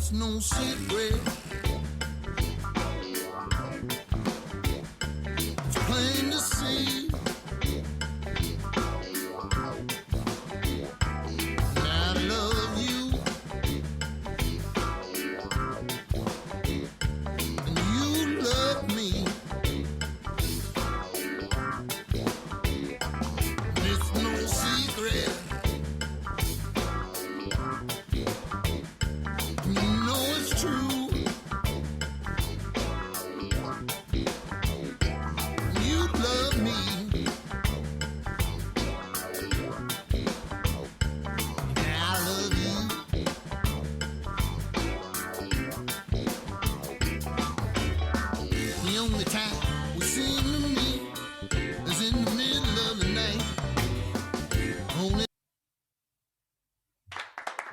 It's no secret. It's plain to see. I love you. And you love me. It's no secret. You know it's true. You love me. And I love you. The only time we seem to meet is in the middle of the night. Only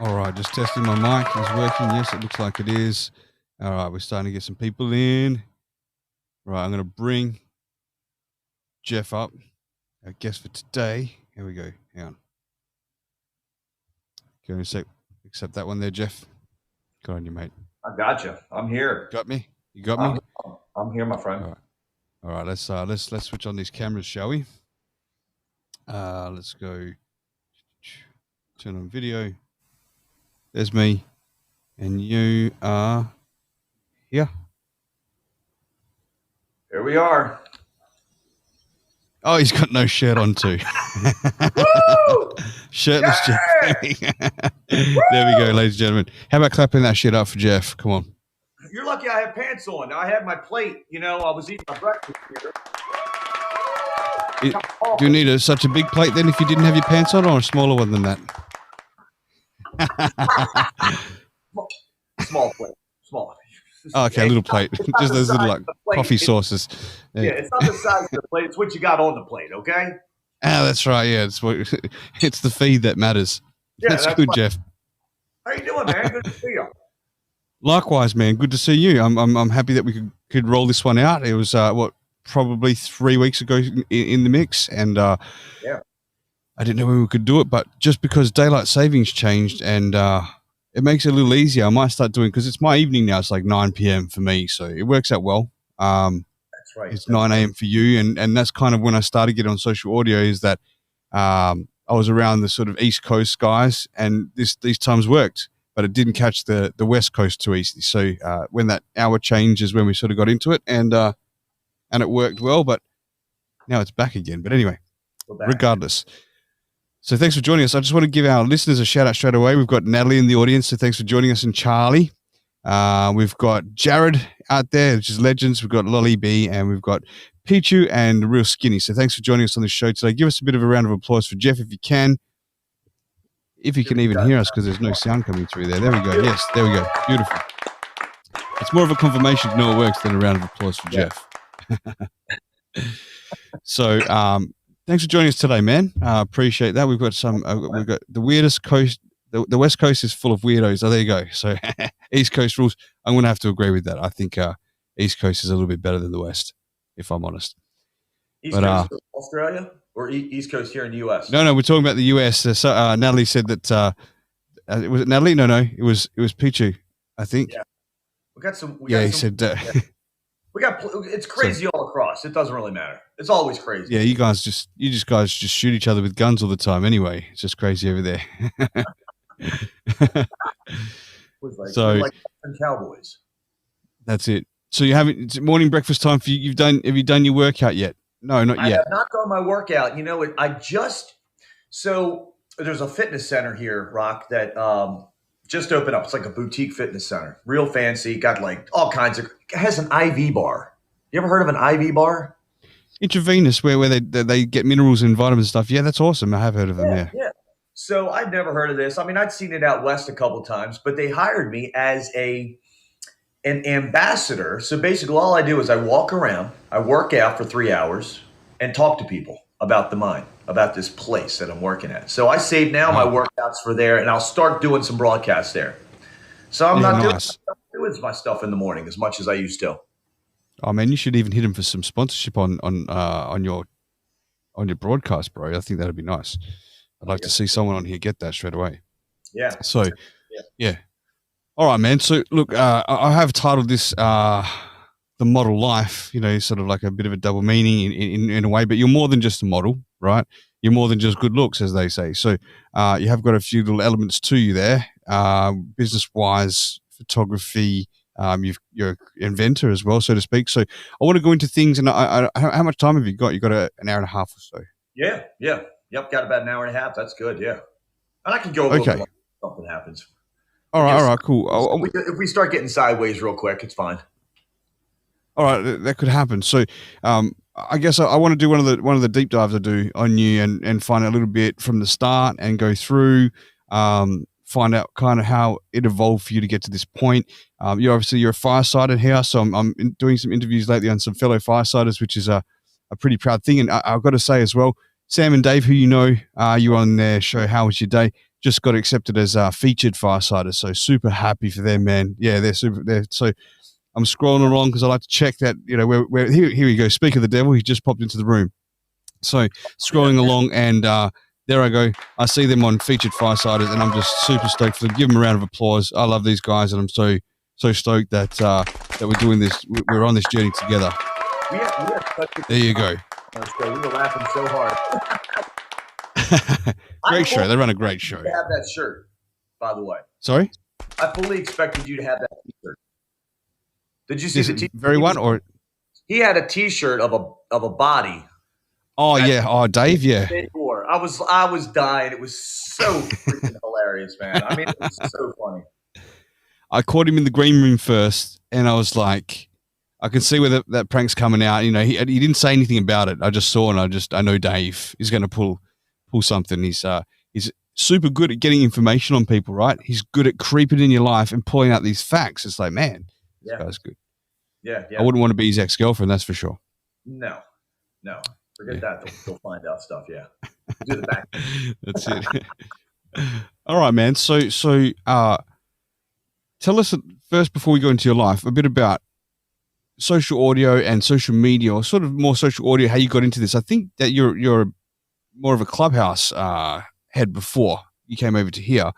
All right, just testing my mic. Is it working? Yes, it looks like it is. All right, we're starting to get some people in. Right, I'm going to bring Jeff up, our guest for today. Here we go. Hang on. Can you accept that one there, Jeff? Good on you, mate. I gotcha. I'm here. Got me? You got me? I'm here, my friend. All right. All right, let's switch on these cameras, shall we? Let's go. Turn on video. There's me, and you are here. Here we are. Oh, he's got no shirt on too. Shirtless Jeff. There we go, ladies and gentlemen. How about clapping that shit up for Jeff? Come on. You're lucky I have pants on. I had my plate. You know, I was eating my breakfast here. Do you need such a big plate then if you didn't have your pants on, or a smaller one than that? Small plate. Small. Oh, okay, a little plate. Just those little like coffee sauces. Yeah, it's not the size of the plate. It's what you got on the plate, okay? Ah, that's right. Yeah, it's the feed that matters. Yeah, that's good, Jeff. How you doing, man? Good to see you. Likewise, man. Good to see you. I'm happy that we could roll this one out. It was probably 3 weeks ago in the mix, and yeah, I didn't know when we could do it, but just because daylight savings changed and it makes it a little easier, I might start doing, because it's my evening now. It's like 9 p.m. for me, so it works out well. That's right. It's 9 a.m. for you, and that's kind of when I started getting on social audio, is that I was around the sort of East Coast guys, and these times worked, but it didn't catch the West Coast too easily. So when that hour change is when we sort of got into it, and it worked well, but now it's back again. But anyway, regardless. So thanks for joining us. I just want to give our listeners a shout out straight away. We've got Natalie in the audience, so thanks for joining us, and Charlie. We've got Jared out there, which is legends. We've got Lolly B, and we've got Pichu and Real Skinny. So thanks for joining us on the show today. Give us a bit of a round of applause for Jeff if you can. If you can even hear us, because there's no sound coming through there. There we go. Yes, there we go. Beautiful. It's more of a confirmation to know it works than a round of applause for Jeff. So, thanks for joining us today, man. Appreciate that. We've got we've got the weirdest coast. The West Coast is full of weirdos. Oh, there you go. So East Coast rules. I'm going to have to agree with that. I think East Coast is a little bit better than the West, if I'm honest. East Coast of Australia or East Coast here in the U.S.? No, we're talking about the U.S. Natalie said that. Was it Natalie? No, it was Pichu, I think. Yeah, we got some. He said. We got. It's crazy all across. It doesn't really matter. It's always crazy. Yeah, you guys just shoot each other with guns all the time. Anyway, it's just crazy over there. We're like cowboys. That's it. So you haven't. It's morning breakfast time for you. Have you done your workout yet? No, not yet. I have not done my workout. You know, so there's a fitness center here, Rock, that just opened up. It's like a boutique fitness center, real fancy. Got like all kinds of. It has an IV bar. You ever heard of an IV bar? Intravenous, where they get minerals and vitamins and stuff. Yeah, that's awesome. I have heard of them. Yeah. So I'd never heard of this. I mean, I'd seen it out west a couple of times, but they hired me as an ambassador. So basically all I do is I walk around, I work out for 3 hours and talk to people about the mine, about this place that I'm working at. So I save now my workouts for there, and I'll start doing some broadcasts there. So I'm not doing my stuff in the morning as much as I used to. Oh man, you should even hit him for some sponsorship on your broadcast, bro. I think that'd be nice. I'd like to see someone on here get that straight away. Yeah. So, yeah. All right, man. So look, I have titled this the model life, sort of like a bit of a double meaning in a way, but you're more than just a model, right? You're more than just good looks, as they say. So you have got a few little elements to you there, business-wise, photography. You're an inventor as well, so to speak. So I want to go into things, and how much time have you got? You got an hour and a half or so. Yeah. Yep, got about an hour and a half. That's good, yeah. And I can go a little more if something happens. All right, cool. If we start getting sideways real quick, it's fine. All right, that could happen. So, I guess I want to do one of the deep dives I do on you and find out a little bit from the start and go through, find out kind of how it evolved for you to get to this point. You're a firesider here, so I'm doing some interviews lately on some fellow firesiders, which is a pretty proud thing. And I've got to say as well, Sam and Dave, who you on their show, How Was Your Day? Just got accepted as featured firesiders, so super happy for them, man. Yeah, they're so. I'm scrolling along because I like to check that, where here we go. Speak of the devil, he just popped into the room. So scrolling along, and there I go. I see them on featured firesiders, and I'm just super stoked for them. Give them a round of applause. I love these guys, and I'm so stoked that we're doing this. We're on this journey together. There you go. We were laughing so hard. Great show. They run a great show. To have that shirt, by the way. Sorry? I fully expected you to have that T-shirt. Did you see the T-shirt? Very one, or he had a T-shirt of a body. Oh yeah. Oh, Dave. Yeah. I was dying. It was so freaking hilarious, man. I mean, it was so funny. I caught him in the green room first, and I was like, I can see where that prank's coming out. He didn't say anything about it. I just saw, and I know Dave is going to pull something. He's super good at getting information on people, right? He's good at creeping in your life and pulling out these facts. It's like, man, this guy's good. Yeah. I wouldn't want to be his ex-girlfriend, that's for sure. No. Forget that. They'll find out stuff, yeah. Do the back. That's it. All right, man. So tell us first, before we go into your life, a bit about social audio and social media, or sort of more social audio, how you got into this. I think that you're more of a Clubhouse head before you came over to here.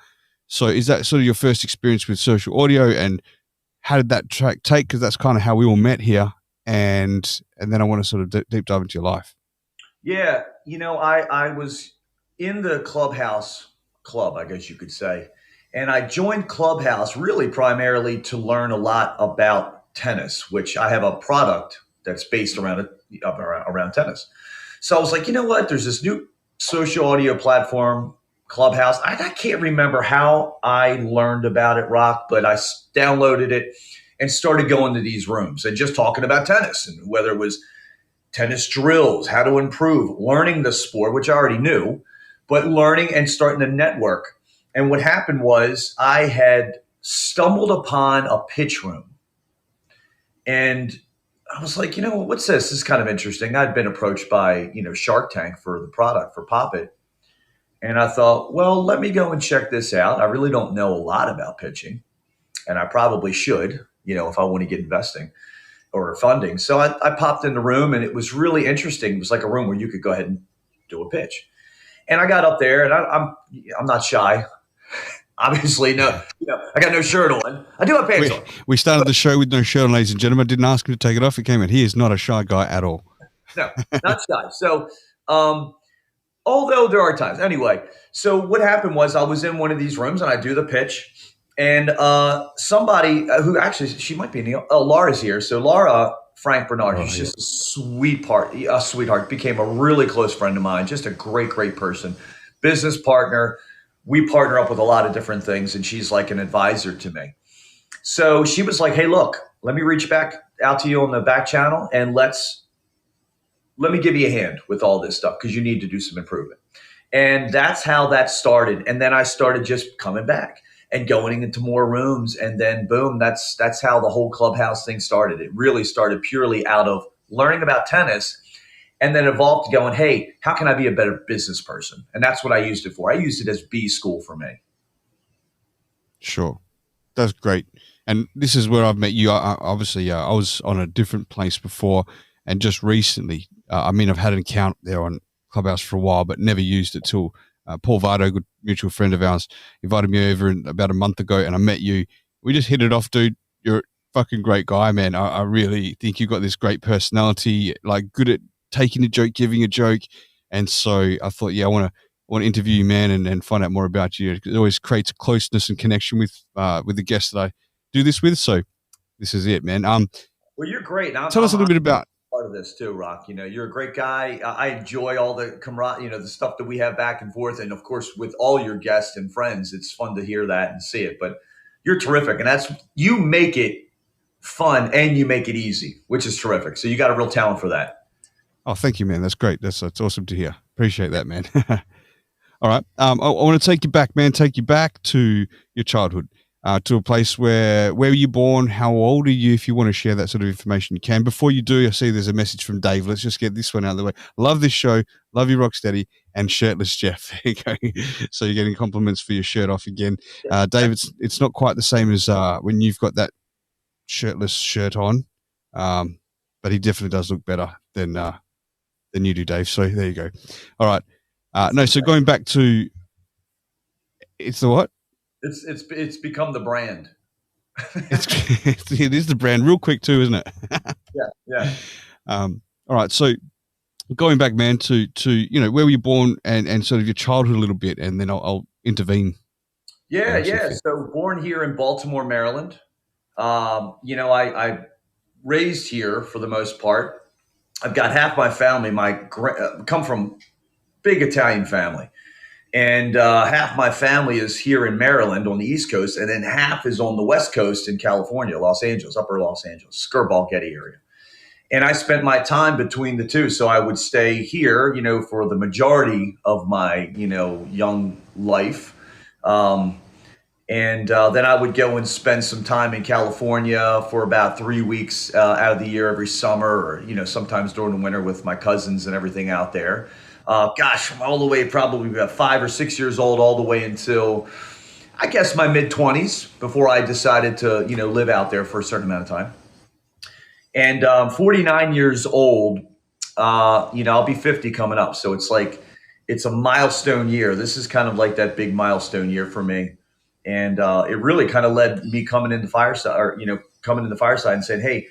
So is that sort of your first experience with social audio, and how did that track take? Because that's kind of how we all met here. And then I want to sort of deep dive into your life. Yeah. I was in the Clubhouse club, I guess you could say. And I joined Clubhouse really primarily to learn a lot about tennis, which I have a product that's based around tennis. So I was like, you know what? There's this new social audio platform, Clubhouse. I can't remember how I learned about it, Rock, but I downloaded it and started going to these rooms and just talking about tennis, and whether it was tennis drills, how to improve, learning the sport, which I already knew, but learning and starting to network. And what happened was I had stumbled upon a pitch room, and I was like, what's this? This is kind of interesting. I'd been approached by, Shark Tank for the product for Pop It. And I thought, well, let me go and check this out. I really don't know a lot about pitching, and I probably should, if I want to get investing or funding. So I popped in the room, and it was really interesting. It was like a room where you could go ahead and do a pitch. And I got up there, and I'm not shy. Obviously, no, I got no shirt on. I do have pants on. We started the show with no shirt on, ladies and gentlemen. I didn't ask him to take it off. He came in. He is not a shy guy at all. No, not shy. So, although there are times. Anyway, so what happened was I was in one of these rooms, and I do the pitch, and somebody who actually, she might be Laura's here. So Laura Frank Bernard, who's just a sweetheart, became a really close friend of mine, just a great, great person, business partner. We partner up with a lot of different things, and she's like an advisor to me. So she was like, hey, look, let me reach back out to you on the back channel, and let me give you a hand with all this stuff, because you need to do some improvement. And that's how that started. And then I started just coming back and going into more rooms. And then boom, that's how the whole Clubhouse thing started. It really started purely out of learning about tennis, and then evolved to going, hey, how can I be a better business person? And that's what I used it for. I used it as B school for me. Sure. That's great. And this is where I've met you. I was on a different place before, and just recently, I've had an account there on Clubhouse for a while, but never used it till Paul Vardo, a good mutual friend of ours, invited me over about a month ago, and I met you. we just hit it off, dude. You're a fucking great guy, man. I really think you've got this great personality, like good at taking a joke, giving a joke. And so I thought, yeah, I want to interview you, man, and find out more about you. It always creates closeness and connection with the guests that I do this with. So this is it, man. Well, you're great. Tell us a little bit about part of this too, Rock. You're a great guy. I enjoy all the the stuff that we have back and forth, and of course, with all your guests and friends, it's fun to hear that and see it. But you're terrific, and you make it fun and you make it easy, which is terrific. So you got a real talent for that. Oh, thank you, man. That's great. That's awesome to hear. Appreciate that, man. All right. I want to take you back, man. Take you back to your childhood, to a place where were you born? How old are you? If you want to share that sort of information, you can. Before you do, I see there's a message from Dave. Let's just get this one out of the way. Love this show. Love you, Rocstedi, and shirtless Jeff. There you go. So you're getting compliments for your shirt off again. Dave, it's not quite the same as when you've got that shirtless shirt on, but he definitely does look better than you do, Dave. So there you go. All right. No, so going back to, it's the what? It's become the brand. It is the brand, real quick too, isn't it? Yeah. All right. So going back, man, to where were you born and sort of your childhood a little bit, and then I'll intervene. Yeah. So born here in Baltimore, Maryland. I raised here for the most part. I've got half my family. Come from big Italian family, and half my family is here in Maryland on the East Coast, and then half is on the West Coast in California, Los Angeles, Upper Los Angeles, Skirball Getty area. And I spent my time between the two, so I would stay here, for the majority of my, young life. And then I would go and spend some time in California for about 3 weeks out of the year every summer, or, sometimes during the winter with my cousins and everything out there. From all the way probably about 5 or 6 years old all the way until, I guess, my mid-20s before I decided to, live out there for a certain amount of time. And 49 years old, I'll be 50 coming up. So it's a milestone year. This is kind of like that big milestone year for me. And it really kind of led me coming into Fireside and saying, hey,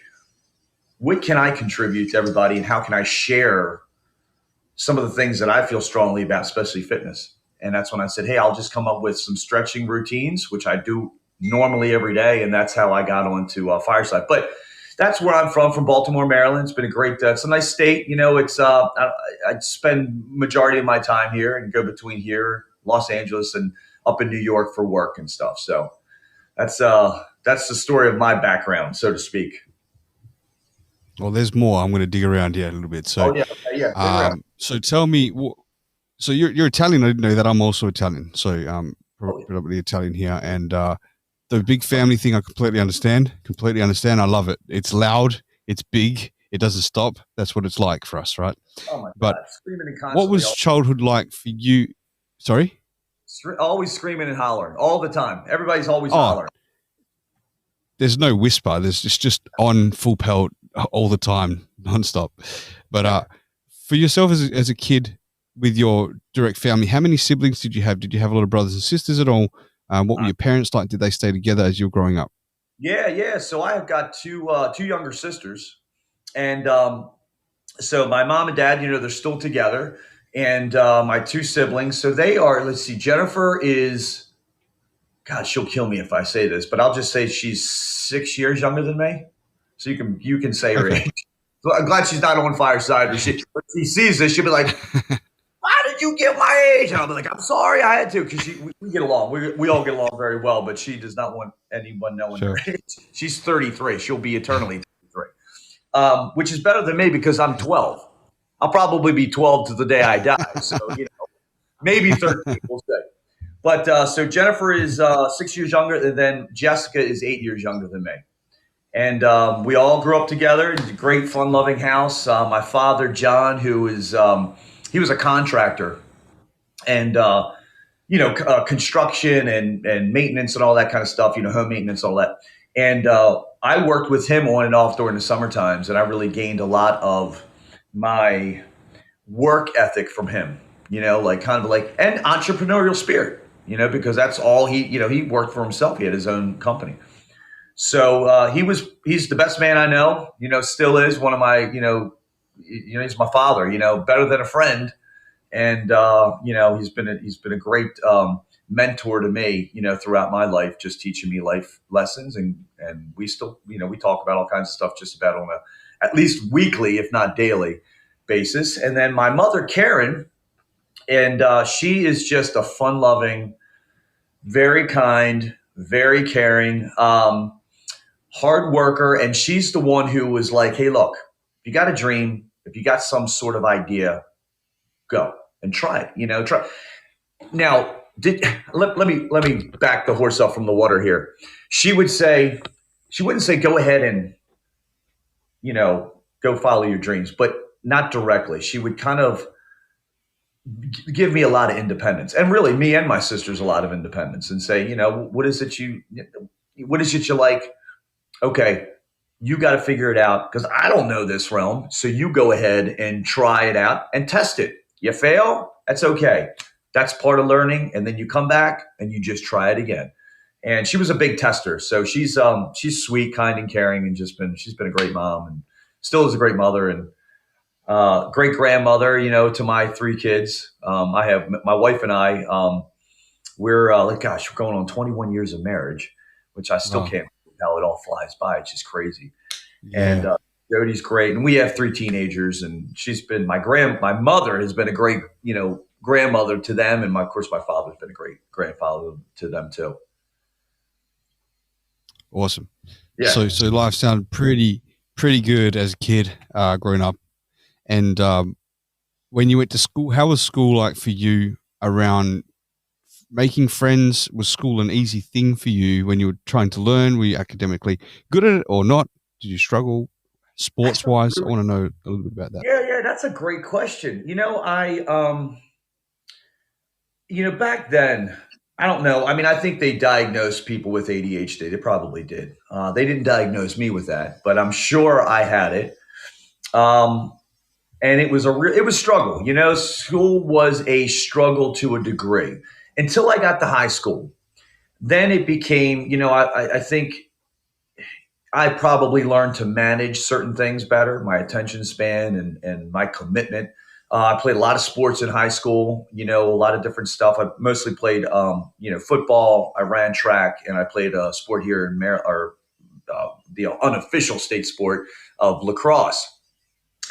what can I contribute to everybody, and how can I share some of the things that I feel strongly about, especially fitness? And that's when I said, hey, I'll just come up with some stretching routines, which I do normally every day. And that's how I got onto Fireside. But that's where I'm from Baltimore, Maryland. It's been a great, it's a nice state. I spend majority of my time here and go between here, Los Angeles, and up in New York for work and stuff. So that's the story of my background, so to speak. Well, there's more. I'm going to dig around here a little bit. So, so tell me, so you're Italian. I didn't know that. I'm also Italian. So predominantly Italian here. And the big family thing, I completely understand. I love it. It's loud. It's big. It doesn't stop. That's what it's like for us, right? Oh my God. Screaming and constantly. What was childhood like for you? Sorry? Always screaming and hollering all the time. Everybody's always hollering. There's no whisper. There's just on full pelt all the time, nonstop. But for yourself as a kid with your direct family, how many siblings did you have? Did you have a lot of brothers and sisters at all? What were your parents like? Did they stay together as you were growing up? Yeah. So I have got two younger sisters, and so my mom and dad, they're still together. And my two siblings, so they are, let's see, Jennifer is, God, she'll kill me if I say this, but I'll just say she's 6 years younger than me. So you can say her age. So I'm glad she's not on Fireside. When she sees this, she'll be like, why did you get my age? And I'll be like, I'm sorry, I had to, because we get along. We all get along very well, but she does not want anyone knowing her age. She's 33. She'll be eternally 33, which is better than me because I'm 12. I'll probably be 12 to the day I die. So, maybe 13, we'll say. But so Jennifer is 6 years younger, and then Jessica is 8 years younger than me. And we all grew up together. It's a great, fun-loving house. My father, John, who is, he was a contractor and, construction and maintenance and all that kind of stuff, home maintenance, all that. And I worked with him on and off during the summer times, and I really gained a lot of my work ethic from him, and entrepreneurial spirit, because that's all he worked for himself. He had his own company. So he's the best man I know, still is one of my, he's my father, better than a friend. And, he's been a great mentor to me, throughout my life, just teaching me life lessons. And we still, we talk about all kinds of stuff just about on a, at least weekly, if not daily basis. And then my mother, Karen, and she is just a fun loving, very kind, very caring, hard worker. And she's the one who was like, hey, look, if you got a dream, if you got some sort of idea, go and try it, try. Now, let me back the horse up from the water here. She wouldn't say, go ahead and, go follow your dreams, but not directly. She would kind of give me a lot of independence, and really me and my sisters a lot of independence, and say, what is it you like? Okay, you got to figure it out because I don't know this realm. So you go ahead and try it out and test it. You fail, that's okay. That's part of learning. And then you come back and you just try it again. And she was a big tester. So she's sweet, kind, and caring, and she's been a great mom and still is a great mother and great grandmother, to my 3 kids. I have my wife and I, we're going on 21 years of marriage, which I still can't believe how it all flies by. It's just crazy. Yeah. And Jody's great. And we have 3 teenagers, and she's been my mother has been a great, grandmother to them. And of course, my father's been a great grandfather to them too. Awesome. Yeah. So life sounded pretty good as a kid, growing up. And when you went to school, how was school like for you around making friends? Was school an easy thing for you when you were trying to learn? Were you academically good at it or not? Did you struggle sports-wise? I want to know a little bit about that. Yeah, that's a great question. Back then, I don't know. I mean, I think they diagnosed people with ADHD. They probably did. They didn't diagnose me with that, but I'm sure I had it. And it was struggle. School was a struggle to a degree until I got to high school. Then it became, I think I probably learned to manage certain things better, my attention span and my commitment. I played a lot of sports in high school, a lot of different stuff. I mostly played, football. I ran track, and I played a sport here in Maryland, or the unofficial state sport of lacrosse.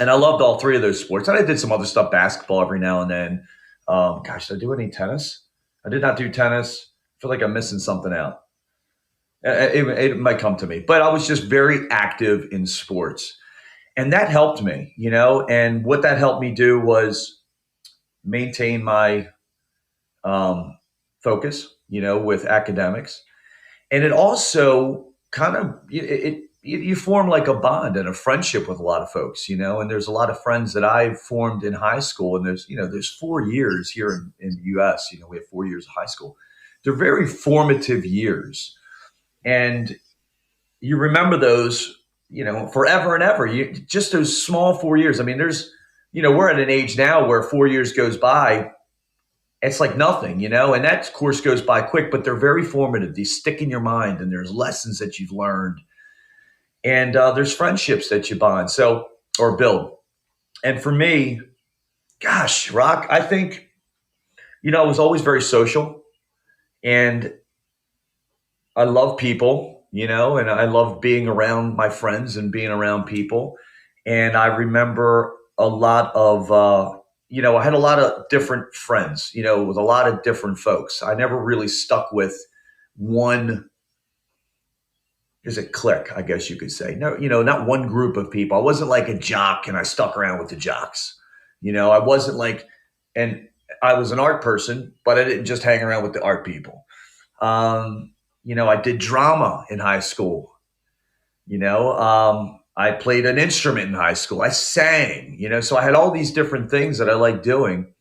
And I loved all 3 of those sports. And I did some other stuff, basketball every now and then. Did I do any tennis? I did not do tennis. I feel like I'm missing something out. It might come to me. But I was just very active in sports. And that helped me, and what that helped me do was maintain my focus, with academics. And it also kind of, you form like a bond and a friendship with a lot of folks, and there's a lot of friends that I've formed in high school. And there's 4 years here in the U.S., we have 4 years of high school. They're very formative years. And you remember those, forever and ever. Just those small 4 years. I mean, we're at an age now where 4 years goes by. It's like nothing, and that course goes by quick, but they're very formative. They stick in your mind, and there's lessons that you've learned. And there's friendships that you bond or build. And for me, gosh, Rock, I think, I was always very social, and I love people, and I love being around my friends and being around people. And I remember a lot of, I had a lot of different friends, with a lot of different folks. I never really stuck with one. Is it clique, I guess you could say. No, not one group of people. I wasn't like a jock and I stuck around with the jocks. I wasn't like, and I was an art person, but I didn't just hang around with the art people. I did drama in high school. I played an instrument in high school. I sang, so I had all these different things that I liked doing.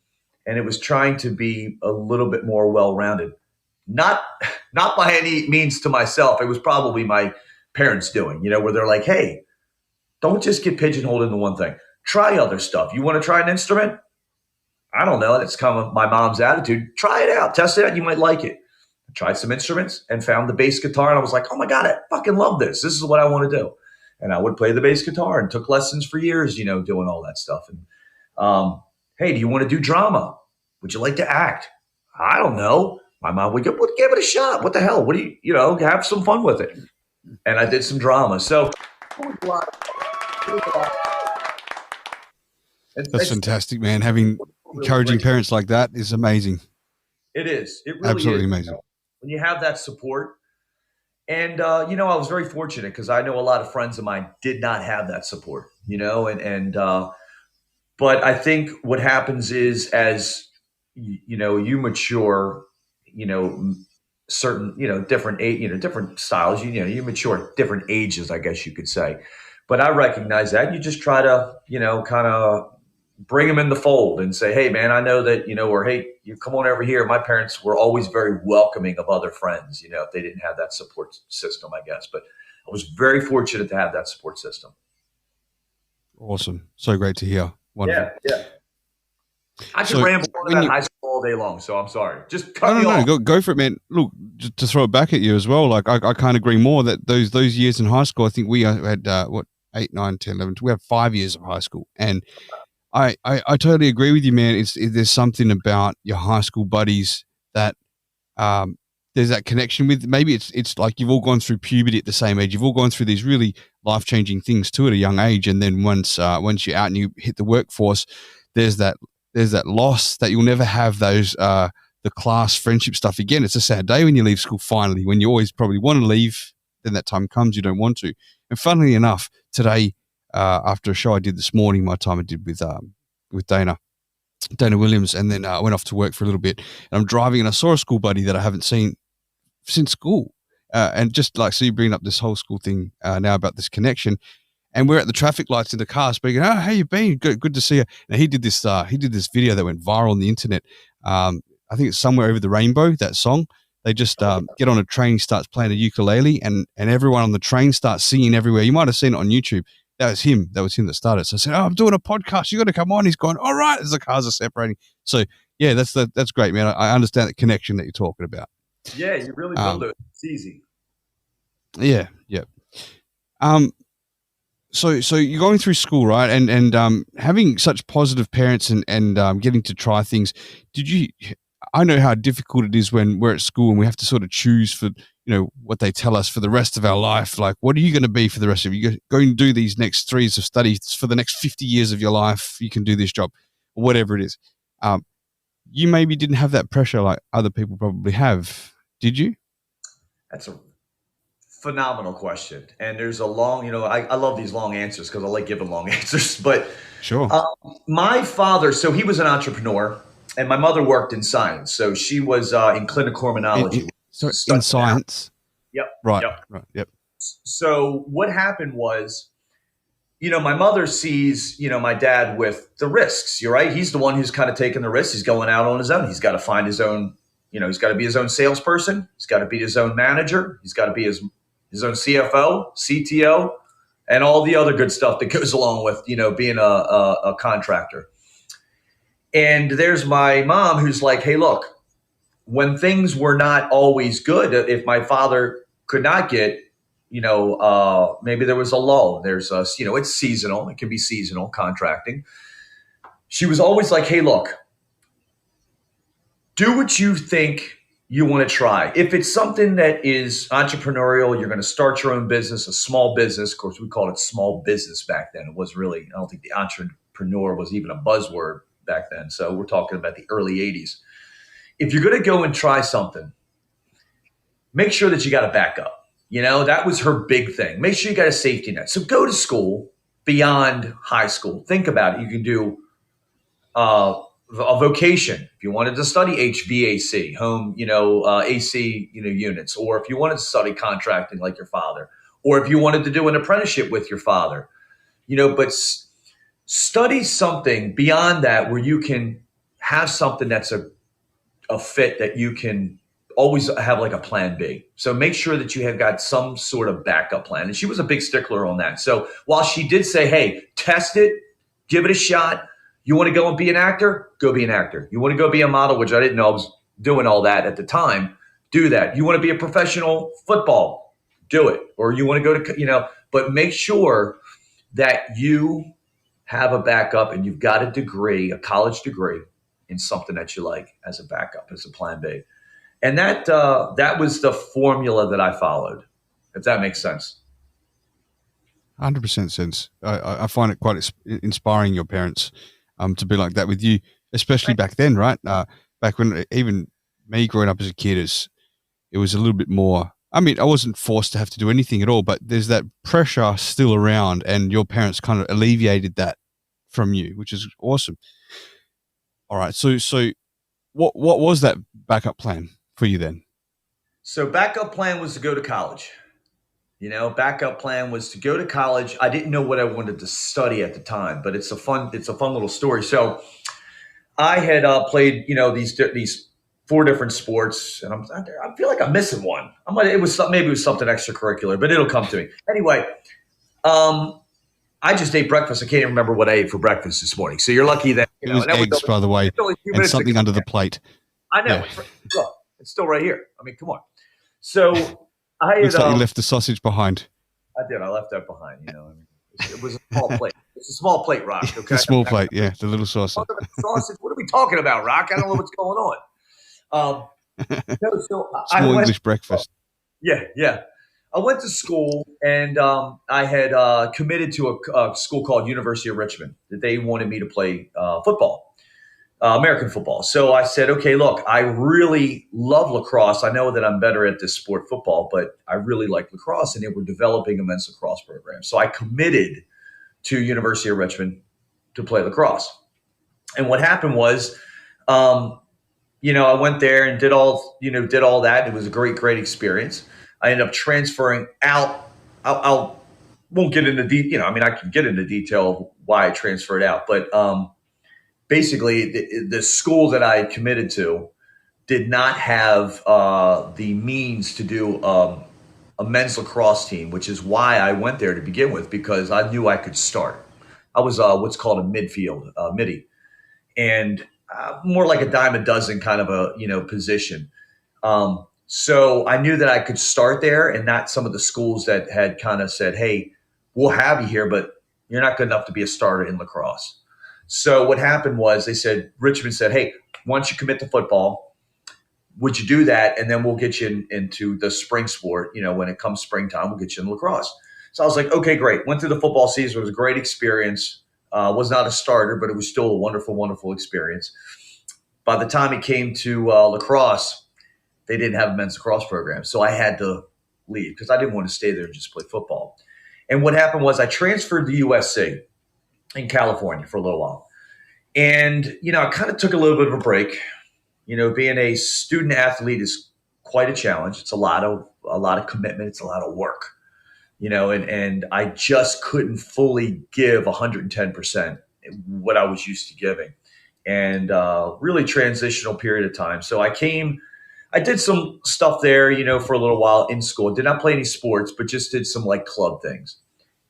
And it was trying to be a little bit more well-rounded. Not by any means to myself. It was probably my parents doing, where they're like, hey, don't just get pigeonholed into one thing. Try other stuff. You want to try an instrument? I don't know. That's kind of my mom's attitude. Try it out. Test it out. You might like it. tried some instruments and found the bass guitar. And I was like, oh my God, I fucking love this. This is what I want to do. And I would play the bass guitar and took lessons for years, doing all that stuff. And hey, do you want to do drama? Would you like to act? I don't know. My mom would go, well, give it a shot. What the hell? What do have some fun with it. And I did some drama. So that's fantastic, man. Having encouraging parents like that is amazing. It is. It really absolutely is. Amazing. When you have that support. And, I was very fortunate because I know a lot of friends of mine did not have that support, but I think what happens is as, you mature, certain, different age, different styles, you mature at different ages, I guess you could say. But I recognize that. You just try to, kind of bring them in the fold and say, hey, man, I know that, or hey, you come on over here. My parents were always very welcoming of other friends, if they didn't have that support system, I guess. But I was very fortunate to have that support system. Awesome. So great to hear. Wonderful. Yeah. I could ramble on about high school all day long, so I'm sorry. Just cut me off. Go for it, man. Look, just to throw it back at you as well, like I can't agree more that those years in high school, I think we had, 8, 9, 10, 11, we have 5 years of high school. And I totally agree with you, man. There's something about your high school buddies that there's that connection with. Maybe it's like you've all gone through puberty at the same age. You've all gone through these really life-changing things too at a young age. And then once you're out and you hit the workforce, there's that loss that you'll never have those the class friendship stuff again. It's a sad day when you leave school finally, when you always probably want to leave. Then that time comes, you don't want to. And funnily enough, today, after a show I did this morning, my time I did with Dana Williams, and then I went off to work for a little bit. And I'm driving, and I saw a school buddy that I haven't seen since school. And just like, so you bring up this whole school thing now about this connection. And we're at the traffic lights in the car speaking, oh, how you been? Good to see you. And he did this video that went viral on the internet. I think it's Somewhere Over the Rainbow, that song. They just get on a train, starts playing a ukulele, and everyone on the train starts singing everywhere. You might have seen it on YouTube. That was him that started. So I said, oh, I'm doing a podcast. You got to come on. He's going, all right, as the cars are separating. So yeah, that's great, man. I understand the connection that you're talking about. Yeah, you really build it. It's easy. Yeah. So you're going through school, right? And having such positive parents and getting to try things. I know how difficult it is when we're at school and we have to sort of choose for, what they tell us for the rest of our life. Like, what are you going to be for the rest of you? Go and do these next 3 years of study for the next 50 years of your life. You can do this job or whatever it is. You maybe didn't have that pressure like other people probably have. Did you? That's a phenomenal question. And there's a long, I love these long answers because I like giving long answers. But sure. My father, so he was an entrepreneur, and my mother worked in science. So she was in clinical criminology. In science? Yep. Right. Yep. So what happened was, my mother sees, my dad with the risks. You're right. He's the one who's kind of taking the risks. He's going out on his own. He's got to find his own, he's got to be his own salesperson. He's got to be his own manager. He's got to be his own CFO, CTO, and all the other good stuff that goes along with, being a contractor. And there's my mom who's like, hey, look, when things were not always good, if my father could not get, maybe there was a lull. There's it's seasonal. It can be seasonal contracting. She was always like, hey, look, do what you think you want to try. If it's something that is entrepreneurial, you're going to start your own business, a small business. Of course, we called it small business back then. It was really, I don't think the entrepreneur was even a buzzword back then. So we're talking about the early 80s. If you're going to go and try something, make sure that you got a backup. That was her big thing. Make sure you got a safety net. So go to school beyond high school. Think about it. You can do a vocation. If you wanted to study HVAC, home, AC, units, or if you wanted to study contracting like your father, or if you wanted to do an apprenticeship with your father, but study something beyond that where you can have something that's a fit that you can always have like a plan B. So make sure that you have got some sort of backup plan. And she was a big stickler on that. So while she did say, hey, test it, give it a shot. You want to go and be an actor? Go be an actor. You want to go be a model, which I didn't know I was doing all that at the time. do that. You want to be a professional football, do it. Or you want to go to, but make sure that you have a backup and you've got a degree, a college degree in something that you like as a backup, as a plan B. And that was the formula that I followed, if that makes sense. 100% sense. I find it quite inspiring, your parents, to be like that with you, especially back then, right? Back when even me growing up as a kid, it was a little bit more. I mean, I wasn't forced to have to do anything at all, but there's that pressure still around, and your parents kind of alleviated that from you, which is awesome. All right, so what was that backup plan for you then? So backup plan was to go to college. Backup plan was to go to college. I didn't know what I wanted to study at the time, but it's a fun little story. So I had played, these 4 different sports, and I feel like I'm missing one. Maybe it was something extracurricular, but it'll come to me. Anyway, I just ate breakfast. I can't even remember what I ate for breakfast this morning. So you're lucky that it was eggs, by the way, and something under the plate. I know. Yeah. Look, it's still right here. I mean, come on. So I looks like you left the sausage behind. I did. I left that behind. It was a small plate. It's a small plate, Rock. Okay, the small plate. Yeah, the little sausage. Sausage. What are we talking about, Rock? I don't know what's going on. Small English breakfast. Yeah. I went to school, and I had committed to a school called University of Richmond that they wanted me to play football. American football. So I said, okay, look, I really love lacrosse. I know that I'm better at this sport, football, but I really like lacrosse, and they were developing a men's lacrosse program. So I committed to University of Richmond to play lacrosse. And what happened was, I went there and did all that. It was a great experience. I ended up transferring out. I won't get into detail. I can get into detail of why I transferred out, but basically, the school that I had committed to did not have the means to do a men's lacrosse team, which is why I went there to begin with, because I knew I could start. I was what's called a midfield, midi, and more like a dime a dozen kind of a position. So I knew that I could start there, and not some of the schools that had kind of said, "Hey, we'll have you here, but you're not good enough to be a starter in lacrosse." So what happened was Richmond said, "Hey, why don't you commit to football? Would you do that? And then we'll get you into the spring sport. When it comes springtime, we'll get you in lacrosse." So I was like, okay, great. Went through the football season. It was a great experience. Was not a starter, but it was still a wonderful, wonderful experience. By the time it came to lacrosse, they didn't have a men's lacrosse program. So I had to leave because I didn't want to stay there and just play football. And what happened was I transferred to USC in California for a little while. And, I kind of took a little bit of a break. Being a student athlete is quite a challenge. It's a lot of commitment. It's a lot of work, and I just couldn't fully give 110% what I was used to giving, and really transitional period of time. So I did some stuff there, for a little while in school. Did not play any sports, but just did some club things.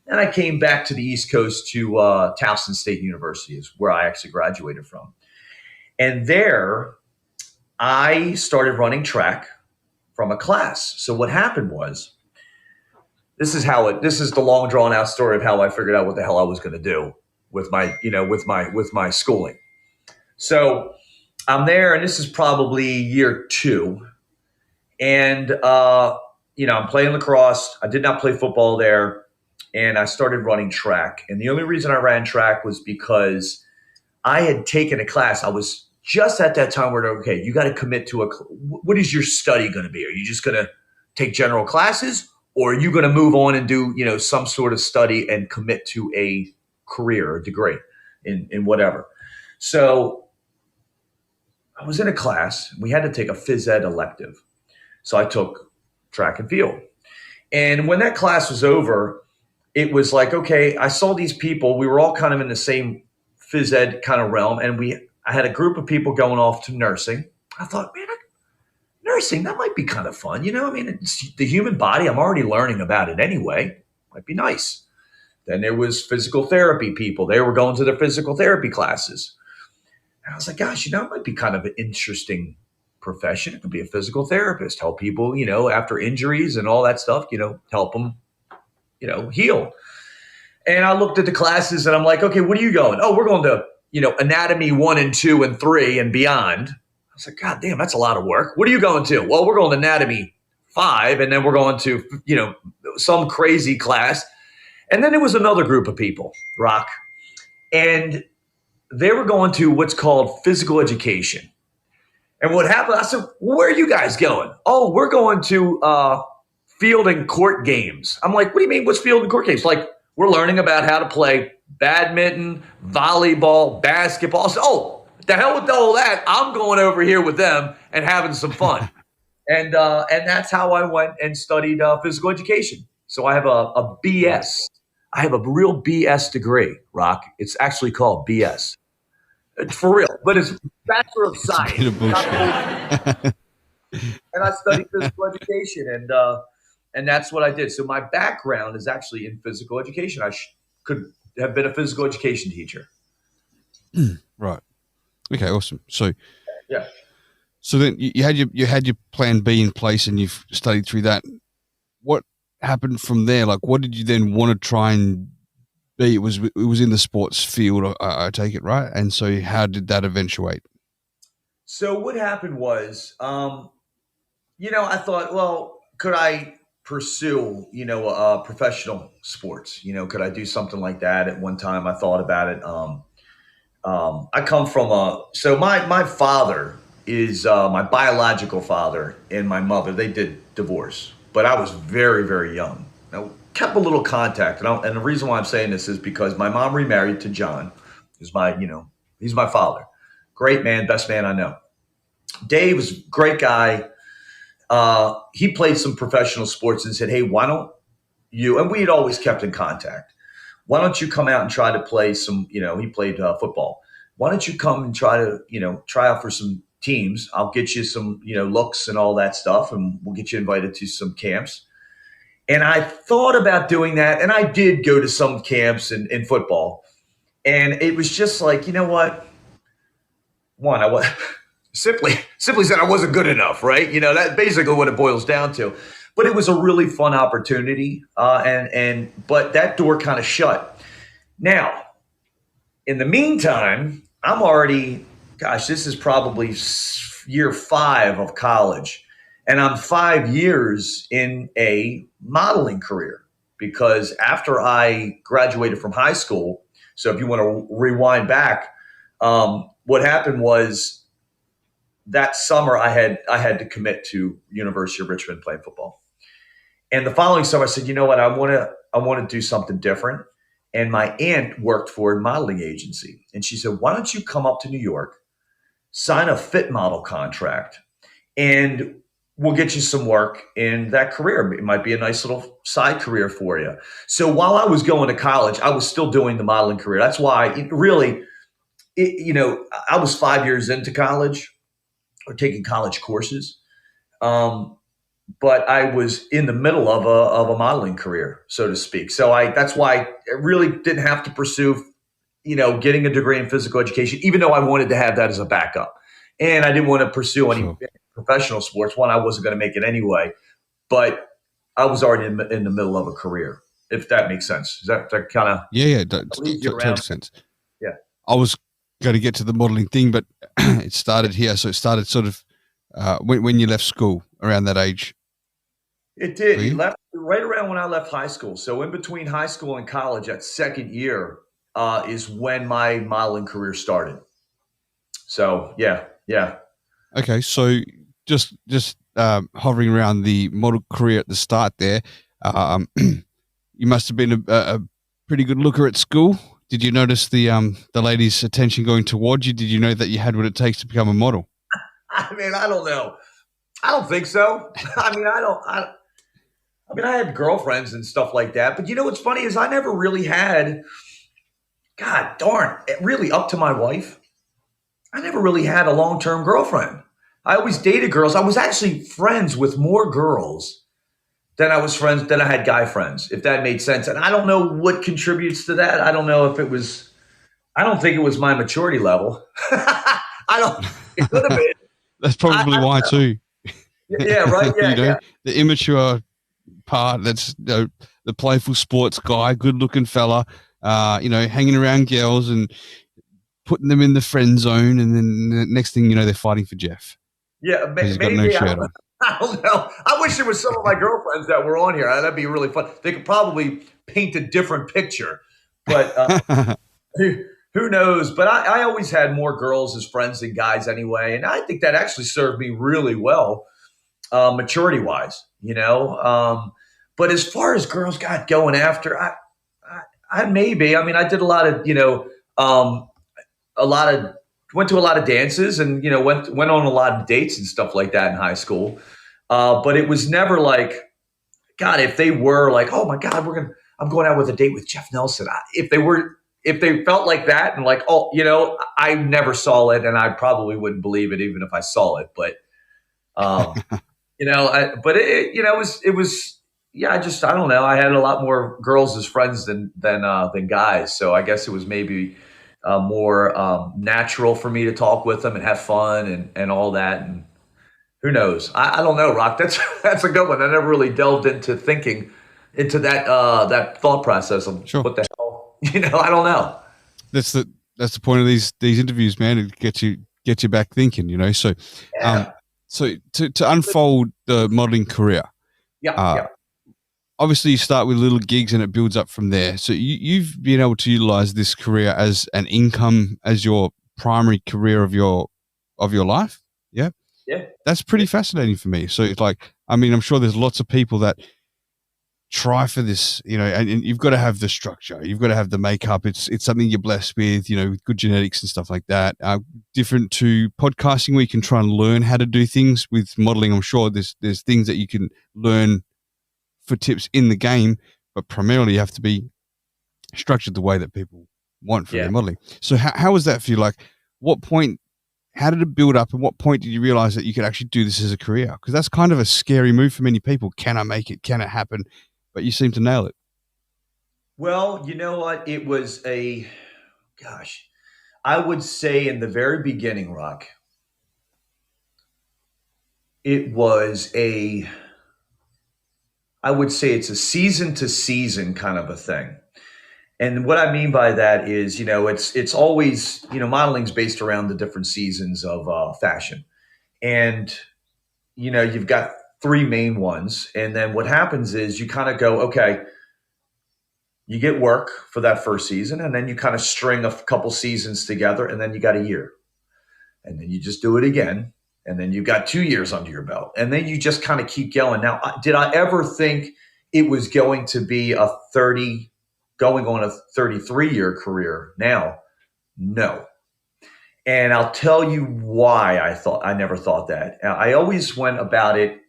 And I came back to the East Coast to Towson State University, is where I actually graduated from. And there, I started running track from a class. So what happened was, this is the long drawn out story of how I figured out what the hell I was going to do with my schooling. So I'm there, and this is probably year 2, and I'm playing lacrosse. I did not play football there. And I started running track. And the only reason I ran track was because I had taken a class. I was just at that time where, okay, you got to commit to what is your study going to be? Are you just going to take general classes, or are you going to move on and do, some sort of study and commit to a career or degree in whatever? So I was in a class. We had to take a phys ed elective. So I took track and field. And when that class was over, it was like, okay, I saw these people. We were all kind of in the same phys ed kind of realm. And I had a group of people going off to nursing. I thought, man, nursing, that might be kind of fun. It's the human body. I'm already learning about it anyway. Might be nice. Then there was physical therapy people. They were going to their physical therapy classes. And I was like, gosh, it might be kind of an interesting profession. It could be a physical therapist, help people, after injuries and all that stuff, help them, heal. And I looked at the classes and I'm like, okay, what are you going? Oh, we're going to, anatomy 1 and 2 and 3 and beyond. I was like, God damn, that's a lot of work. What are you going to? Well, we're going to anatomy 5, and then we're going to, some crazy class. And then there was another group of people, Rock, and they were going to what's called physical education. And what happened, I said, well, where are you guys going? Oh, we're going to field and court games. I'm like, what do you mean, what's field and court games? Like, we're learning about how to play badminton, volleyball, basketball. So, the hell with all that. I'm going over here with them and having some fun. And that's how I went and studied physical education. So I have a BS. I have a real BS degree, Rock. It's actually called BS. It's for real. But it's Bachelor of Science. And I studied physical education, and that's what I did. So my background is actually in physical education. I could have been a physical education teacher. Right. Okay, awesome. So, yeah. So then you had your plan B in place, and you've studied through that. What happened from there? Like, what did you then want to try and be? It was in the sports field, I take it, right? And so, how did that eventuate? So what happened was, I thought, well, could I pursue, professional sports? Could I do something like that? At one time, I thought about it. I come from so my father is my biological father and my mother. They did divorce, but I was very, very young. I kept a little contact, and the reason why I'm saying this is because my mom remarried to John, who's he's my father, great man, best man I know. Dave was a great guy. He played some professional sports and said, "Hey, why don't you?" And we had always kept in contact. Why don't you come out and try to play some, he played football. Why don't you come and try out for some teams? I'll get you some, looks and all that stuff, and we'll get you invited to some camps. And I thought about doing that, and I did go to some camps in football. And it was just like, you know what? One, I was simply said I wasn't good enough, right? That's basically what it boils down to. But it was a really fun opportunity, but that door kind of shut. Now, in the meantime, I'm already, this is probably year 5 of college, and I'm 5 years in a modeling career, because after I graduated from high school, so if you want to rewind back, what happened was that summer I had to commit to University of Richmond playing football. And the following summer, I said, you know what, I want to do something different. And my aunt worked for a modeling agency. And she said, why don't you come up to New York, sign a fit model contract, and we'll get you some work in that career. It might be a nice little side career for you. So while I was going to college, I was still doing the modeling career. That's why I was 5 years into college, or taking college courses. But I was in the middle of a modeling career, so to speak. So that's why I really didn't have to pursue, getting a degree in physical education, even though I wanted to have that as a backup. And I didn't want to pursue any professional sports. One, I wasn't going to make it anyway, but I was already in the middle of a career, if that makes sense. Is that kind of? Yeah, total sense. Yeah. I was going to get to the modeling thing, but it started here. So it started sort of when you left school, around that age. It did. He left right around when I left high school. So in between high school and college, that second year is when my modeling career started. So yeah. Okay, so just hovering around the model career at the start there, you must have been a pretty good looker at school. Did you notice the ladies' attention going towards you? Did you know that you had what it takes to become a model? I mean, I don't know. I don't think so. I had girlfriends and stuff like that. But what's funny is I never really had, God darn, really up to my wife, I never really had a long-term girlfriend. I always dated girls. I was actually friends with more girls than I had guy friends, if that made sense. And I don't know what contributes to that. I don't know if I don't think it was my maturity level. It could have been. That's probably why too. Yeah, right. Yeah, you know, yeah. the immature part. That's the playful sports guy, good looking fella. Hanging around girls and putting them in the friend zone, and then the next thing you know, they're fighting for Jeff Yeah, because he's got no maybe. shirt on. I don't know. I wish there was some of my girlfriends that were on here. That'd be really fun. They could probably paint a different picture, but who knows? But I always had more girls as friends than guys anyway, and I think that actually served me really well, maturity wise. But as far as girls got going after, I maybe. I mean, I did a lot of went to a lot of dances and went on a lot of dates and stuff like that in high school. But it was never like, God, if they were like, oh my God, I'm going out with a date with Jeff Nelson. If they felt like that and like, oh, I never saw it, and I probably wouldn't believe it even if I saw it. But, it was, yeah, I don't know. I had a lot more girls as friends than guys. So I guess it was maybe more natural for me to talk with them and have fun and all that. And who knows? I don't know, Rock. That's a good one. I never really delved into thinking into that thought process of what the hell. I don't know. That's the point of these interviews, man. It gets you back thinking. So Yeah. So to unfold the modeling career. Yeah. Obviously, you start with little gigs and it builds up from there. So you've been able to utilize this career as an income, as your primary career of your life. Yeah. Yeah. That's pretty fascinating for me. So it's like, I mean, I'm sure there's lots of people that try for this, and you've got to have the structure. You've got to have the makeup. It's something you're blessed with, with good genetics and stuff like that. Different to podcasting where you can try and learn how to do things. With modeling, I'm sure there's things that you can learn for tips in the game, but primarily you have to be structured the way that people want for their modeling. So how was that for you? Like, what point, how did it build up, and what point did you realize that you could actually do this as a career? Because that's kind of a scary move for many people. Can I make it? Can it happen? But you seem to nail it. Well, you know what? It was I would say in the very beginning, Rock, I would say it's a season to season kind of a thing. And what I mean by that is, it's always, modeling's based around the different seasons of fashion. And, you've got three main ones. And then what happens is you kind of go, okay, you get work for that first season, and then you kind of string a couple seasons together, and then you got a year. And then you just do it again. And then you've got 2 years under your belt. And then you just kind of keep going. Now, did I ever think it was going to be going on a 33-year career now? No. And I'll tell you why I never thought that. I always went about it.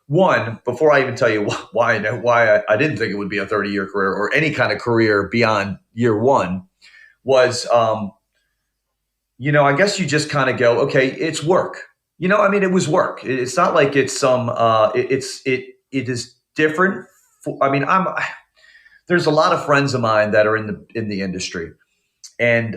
One, before I even tell you why I didn't think it would be a 30-year career or any kind of career beyond year one was, I guess you just kind of go, okay, it's work. It was work. It's not like it's some. It is different. There's a lot of friends of mine that are in the industry, and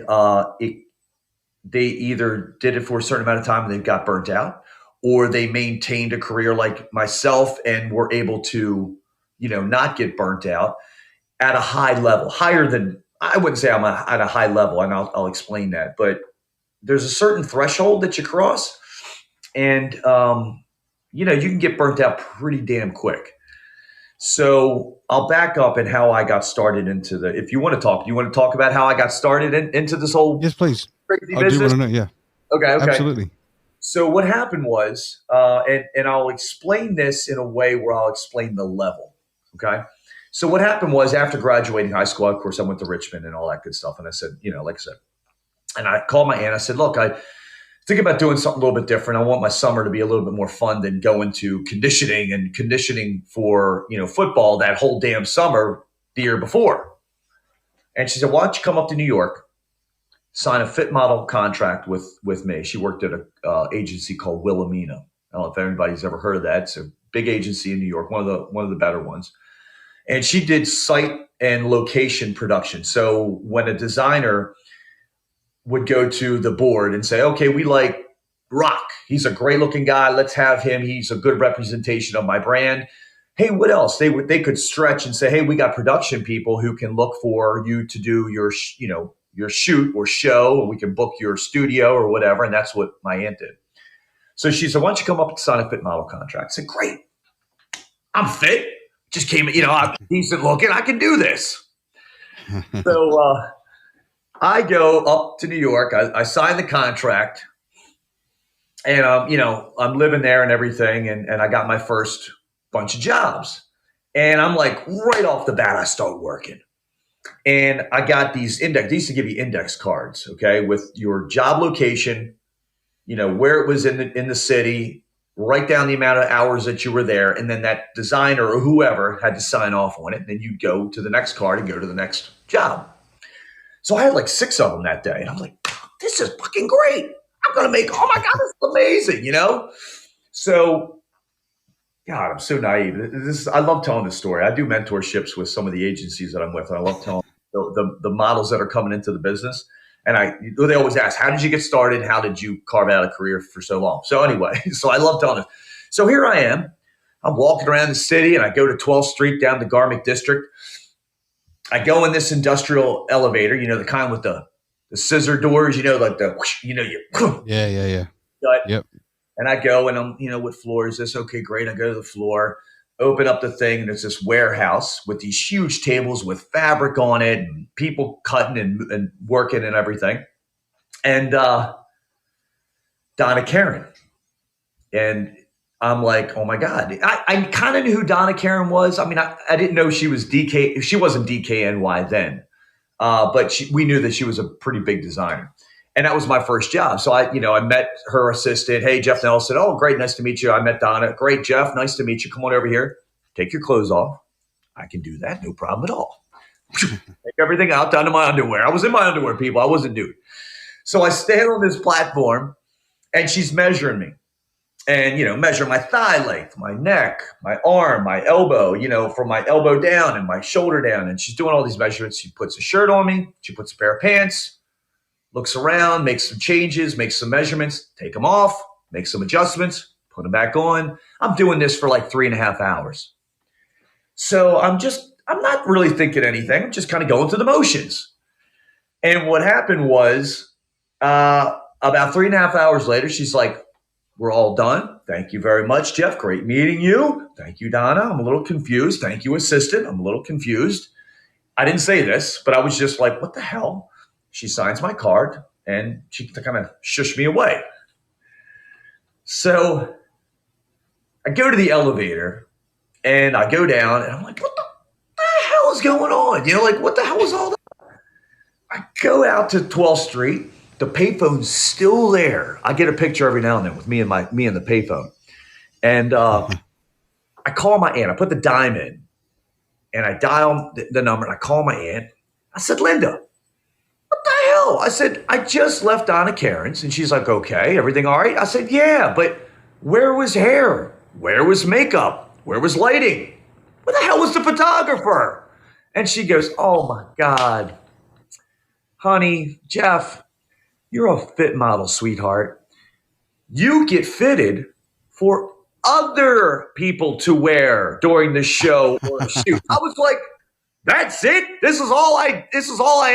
they either did it for a certain amount of time and they got burnt out, or they maintained a career like myself and were able to, not get burnt out at a high level, higher than, I wouldn't say I'm at a high level, and I'll explain that, but there's a certain threshold that you cross. And, you can get burnt out pretty damn quick. So I'll back up and how I got started into if you want to talk about how I got started into this whole yes, please. Crazy I business? do want to know. Yeah. Okay. Absolutely. So what happened was, and I'll explain this in a way where I'll explain the level. Okay. So what happened was, after graduating high school, of course, I went to Richmond and all that good stuff. And I said, like I said, and I called my aunt. I said, look, I think about doing something a little bit different. I want my summer to be a little bit more fun than going to conditioning for, football that whole damn summer the year before. And she said, why don't you come up to New York, sign a fit model contract with me. She worked at a agency called Wilhelmina. I don't know if anybody's ever heard of that. It's a big agency in New York, one of the better ones. And she did site and location production. So when a designer would go to the board and say, okay, we like Rock, he's a great looking guy. Let's have him. He's a good representation of my brand. Hey, what else? They could stretch and say, hey, we got production people who can look for you to do your shoot or show, or we can book your studio or whatever. And that's what my aunt did. So she said, why don't you come up and sign a fit model contract? I said, great. I'm fit. Just came, I'm decent looking. I can do this. So I go up to New York. I sign the contract. And, I'm living there and everything. And I got my first bunch of jobs. And I'm like, right off the bat, I start working. And I got these they used to give you index cards, okay, with your job location, where it was in the city, write down the amount of hours that you were there. And then that designer or whoever had to sign off on it. And then you'd go to the next card and go to the next job. So I had like 6 of them that day. And I'm like, this is fucking great. I'm going to make, oh my God, this is amazing, So, God, I'm so naive. I love telling this story. I do mentorships with some of the agencies that I'm with. And I love telling the models that are coming into the business. And they always ask, how did you get started? How did you carve out a career for so long? So anyway, so I love telling it. So here I am. I'm walking around the city and I go to 12th Street down the Garmick District. I go in this industrial elevator, the kind with the scissor doors, like the, Yeah. Yep. And I go and I'm, what floor is this? Okay, great. I go to the floor, open up the thing, and it's this warehouse with these huge tables with fabric on it and people cutting and working and everything. And Donna Karen. And I'm like, oh my God. I kind of knew who Donna Karen was. I mean, I didn't know she was DK. She wasn't DKNY then. But we knew that she was a pretty big designer. And that was my first job. So I met her assistant. Hey, Jeff Nelson. Oh, great. Nice to meet you. I met Donna. Great, Jeff. Nice to meet you. Come on over here. Take your clothes off. I can do that. No problem at all. Take everything out, down to my underwear. I was in my underwear, people. I wasn't nude. So I stand on this platform and she's measuring me. And, measure my thigh length, my neck, my arm, my elbow, from my elbow down and my shoulder down. And she's doing all these measurements. She puts a shirt on me. She puts a pair of pants, looks around, makes some changes, makes some measurements, take them off, make some adjustments, put them back on. I'm doing this for like 3.5 hours. So I'm not really thinking anything. I'm just kind of going through the motions. And what happened was about 3.5 hours later, she's like, we're all done. Thank you very much, Jeff. Great meeting you. Thank you, Donna. I'm a little confused. Thank you, assistant. I'm a little confused. I didn't say this, but I was just like, what the hell? She signs my card and she kind of shushed me away. So I go to the elevator and I go down and I'm like, what the hell is going on? What the hell is all that? I go out to 12th Street. The payphone's still there. I get a picture every now and then with me and the payphone. And I call my aunt. I put the dime in and I dial the number and I call my aunt. I said, Linda, what the hell? I said, I just left Donna Karen's. And she's like, okay, everything all right? I said, yeah, but where was hair? Where was makeup? Where was lighting? Where the hell was the photographer? And she goes, oh my God, honey, Jeff, you're a fit model, sweetheart. You get fitted for other people to wear during the show or a shoot. I was like, that's it? This is all I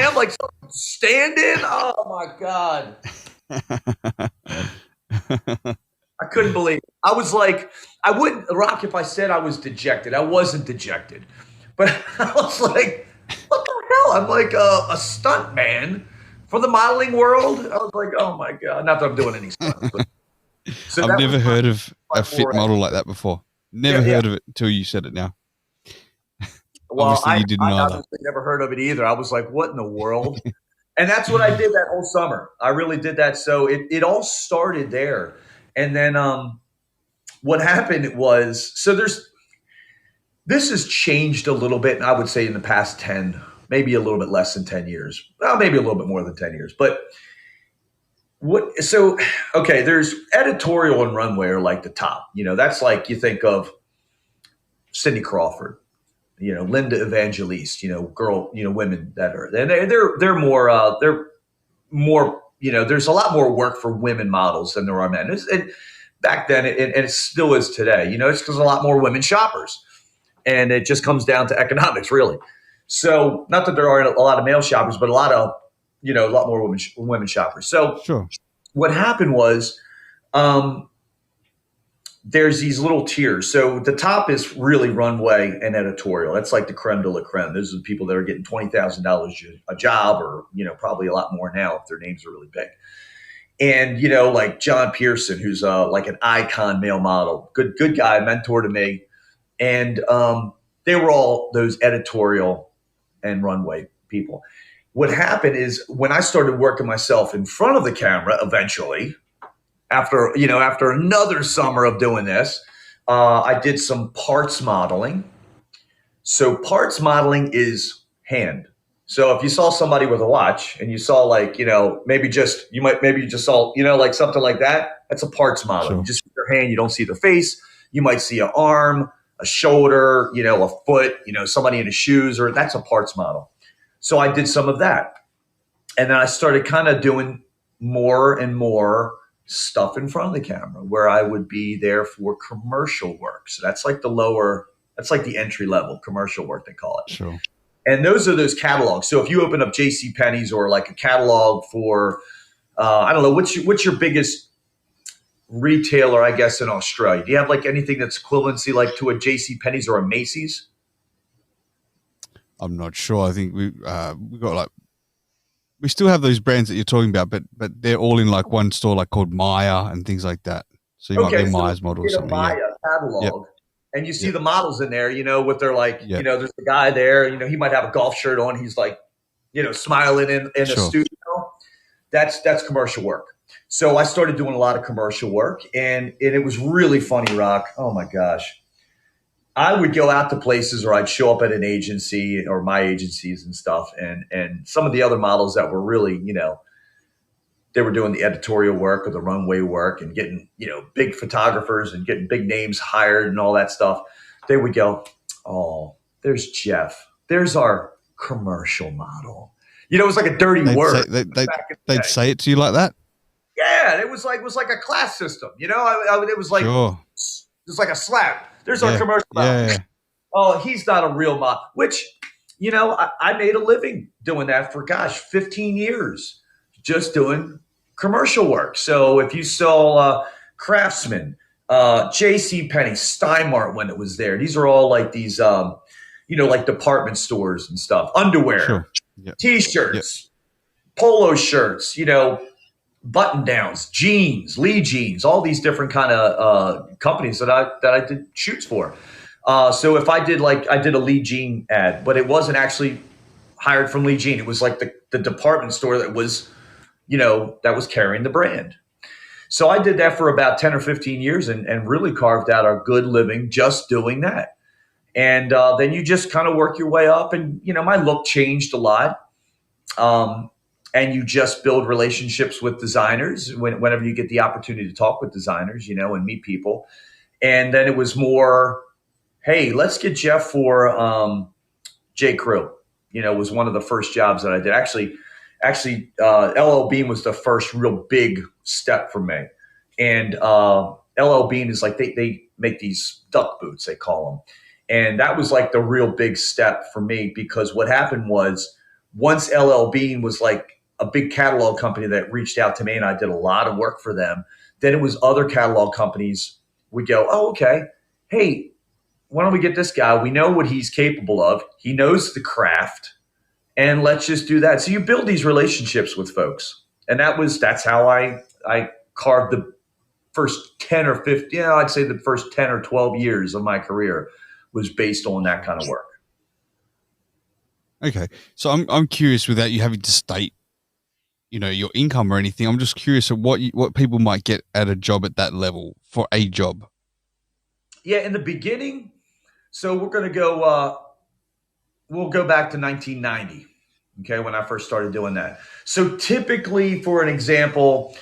am? Like stand-in? Oh my God. I couldn't believe it. I was like, I wouldn't rock if I said I was dejected. I wasn't dejected. But I was like, what the hell? I'm like a stunt man for the modeling world. I was like, oh my God. Not that I'm doing any stunts. But, so I've never heard of a fit model like that before. Never heard of it until you said it now. Well, obviously you didn't know that. Obviously never heard of it either. I was like, what in the world? And that's what I did that whole summer. I really did that. So it all started there. And then what happened was, this has changed a little bit. And I would say in the past 10, maybe a little bit less than 10 years. Well, maybe a little bit more than 10 years. But there's editorial and runway are like the top. That's like you think of Cindy Crawford, Linda Evangeliste, women that are, and they're more there's a lot more work for women models than there are men. Back then, and it still is today, it's because a lot more women shoppers. And it just comes down to economics, really. So not that there aren't a lot of male shoppers, but a lot more women shoppers. So Sure. What happened was there's these little tiers. So the top is really runway and editorial. That's like the creme de la creme. Those are the people that are getting $20,000 a job, or, probably a lot more now if their names are really big. And, like John Pearson, who's like an icon male model, good guy, mentor to me. And they were all those editorial and runway people. What happened is when I started working myself in front of the camera, eventually, after another summer of doing this, I did some parts modeling. So parts modeling is hand. So if you saw somebody with a watch and you saw maybe you just saw, like something like that, that's a parts model. Sure. You just see their hand, you don't see their face. You might see an arm, a shoulder, a foot, somebody in his shoes, or that's a parts model. So I did some of that. And then I started kind of doing more and more stuff in front of the camera where I would be there for commercial work. So that's like the entry level commercial work, they call it. Sure. And those are those catalogs. So if you open up JCPenney's or like a catalog for, I don't know, what's your biggest retailer, I guess, in Australia? Do you have like anything that's equivalency like to a JCPenney's or a Macy's? I'm not sure. I think we got we still have those brands that you're talking about, but they're all in like one store, like called Maya and things like that. So you might be a Maya's model or something. Maya catalog, yep. And you see the models in there, with their Yep. there's the guy there, he might have a golf shirt on. He's like, smiling in a studio. That's commercial work. So I started doing a lot of commercial work, and it was really funny, Rock. Oh my gosh. I would go out to places, or I'd show up at an agency or my agencies and stuff. And some of the other models that were really, they were doing the editorial work or the runway work and getting, big photographers and getting big names hired and all that stuff. They would go, "Oh, there's Jeff. There's our commercial model." It was like a dirty word. They'd say it to you like that? Yeah, it was like a class system. It was like, sure. It's like a slap. There's our commercial model. Yeah. Oh, he's not a real model, which, I made a living doing that for, 15 years, just doing commercial work. So if you saw Craftsman, JCPenney, Steinmart when it was there, these are all like these, like department stores and stuff, underwear, sure. Yep. T-shirts, polo shirts, button downs, jeans, Lee jeans, all these different kind of companies that I did shoots for. So if I did a Lee jean ad, but it wasn't actually hired from Lee Jean. It was like the department store that was, that was carrying the brand. So I did that for about 10 or 15 years and really carved out a good living just doing that. And then you just kind of work your way up, and, my look changed a lot. And you just build relationships with designers whenever you get the opportunity to talk with designers, and meet people. And then it was more, hey, let's get Jeff for J. Crew. Was one of the first jobs that I did. Actually, LL Bean was the first real big step for me. And LL Bean is like they make these duck boots, they call them. And that was like the real big step for me, because what happened was once LL Bean was like a big catalog company that reached out to me, and I did a lot of work for them. Then it was other catalog companies would go, "Oh, okay. Hey, why don't we get this guy? We know what he's capable of. He knows the craft, and let's just do that." So you build these relationships with folks. And that's how I carved the first 10 or 15, I'd say the first 10 or 12 years of my career was based on that kind of work. Okay. So I'm curious, without you having to state, your income or anything, I'm just curious of what people might get at a job at that level for a job. Yeah, in the beginning, so we're going to go, we'll go back to 1990, okay, when I first started doing that. So typically, for an example,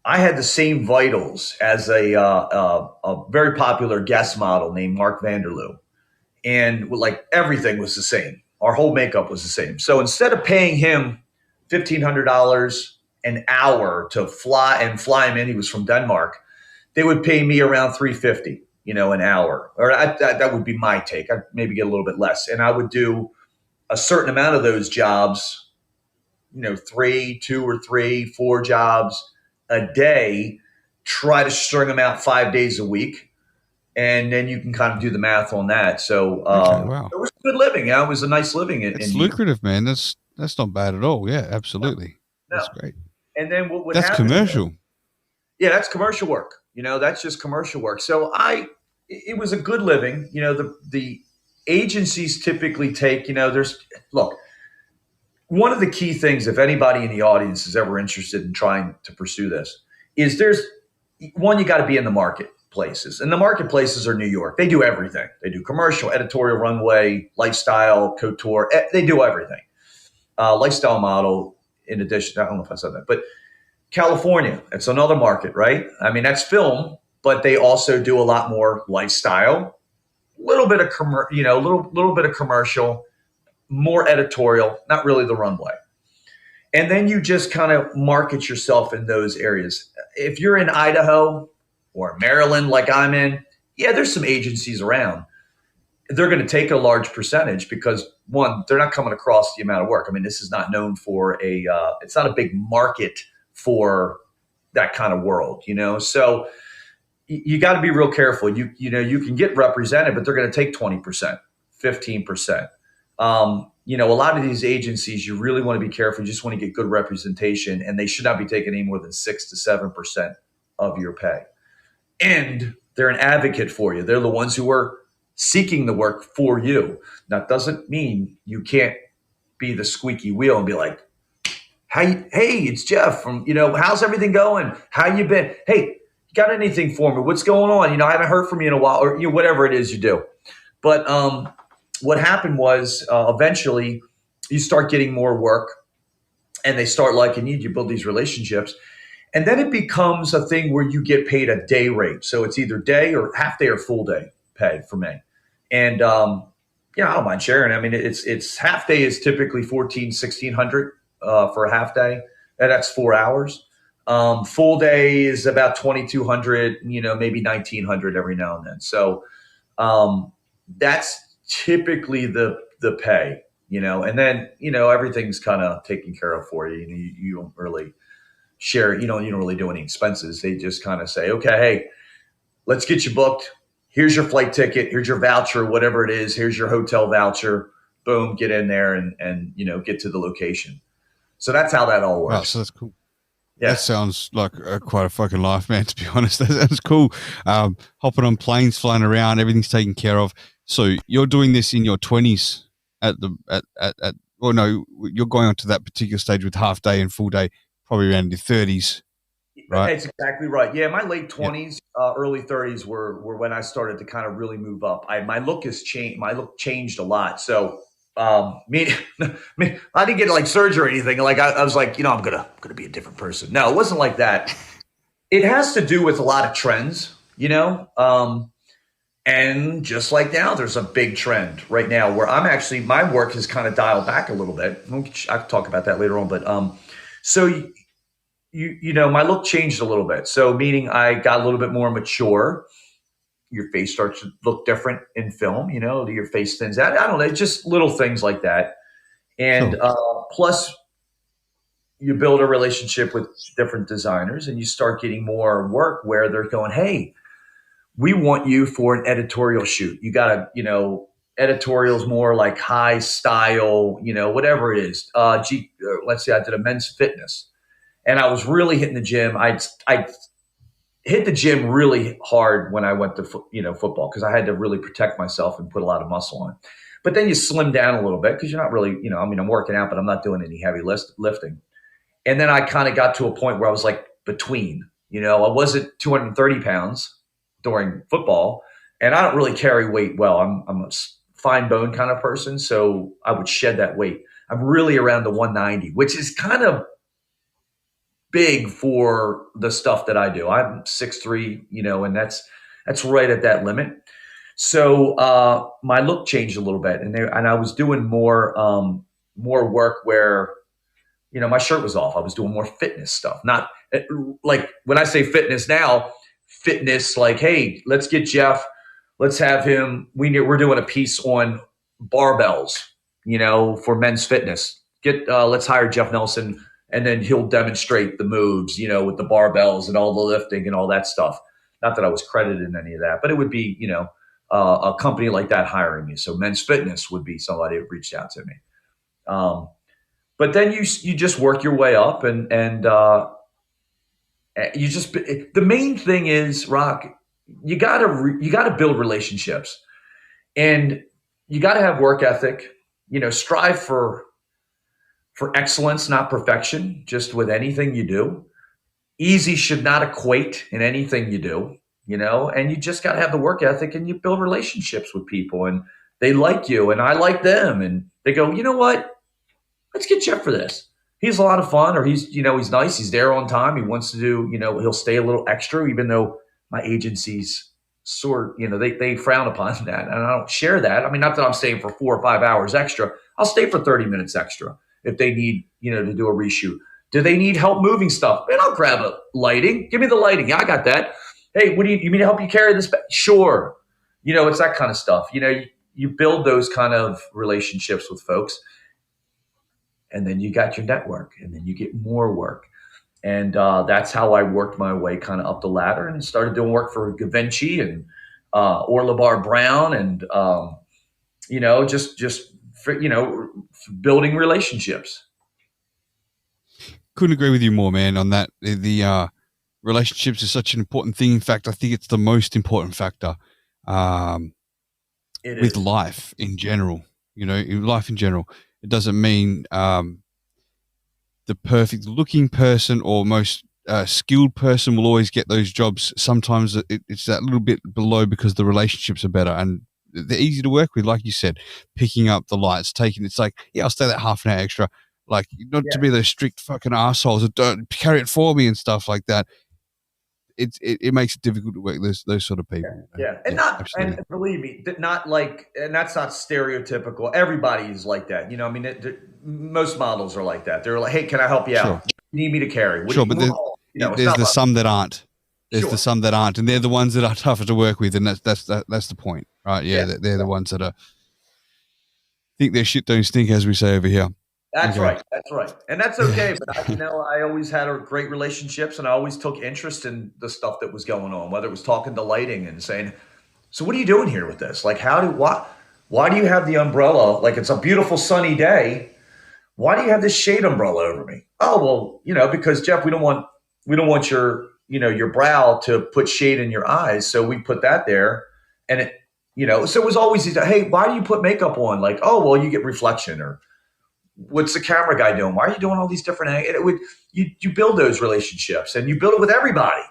I had the same vitals as a very popular guest model named Mark Vanderloo. And like everything was the same. Our whole makeup was the same. So instead of paying him $1,500 an hour to fly him in. He was from Denmark. They would pay me around $350, an hour, or that would be my take. I'd maybe get a little bit less, and I would do a certain amount of those jobs, 2 or 3, 4 jobs a day, try to string them out 5 days a week. And then you can kind of do the math on that. So wow. It was good living. It was a nice living. It's lucrative, man. That's not bad at all. Yeah, absolutely. No. That's great. And then what that's commercial. Yeah, that's commercial work. That's just commercial work. So it was a good living. The agencies typically take, look, one of the key things, if anybody in the audience is ever interested in trying to pursue this, is you got to be in the marketplaces. And the marketplaces are New York. They do everything. They do commercial, editorial, runway, lifestyle, couture. They do everything. Lifestyle model, in addition, I don't know if I said that, but California, it's another market, right? I mean, that's film, but they also do a lot more lifestyle, little bit of little bit of commercial, more editorial, not really the runway. And then you just kind of market yourself in those areas. If you're in Idaho or Maryland, like I'm in, yeah, there's some agencies around. They're going to take a large percentage because, one, they're not coming across the amount of work. I mean, this is not known for it's not a big market for that kind of world, So you got to be real careful. You can get represented, but they're going to take 20%, 15%. A lot of these agencies, you really want to be careful. You just want to get good representation, and they should not be taking any more than 6 to 7% of your pay. And they're an advocate for you. They're the ones who are seeking the work for you. That doesn't mean you can't be the squeaky wheel and be like, hey, it's Jeff from, how's everything going? How you been? Hey, you got anything for me? What's going on? I haven't heard from you in a while, or whatever it is you do. But what happened was eventually you start getting more work and they start liking you. You build these relationships. And then it becomes a thing where you get paid a day rate. So it's either day or half day or full day pay for me. And, I don't mind sharing. I mean, it's half day is typically $1,400, $1,600 for a half day. And that's 4 hours. Full day is about $2,200, maybe $1,900 every now and then. So that's typically the pay, and then, everything's kind of taken care of for you. You don't really share, you don't really do any expenses. They just kind of say, okay, hey, let's get you booked. Here's your flight ticket. Here's your voucher, whatever it is. Here's your hotel voucher. Boom, get in there and get to the location. So that's how that all works. Wow, so that's cool. Yeah. That sounds like quite a fucking life, man, to be honest. That's cool. Hopping on planes, flying around, everything's taken care of. So you're doing this in your 20s you're going on to that particular stage with half day and full day, probably around your 30s, right? That's exactly right. Yeah, my late 20s, early 30s were when I started to kind of really move up. My look has changed. My look changed a lot. So I didn't get like surgery or anything. Like I was like, I'm gonna be a different person. No, it wasn't like that. It has to do with a lot of trends, and just like now, there's a big trend right now where my work has kind of dialed back a little bit. I can talk about that later on, but so my look changed a little bit. So meaning I got a little bit more mature. Your face starts to look different in film, your face thins out. I don't know, just little things like that. And plus you build a relationship with different designers and you start getting more work where they're going, hey, we want you for an editorial shoot. You got to, editorials more like high style, whatever it is. Let's say I did a men's fitness and I was really hitting the gym. I hit the gym really hard when I went to football because I had to really protect myself and put a lot of muscle on. But then you slim down a little bit because you're not really, I'm working out, but I'm not doing any heavy lifting. And then I kind of got to a point where I was like between, I wasn't 230 pounds during football, and I don't really carry weight well. I'm a fine bone kind of person, so I would shed that weight. I'm really around the 190, which is kind of big for the stuff that I do. I'm 6'3", and that's right at that limit. So my look changed a little bit, and I was doing more work where my shirt was off. I was doing more fitness stuff. Not like when I say fitness now, fitness like, hey, let's get Jeff. Let's have him. We're doing a piece on barbells, for men's fitness. Let's hire Jeff Nelson, and then he'll demonstrate the moves, with the barbells and all the lifting and all that stuff. Not that I was credited in any of that, but it would be, a company like that hiring me. So Men's Fitness would be somebody who reached out to me. But then you just work your way up, and you just, the main thing is, Rock, you gotta build relationships, and you gotta have work ethic. Strive for excellence, not perfection. Just with anything you do, easy should not equate in anything you do. And you just gotta have the work ethic, and you build relationships with people, and they like you, and I like them, and they go, you know what? Let's get Jeff for this. He's a lot of fun, or he's nice. He's there on time. He wants to do, he'll stay a little extra, even though my agency's they frown upon that. And I don't share that. I mean, not that I'm staying for 4 or 5 hours extra. I'll stay for 30 minutes extra if they need, to do a reshoot. Do they need help moving stuff? Man, I'll grab a lighting. Give me the lighting. Yeah, I got that. Hey, what do you mean to help you carry this back? Sure. It's that kind of stuff. You build those kind of relationships with folks. And then you got your network, and then you get more work. And that's how I worked my way kind of up the ladder and started doing work for Gavinci and Orla Bar Brown, and just building relationships. Couldn't agree with you more, man, on that. The relationships is such an important thing. In fact, I think it's the most important factor with life in general. In life in general. It doesn't mean the perfect looking person or most skilled person will always get those jobs. Sometimes it's that little bit below because the relationships are better and they're easy to work with. Like you said, picking up the lights, it's like, yeah, I'll stay that half an hour extra. Like, not to be those strict fucking assholes that don't carry it for me and stuff like that. It makes it difficult to work those sort of people. Yeah. And believe me, not like, and that's not stereotypical. Everybody is like that. Most models are like that. They're like, hey, can I help you out? You need me to carry? But there's the some that aren't. There's the some that aren't, and they're the ones that are tougher to work with, and that's the point, right? Yeah, they're the ones that think their shit don't stink, as we say over here. That's right. That's right. And that's okay. But I always had great relationships, and I always took interest in the stuff that was going on, whether it was talking to lighting and saying, so what are you doing here with this? Like, why do you have the umbrella? Like, it's a beautiful sunny day. Why do you have this shade umbrella over me? Oh, well, because Jeff, we don't want your, your brow to put shade in your eyes. So we put that there, and it, so it was always, hey, why do you put makeup on? Like, oh, well, you get reflection, or what's the camera guy doing? Why are you doing all these different? You build those relationships, and you build it with everybody,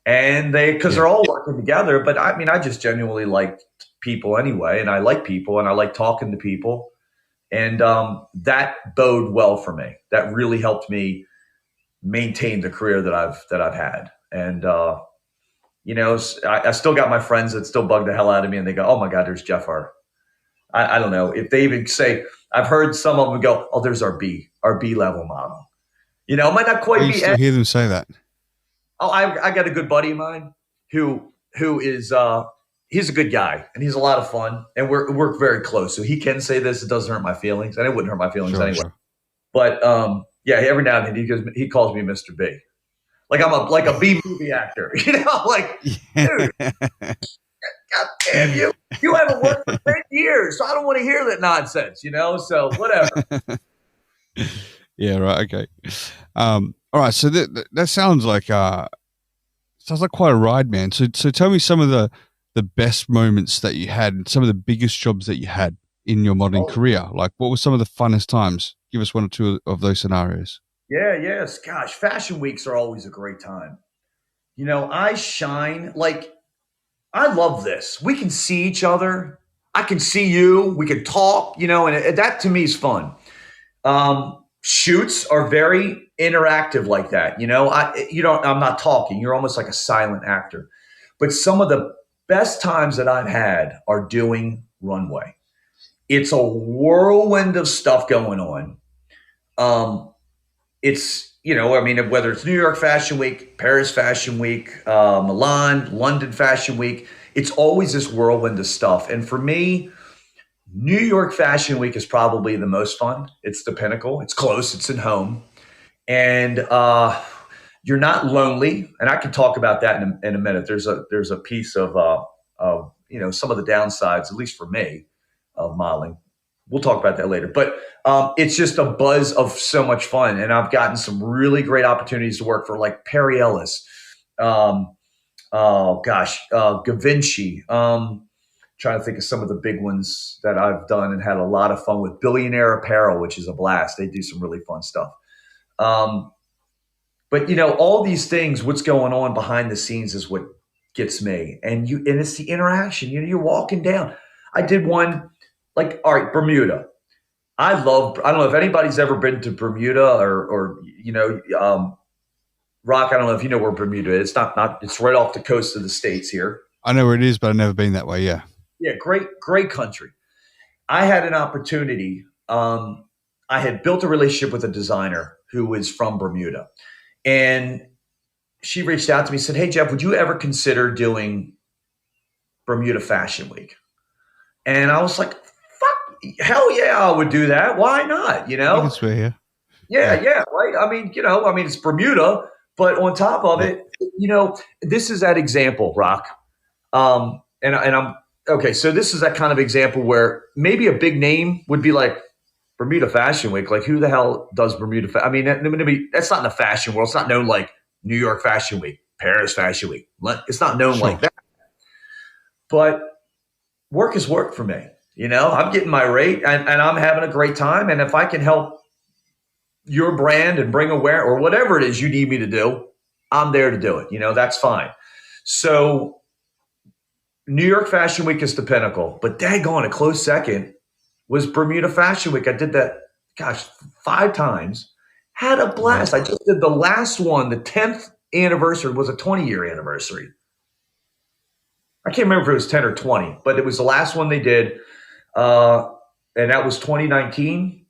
and they're all working together. But I just genuinely like people anyway, and I like people, and I like talking to people, and that bode well for me. That really helped me maintain the career that I've had, and I still got my friends that still bug the hell out of me, and they go, "Oh my God, there's Jeff R." I don't know if they even say. I've heard some of them go, "Oh, there's our B level model." It might not quite be. You still hear them say that? Oh, I got a good buddy of mine who is he's a good guy, and he's a lot of fun, and we're very close. So he can say this; it doesn't hurt my feelings, and it wouldn't hurt my feelings anyway. Sure. But every now and then he calls me Mr. B, like I'm a B movie actor, like dude. God damn you! You haven't worked for 10 years, so I don't want to hear that nonsense, So whatever. Yeah. Right. Okay. All right. So that sounds like quite a ride, man. So tell me some of the best moments that you had, and some of the biggest jobs that you had in your modeling career. Like, what were some of the funnest times? Give us one or two of those scenarios. Yeah. Yes. Gosh, fashion weeks are always a great time. I shine like. I love this. We can see each other. I can see you. We can talk, and that to me is fun. Shoots are very interactive like that. I'm not talking. You're almost like a silent actor. But some of the best times that I've had are doing runway. It's a whirlwind of stuff going on. it's, I mean, whether it's New York Fashion Week, Paris Fashion Week, Milan, London Fashion Week, it's always this whirlwind of stuff. And for me, New York Fashion Week is probably the most fun. It's the pinnacle. It's close. It's at home. And you're not lonely. And I can talk about that in a minute. There's a piece of some of the downsides, at least for me, of modeling. We'll talk about that later. But it's just a buzz of so much fun. And I've gotten some really great opportunities to work for like Perry Ellis. Gavinci. Trying to think of some of the big ones that I've done and had a lot of fun with. Billionaire Apparel, which is a blast. They do some really fun stuff. But all these things, what's going on behind the scenes is what gets me. And it's the interaction. You're walking down. I did one like, all right, Bermuda. I don't know if anybody's ever been to Bermuda or Rock, I don't know if you know where Bermuda is. It's not it's right off the coast of the States here. I know where it is, but I've never been that way. Yeah. Yeah. Great country. I had an opportunity. I had built a relationship with a designer who was from Bermuda, and she reached out to me and said, "Hey, Jeff, would you ever consider doing Bermuda Fashion Week?" And I was like, hell yeah, I would do that. Why not? I can swear, yeah, right. I mean, it's Bermuda, but on top of it, this is that example, Rock. And I'm okay. So this is that kind of example where maybe a big name would be like Bermuda Fashion Week. Like, who the hell does Bermuda? I mean, that's not in the fashion world. It's not known like New York Fashion Week, Paris Fashion Week. It's not known like that. But work is work for me. I'm getting my rate and I'm having a great time. And if I can help your brand and bring awareness or whatever it is you need me to do, I'm there to do it. That's fine. So New York Fashion Week is the pinnacle, but daggone, a close second was Bermuda Fashion Week. I did that, 5 times. Had a blast. I just did the last one. The 10th anniversary was a 20-year anniversary. I can't remember if it was 10 or 20, but it was the last one they did. And that was 2019,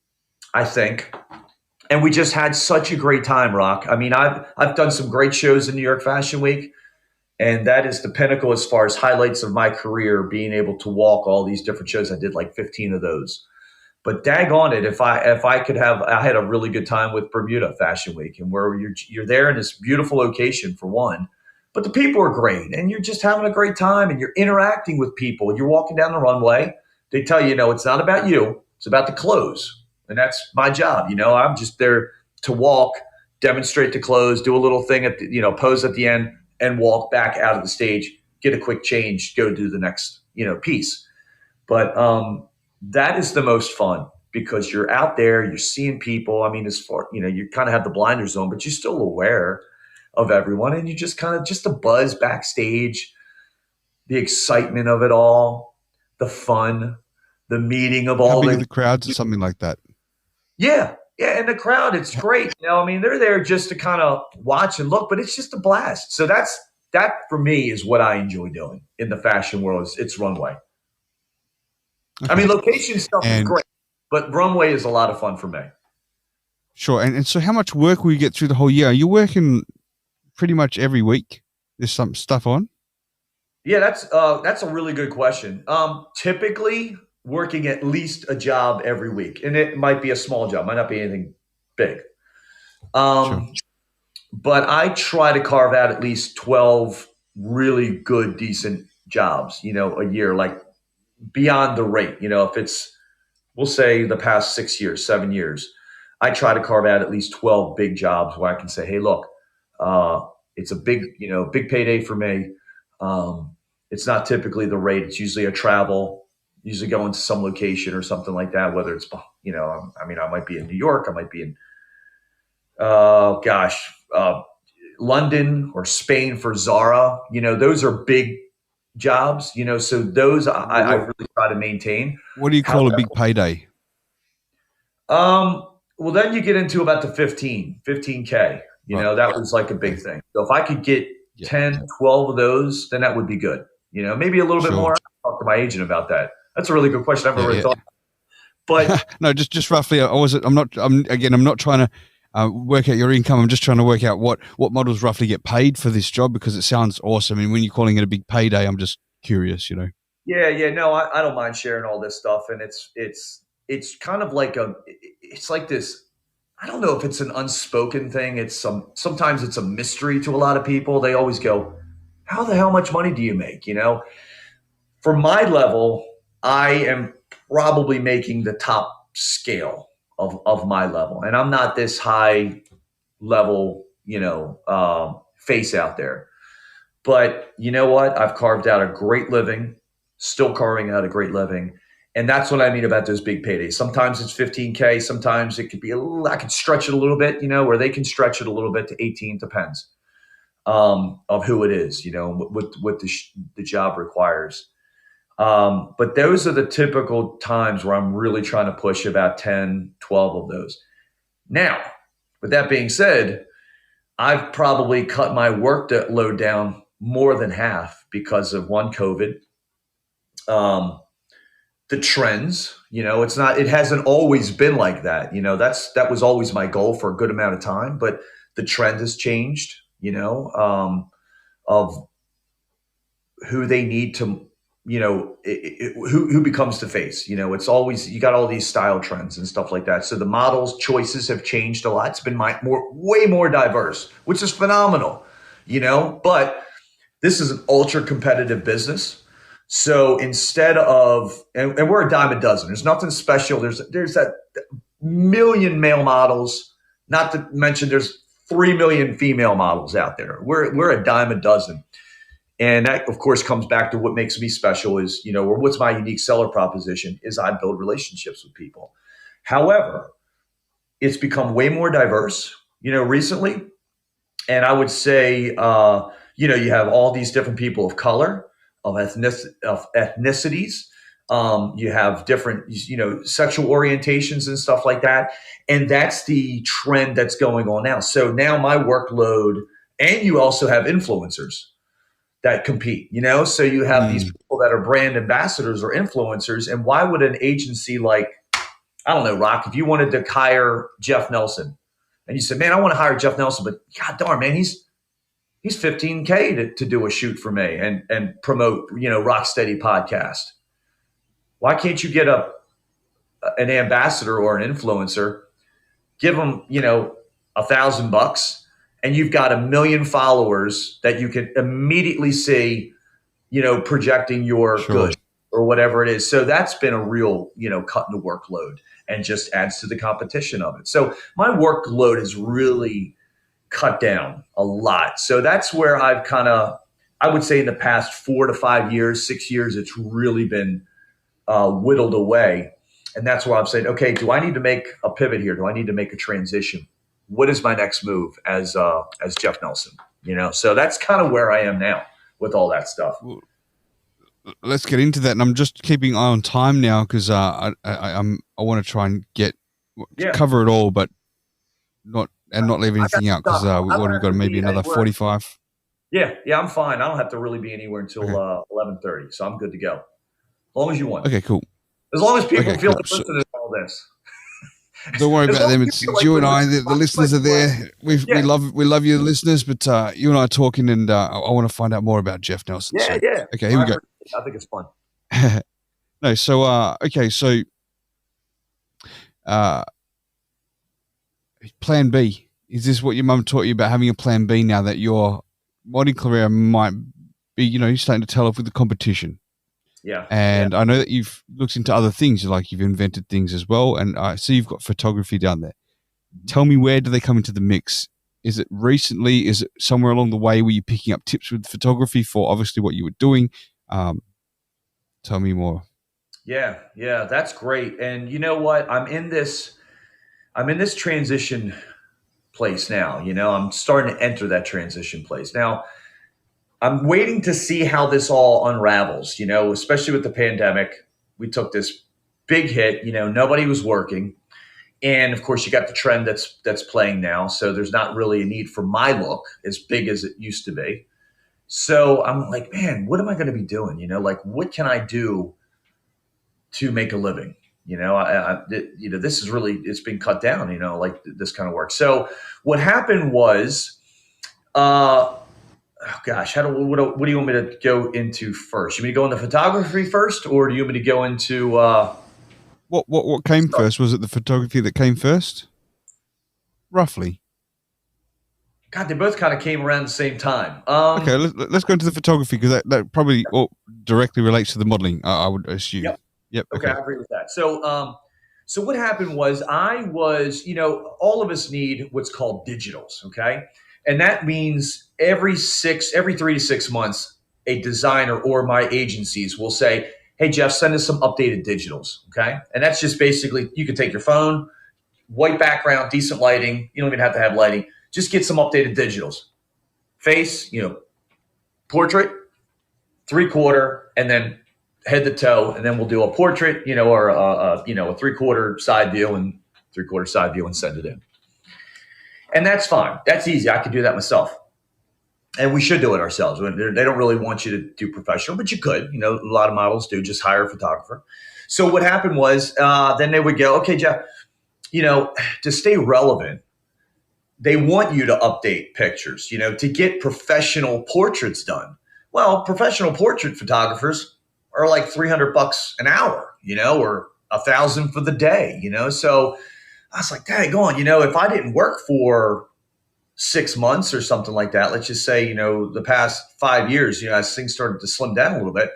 I think. And we just had such a great time, Rock. I mean, I've done some great shows in New York Fashion Week, and that is the pinnacle as far as highlights of my career, being able to walk all these different shows. I did like 15 of those. But daggone it, if I could have, I had a really good time with Bermuda Fashion Week, and where you're there in this beautiful location for one, but the people are great, and you're just having a great time, and you're interacting with people. You're walking down the runway. They tell you, it's not about you. It's about the clothes. And that's my job. I'm just there to walk, demonstrate the clothes, do a little thing at the, pose at the end and walk back out of the stage, get a quick change, go do the next, piece. But that is the most fun because you're out there, you're seeing people. I mean, as far, you kind of have the blinders on, but you're still aware of everyone. And you just kind of just the buzz backstage, the excitement of it all, the fun, the meeting of all the crowds or something like that. Yeah. And the crowd, it's great. They're there just to kind of watch and look, but it's just a blast. So that for me is what I enjoy doing in the fashion world. It's runway. Okay. Location stuff is great, but runway is a lot of fun for me. Sure. And so how much work will you get through the whole year? Are you working pretty much every week? There's some stuff on? Yeah, that's a really good question. Typically working at least a job every week, and it might be a small job, might not be anything big. Sure. But I try to carve out at least 12 really good, decent jobs, a year, like beyond the rate. If it's, we'll say the past 6 years, 7 years, I try to carve out at least 12 big jobs where I can say, hey, look, it's a big payday for me. It's not typically the rate. It's usually a travel, usually going to some location or something like that, whether it's, I might be in New York. I might be in, London or Spain for Zara. Those are big jobs, so those I really try to maintain. What do you call a big payday? Well, then you get into about the 15K, that was like a big thing. So if I could get 10, 12 of those, then that would be good. Maybe a little bit more. I'll talk to my agent about that. That's a really good question. I've never really thought. But no, just roughly. I'm not trying to work out your income. I'm just trying to work out what models roughly get paid for this job, because it sounds awesome. And when you're calling it a big payday, I'm just curious, you know. Yeah. No, I don't mind sharing all this stuff, and it's kind of like it's like this. I don't know if it's an unspoken thing. Sometimes it's a mystery to a lot of people. They always go, "How the hell much money do you make?" You know, for my level, I am probably making the top scale of my level, and I'm not this high level, face out there. But you know what? I've carved out a great living, still carving out a great living. And that's what I mean about those big paydays. Sometimes it's 15K. Sometimes it could be I could stretch it a little bit, where they can stretch it a little bit to 18, depends of who it is, what the job requires. But those are the typical times where I'm really trying to push about 10, 12 of those. Now, with that being said, I've probably cut my work load down more than half because of COVID. The trends, it hasn't always been like that. That was always my goal for a good amount of time, but the trend has changed, of who they need to, who becomes the face. It's always, you got all these style trends and stuff like that. So the models choices have changed a lot. It's been way more diverse, which is phenomenal, but this is an ultra competitive business. So instead of, and we're a dime a dozen, there's nothing special. There's that million male models, not to mention there's 3 million female models out there. We're a dime a dozen. And that, of course, comes back to what makes me special is, or what's my unique seller proposition is I build relationships with people. However, it's become way more diverse, recently. And I would say, you have all these different people of color, of ethnicities. You have different, sexual orientations and stuff like that. And that's the trend that's going on now. So now my workload, and you also have influencers that compete, so you have these people that are brand ambassadors or influencers. And why would an agency like, I don't know, Rock, if you wanted to hire Jeff Nelson and you said, man, I want to hire Jeff Nelson, but God darn, man, he's $15K to do a shoot for me and promote, Rocstedi podcast. Why can't you get an ambassador or an influencer, give them, $1,000, and you've got 1 million followers that you can immediately see, projecting your goods or whatever it is. So that's been a real, cut in the workload and just adds to the competition of it. So my workload is really cut down a lot. So that's where I've I would say in the past 4 to 5 years, 6 years, it's really been whittled away. And that's where I'm saying, okay, do I need to make a pivot here? Do I need to make a transition? What is my next move as Jeff Nelson? So that's kind of where I am now with all that stuff. Let's get into that. And I'm just keeping eye on time now because I want to try and cover it all, but not leave anything out because we've got maybe another 45. Yeah, I'm fine. I don't have to really be anywhere until 11:30, so I'm good to go. As long as you want. Okay, cool. As long as people feel like listening to all this. Don't worry about them. It's you and I. The listeners are there. We love you, listeners. But you and I are talking, and I want to find out more about Jeff Nelson. Yeah. Okay, here we go. I think it's fun. No, so okay, so plan B. Is this what your mum taught you about having a plan B now that your modding career might be, you're starting to tail off with the competition? Yeah. And I know that you've looked into other things, you've invented things as well. And I see you've got photography down there. Tell me, where do they come into the mix? Is it recently? Is it somewhere along the way where you're picking up tips with photography for obviously what you were doing? Tell me more. Yeah, that's great. And you know what? I'm in this transition place now. I'm starting to enter that transition place. Now, I'm waiting to see how this all unravels, especially with the pandemic. We took this big hit, nobody was working. And of course, you got the trend that's playing now. So there's not really a need for my look as big as it used to be. So I'm like, man, what am I going to be doing? What can I do to make a living? This is really, it's been cut down, like this kind of work. So what happened was, what do you want me to go into first? You want me to go into photography first, or do you want me to go into what came first? Was it the photography that came first? Roughly. God, they both kind of came around the same time. Okay, let's go into the photography, because that probably directly relates to the modeling, I would assume. Yep. Okay, I agree with that. So what happened was all of us need what's called digitals, okay? And that means every 3 to 6 months, a designer or my agencies will say, hey, Jeff, send us some updated digitals, okay? And that's just basically, you can take your phone, white background, decent lighting. You don't even have to have lighting. Just get some updated digitals. Face, portrait, 3/4, and then head to toe, and then we'll do a portrait, or a 3/4 side view and 3/4 side view and send it in. And that's fine. That's easy. I could do that myself. And we should do it ourselves. They don't really want you to do professional, but you could. A lot of models do. Just hire a photographer. So what happened was then they would go, okay, Jeff, to stay relevant, they want you to update pictures, to get professional portraits done. Well, professional portrait photographers are like $300 an hour, or $1,000 for the day, So I was like, dang, if I didn't work for 6 months or something like that, let's just say, the past 5 years, as things started to slim down a little bit,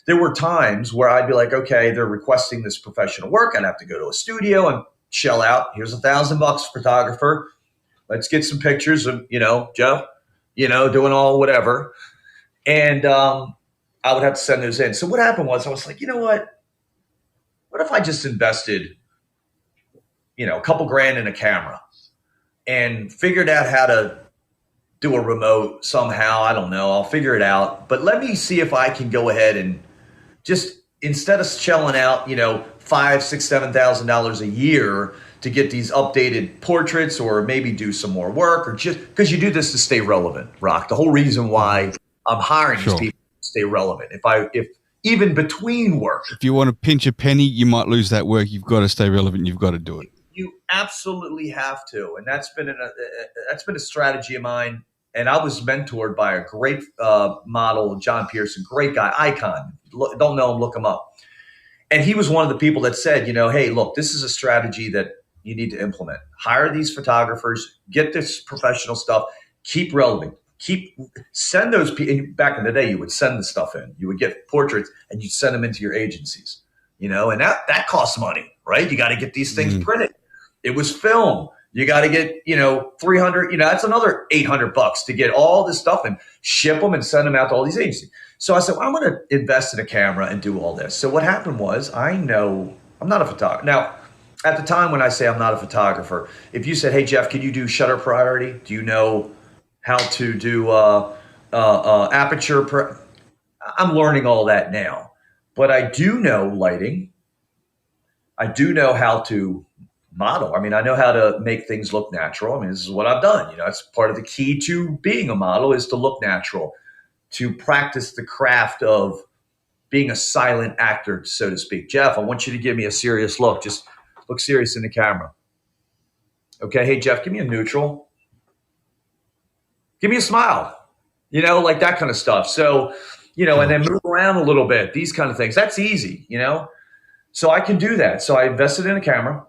there were times where I'd be like, okay, they're requesting this professional work. I'd have to go to a studio and shell out. Here's $1,000 photographer. Let's get some pictures of, Jeff, doing all whatever. And I would have to send those in. So what happened was I was like, you know what? What if I just invested, a couple grand in a camera and figured out how to do a remote somehow? I don't know. I'll figure it out. But let me see if I can go ahead and just, instead of shelling out, $5,000, $6,000, $7,000 a year to get these updated portraits, or maybe do some more work, or just because you do this to stay relevant, Rock. The whole reason why I'm hiring these people to stay relevant. If even between work, if you want to pinch a penny, you might lose that work. You've got to stay relevant. You've got to do it. You absolutely have to, and that's been a strategy of mine. And I was mentored by a great model, John Pearson, great guy, icon. Don't know him, look him up. And he was one of the people that said, hey, look, this is a strategy that you need to implement. Hire these photographers, get this professional stuff, keep relevant, send those people. Back in the day, you would send the stuff in. You would get portraits and you'd send them into your agencies, and that costs money, right? You got to get these things printed. It was film. You got to get, 300, that's another $800 to get all this stuff and ship them and send them out to all these agencies. So I said, well, I'm going to invest in a camera and do all this. So what happened was, I know I'm not a photographer. Now, at the time when I say I'm not a photographer, if you said, hey, Jeff, can you do shutter priority? Do you know how to do aperture? I'm learning all that now. But I do know lighting. I do know how to model. I mean, I know how to make things look natural. I mean, this is what I've done. It's part of the key to being a model, is to look natural, to practice the craft of being a silent actor, so to speak. Jeff, I want you to give me a serious look. Just look serious in the camera. Okay. Hey, Jeff, give me a neutral. Give me a smile, like that kind of stuff. So, and then move around a little bit, these kind of things. That's easy, so I can do that. So I invested in a camera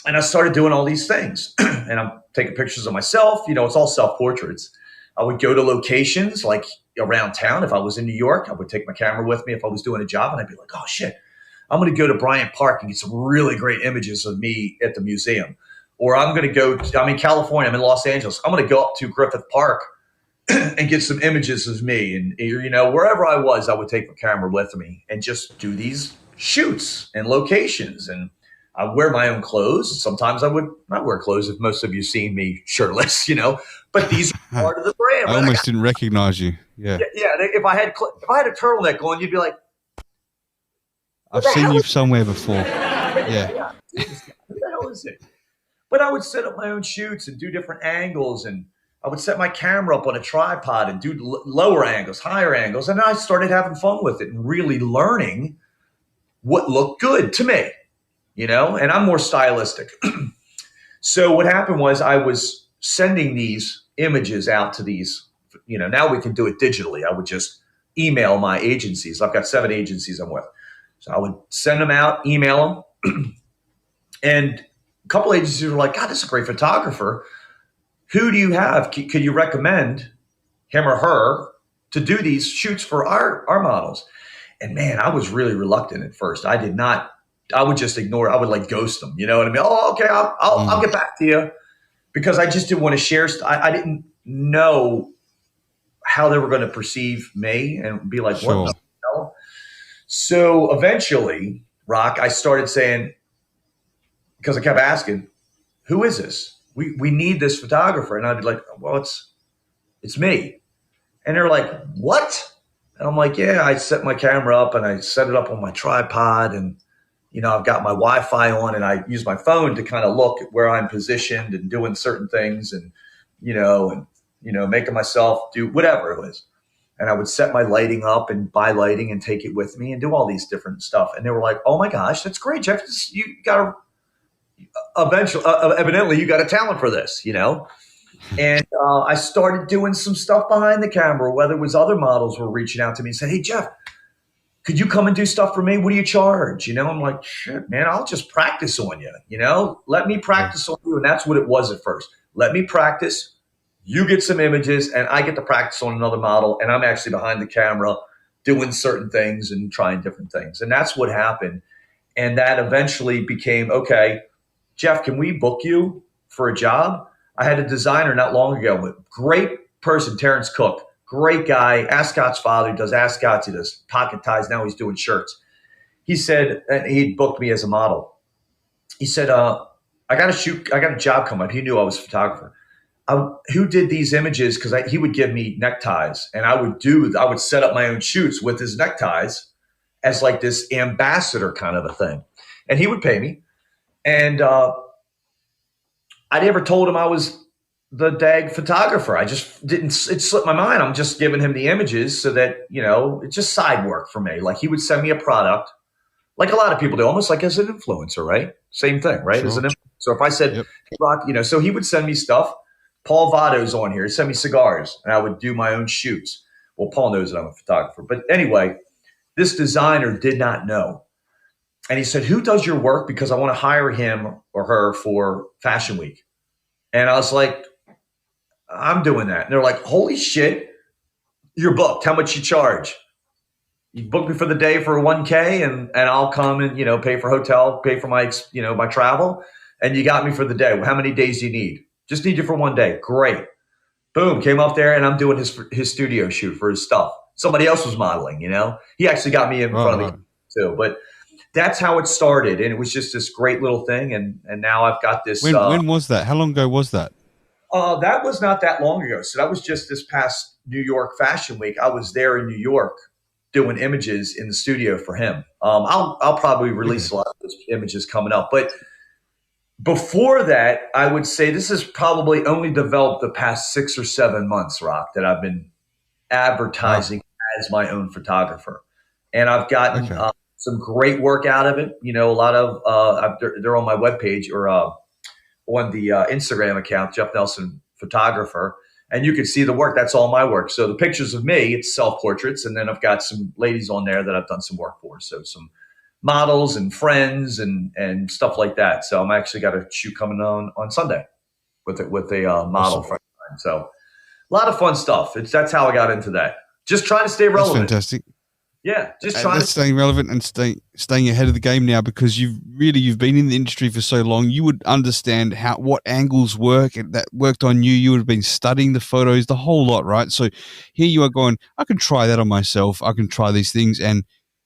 and I started doing all these things and I'm taking pictures of myself. It's all self-portraits. I would go to locations like around town. If I was in New York, I would take my camera with me if I was doing a job, and I'd be like, oh shit, I'm going to go to Bryant Park and get some really great images of me at the museum. Or I'm going to go, I'm in California, I'm in Los Angeles. I'm going to go up to Griffith Park and get some images of me. And, wherever I was, I would take my camera with me and just do these shoots and locations. And I wear my own clothes. Sometimes I would not wear clothes, if most of you seen me shirtless, but these are part of the brand. I almost didn't recognize you. Yeah. Yeah. If I had a turtleneck on, you'd be like, I've seen you somewhere before. Yeah. Who the hell is it? But I would set up my own shoots and do different angles, and I would set my camera up on a tripod and do lower angles, higher angles. And I started having fun with it and really learning what looked good to me. and I'm more stylistic. So what happened was I was sending these images out to these, now we can do it digitally. I would just email my agencies. I've got 7 agencies I'm with. So I would send them out, email them. And a couple agencies were like, God, this is a great photographer. Who do you have? Could you recommend him or her to do these shoots for our models? And man, I was really reluctant at first. I would just ignore it. I would like ghost them. You know what I mean? Oh, okay. I'll get back to you, because I just didn't want to share. I didn't know how they were going to perceive me and be like, Sure. what the hell? So eventually, Rock, I started saying, because I kept asking, who is this? We need this photographer. And I'd be like, well, it's me. And they're like, what? And I'm like, yeah, I set my camera up and I set it up on my tripod, and I've got my Wi-Fi on, and I use my phone to kind of look at where I'm positioned and doing certain things, and making myself do whatever it was. And I would set my lighting up and buy lighting and take it with me and do all these different stuff. And they were like, oh my gosh, that's great, Jeff. You got evidently you got a talent for this, And I started doing some stuff behind the camera, whether it was other models were reaching out to me and said, hey, Jeff, could you come and do stuff for me? What do you charge? I'm like, shit, man, I'll just practice on you. Let me practice on you. And that's what it was at first. Let me practice. You get some images and I get to practice on another model. And I'm actually behind the camera doing certain things and trying different things. And that's what happened. And that eventually became, okay, Jeff, can we book you for a job? I had a designer not long ago, great person, Terrence Cook, great guy, Ascot's father, does Ascot's, he does pocket ties, now he's doing shirts. He said, and he booked me as a model. He said, I got a job coming up. He knew I was a photographer. Who did these images? Because he would give me neckties, and I would set up my own shoots with his neckties as like this ambassador kind of a thing. And he would pay me. And I never told him I was the dag photographer. I just didn't, it slipped my mind. I'm just giving him the images so that, it's just side work for me. Like he would send me a product, like a lot of people do, almost like as an influencer, right? Same thing, right? Sure. As an influencer. So if I said, Yep. hey, Rock, so he would send me stuff. Paul Votto's on here. He'd send me cigars and I would do my own shoots. Well, Paul knows that I'm a photographer. But anyway, this designer did not know. And he said, who does your work? Because I want to hire him or her for Fashion Week. And I was like, I'm doing that. And they're like, holy shit, you're booked. How much you charge? You book me for the day for $1,000 and I'll come and, pay for hotel, pay for my, my travel. And you got me for the day. Well, how many days do you need? Just need you for 1 day. Great. Boom. Came up there and I'm doing his studio shoot for his stuff. Somebody else was modeling, He actually got me in front of me too. But that's how it started. And it was just this great little thing. And now I've got this. When was that? How long ago was that? That was not that long ago. So that was just this past New York Fashion Week. I was there in New York doing images in the studio for him. I'll probably release a lot of those images coming up. But before that, I would say this has probably only developed the past 6 or 7 months, Rock, that I've been advertising as my own photographer. And I've gotten some great work out of it. A lot of they're on my webpage or on the Instagram account, Jeff Nelson Photographer, and you can see the work. That's all my work. So the pictures of me, it's self-portraits, and then I've got some ladies on there that I've done some work for. So some models and friends and stuff like that. So I'm actually got a shoot coming on Sunday with a model friend. So a lot of fun stuff. That's how I got into that. Just trying to stay relevant. That's fantastic. Yeah, just trying to staying relevant and staying ahead of the game now, because you've been in the industry for so long. You would understand what angles work and that worked on you. You would have been studying the photos, the whole lot, right? So here you are going, I can try that on myself. I can try these things, and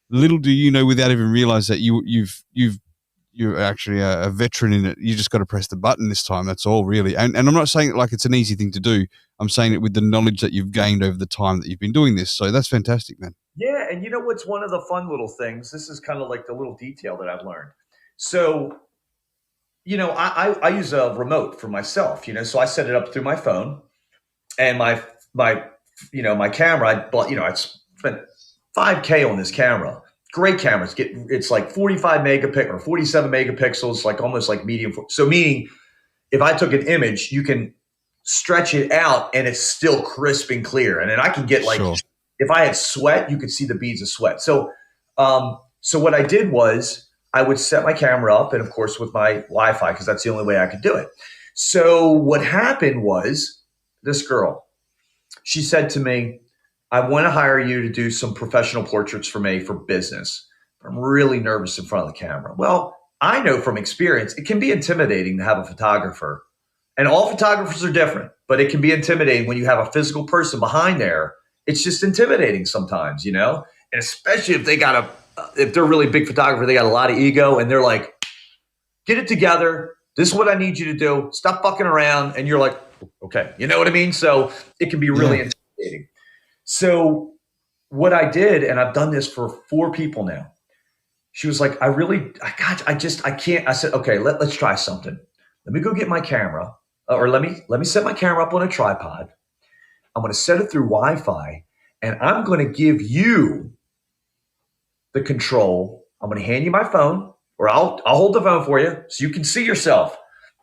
little do you know, without even realize that you're actually a veteran in it. You just got to press the button this time. That's all, really. And I'm not saying it like it's an easy thing to do. I'm saying it with the knowledge that you've gained over the time that you've been doing this. So that's fantastic, man. Yeah, and what's one of the fun little things? This is kind of like the little detail that I've learned. So, I use a remote for myself, so I set it up through my phone, and my camera, I bought, I spent $5,000 on this camera. great cameras. It's like 45 megapixels or 47 megapixels, like almost like medium. So meaning if I took an image, you can stretch it out and it's still crisp and clear. And then I can get like, if I had sweat, you could see the beads of sweat. So, so what I did was I would set my camera up, and of course with my Wi-Fi, because that's the only way I could do it. So what happened was this girl, she said to me, I want to hire you to do some professional portraits for me for business. I'm really nervous in front of the camera. Well, I know from experience, it can be intimidating to have a photographer. And all photographers are different, but it can be intimidating when you have a physical person behind there. It's just intimidating sometimes, you know? And especially if if they're a really big photographer, they got a lot of ego and they're like, get it together. This is what I need you to do. Stop fucking around. And you're like, okay, you know what I mean? So it can be really intimidating. So what I did, and I've done this for 4 people now. She was like, I can't. I said, okay, let's try something. Let me go get my camera, or let me set my camera up on a tripod. I'm going to set it through Wi-Fi, and I'm going to give you the control. I'm going to hand you my phone, or I'll hold the phone for you so you can see yourself.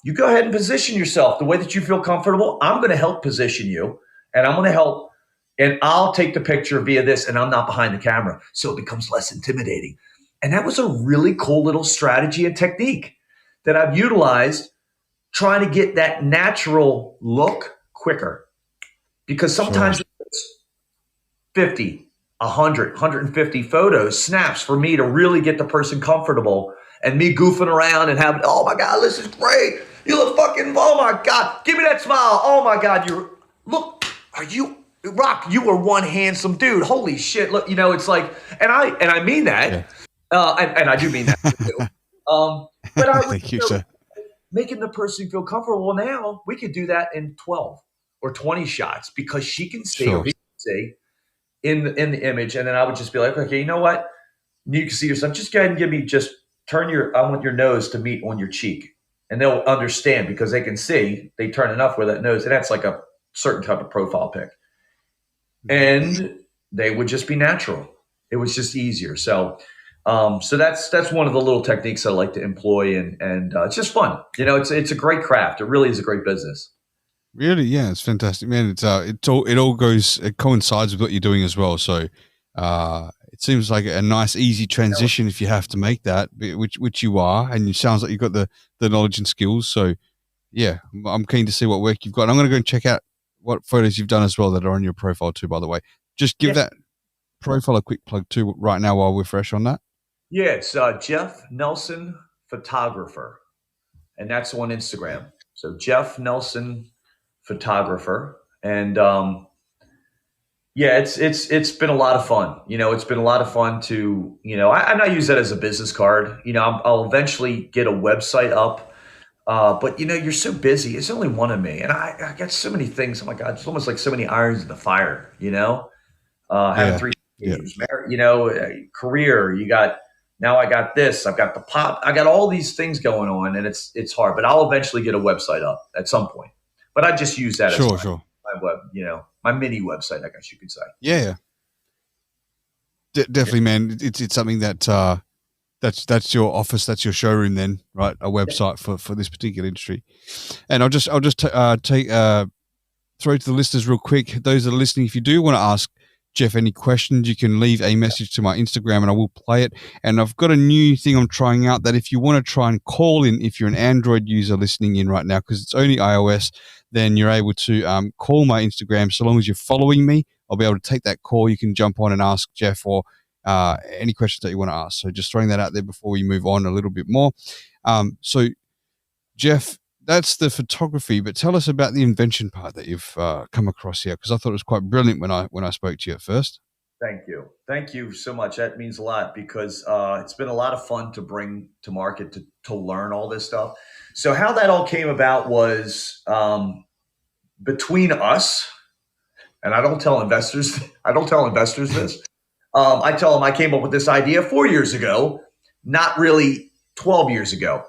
You go ahead and position yourself the way that you feel comfortable. I'm going to help position you, and I'm going to help, and I'll take the picture via this, and I'm not behind the camera, so it becomes less intimidating. And that was a really cool little strategy and technique that I've utilized trying to get that natural look quicker. Because sometimes it's 50, 100, 150 photos, snaps for me to really get the person comfortable, and me goofing around and having, oh my God, this is great. You look fucking, oh my God, give me that smile. Oh my God, Rock, you are one handsome dude. Holy shit. Look, you know, it's like, and I mean that. Yeah. And I do mean that too. But I would, Thank you, sir. Making the person feel comfortable. Well, now we could do that in 12 or 20 shots because she can see or he can see in the image. And then I would just be like, okay, you know what? You can see yourself. Just go ahead and I want your nose to meet on your cheek. And they'll understand because they can see, they turn enough where that nose, and that's like a certain type of profile pic. And they would just be natural. It was just easier. So that's one of the little techniques I like to employ, and it's just fun. You know, it's a great craft. It really is a great business. Really, yeah, it's fantastic, man. It coincides with what you're doing as well. So it seems like a nice, easy transition if you have to make that, which you are, and it sounds like you've got the knowledge and skills. So yeah, I'm keen to see what work you've got. And I'm going to go and check out what photos you've done as well that are on your profile too. By the way, just give that profile a quick plug too right now while we're fresh on that. Yeah, it's Jeff Nelson Photographer, and that's on Instagram. So Jeff Nelson Photographer, and it's been a lot of fun. You know, it's been a lot of fun to, you know, I use that as a business card. You know, I'll eventually get a website up, but you know, you're so busy. It's only one of me, and I got so many things. Oh my God, it's almost like so many irons in the fire. You know, having 3 years, married, you know, career. Now I got this, I've got the pop, I got all these things going on, and it's hard, but I'll eventually get a website up at some point. But I just use that as my web, you know, my mini website, I guess you could say. Yeah. Definitely, man. It's something that that's your office, that's your showroom then, right? A website for this particular industry. And I'll just throw to the listeners real quick. Those that are listening, if you do want to ask Jeff any questions, you can leave a message to my Instagram and I will play it. And I've got a new thing I'm trying out that if you want to try and call in, if you're an Android user listening in right now, because it's only iOS, then you're able to call my Instagram. So long as you're following me, I'll be able to take that call. You can jump on and ask Jeff or any questions that you want to ask. So just throwing that out there before we move on a little bit more. So Jeff, that's the photography, but tell us about the invention part that you've come across here, because I thought it was quite brilliant when I spoke to you at first. Thank you so much. That means a lot because it's been a lot of fun to bring to market to learn all this stuff. So how that all came about was between us, and I don't tell investors this. I tell them I came up with this idea 4 years ago, not really 12 years ago.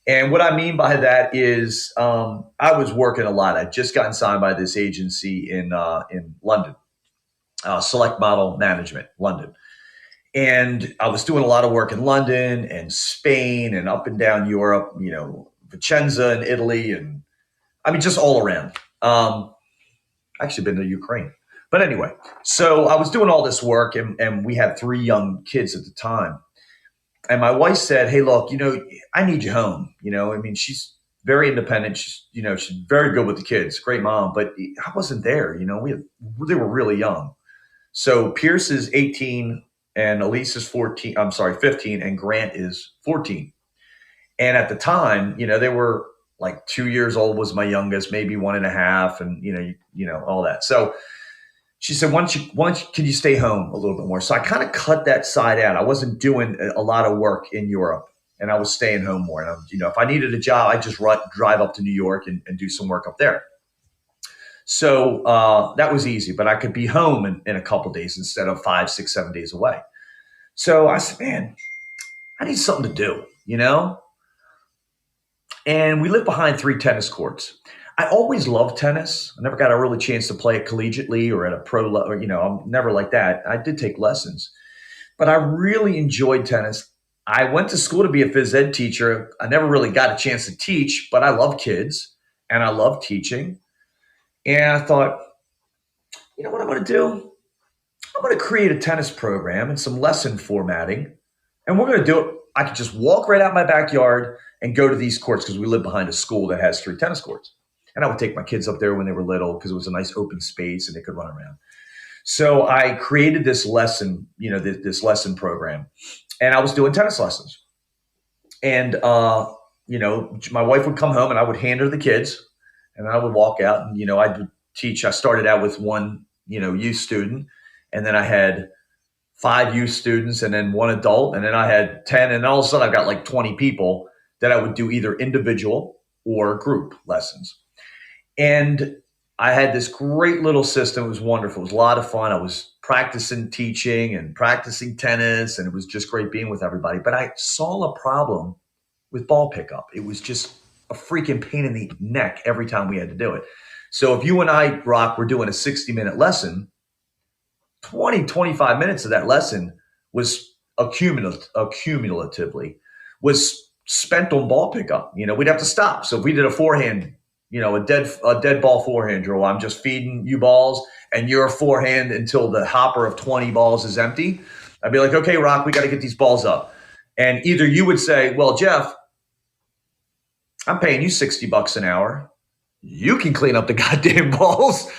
And what I mean by that is I was working a lot. I'd just gotten signed by this agency in London, Select Model Management, London. And I was doing a lot of work in London and Spain and up and down Europe, Vicenza and Italy, and I mean, just all around. Actually been to Ukraine. But anyway, so I was doing all this work, and we had 3 young kids at the time. And my wife said, hey, look, I need you home. She's very independent. She's very good with the kids. Great mom. But I wasn't there. They were really young. So Pierce is 18 and Elise is 15, and Grant is 14. And at the time, they were like 2 years old was my youngest, maybe 1.5, and all that. So she said, can you stay home a little bit more? So I kind of cut that side out. I wasn't doing a lot of work in Europe, and I was staying home more. And if I needed a job, I just drive up to New York and do some work up there. So that was easy, but I could be home in a couple of days instead of 5, 6, 7 days away. So I said, man, I need something to do, And we lived behind 3 tennis courts. I always loved tennis. I never got a really chance to play it collegiately or at a pro level. I'm never like that. I did take lessons, but I really enjoyed tennis. I went to school to be a phys ed teacher. I never really got a chance to teach, but I love kids and I love teaching. And I thought, you know what I'm going to do? I'm going to create a tennis program and some lesson formatting. And we're going to do it. I could just walk right out my backyard and go to these courts because we live behind a school that has 3 tennis courts. And I would take my kids up there when they were little because it was a nice open space and they could run around. So I created this lesson, this lesson program, and I was doing tennis lessons. And, my wife would come home and I would hand her the kids and I would walk out and, I would teach. I started out with 1, youth student, and then I had 5 youth students and then 1 adult. And then I had 10, and all of a sudden I've got like 20 people that I would do either individual or group lessons. And I had this great little system. It was wonderful. It was a lot of fun. I was practicing teaching and practicing tennis, and it was just great being with everybody. But I saw a problem with ball pickup. It was just a freaking pain in the neck every time we had to do it. So if you and I, Rock, were doing a 60-minute lesson, 20, 25 minutes of that lesson was accumulatively was spent on ball pickup. We'd have to stop. So if we did a forehand, a dead ball forehand drill, I'm just feeding you balls and your forehand until the hopper of 20 balls is empty. I'd be like, okay, Rock, we got to get these balls up. And either you would say, well, Jeff, I'm paying you $60 an hour. You can clean up the goddamn balls.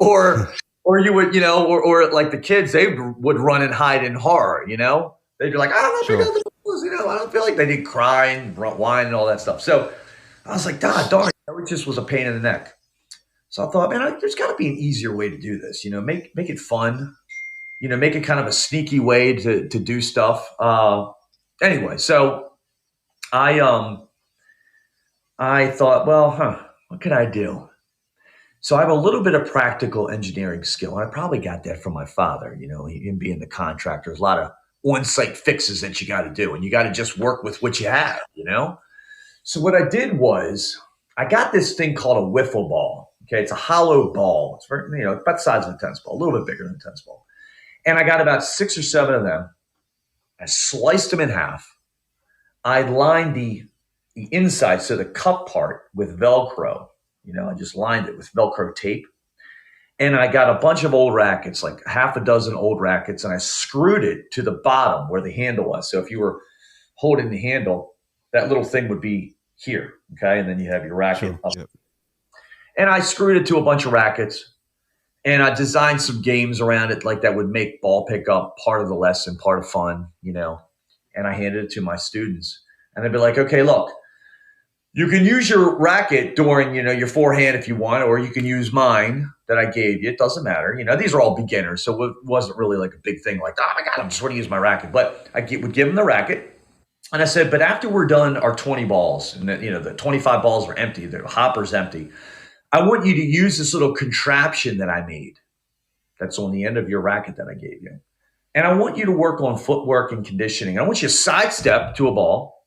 Or you would, or like the kids, they would run and hide in horror, They'd be like, I don't know, pick up the balls, I don't feel like they did cry and whine and all that stuff. So I was like, darn it, it just was a pain in the neck. So I thought, man, there's got to be an easier way to do this, make it fun, make it kind of a sneaky way to do stuff. Anyway, so I thought, well, what could I do? So I have a little bit of practical engineering skill, and I probably got that from my father, him being the contractor. There's a lot of on-site fixes that you got to do, and you got to just work with what you have, So what I did was I got this thing called a wiffle ball. Okay, it's a hollow ball. It's very, about the size of a tennis ball, a little bit bigger than a tennis ball. And I got about 6 or 7 of them. I sliced them in half. I lined the inside, so the cup part, with Velcro. I just lined it with Velcro tape. And I got a bunch of old rackets, like half a dozen old rackets, and I screwed it to the bottom where the handle was. So if you were holding the handle, that little thing would be here, okay? And then you have your racket up. Yep. And I screwed it to a bunch of rackets, and I designed some games around it, like that would make ball pickup part of the lesson, part of fun, and I handed it to my students. And they'd be like, okay, look, you can use your racket during, your forehand if you want, or you can use mine that I gave you. It doesn't matter. These are all beginners, so it wasn't really like a big thing like, oh my God, I'm just going to use my racket. But I would give them the racket. And I said, but after we're done our 20 balls, and the 25 balls are empty, the hopper's empty, I want you to use this little contraption that I made that's on the end of your racket that I gave you. And I want you to work on footwork and conditioning. I want you to sidestep to a ball,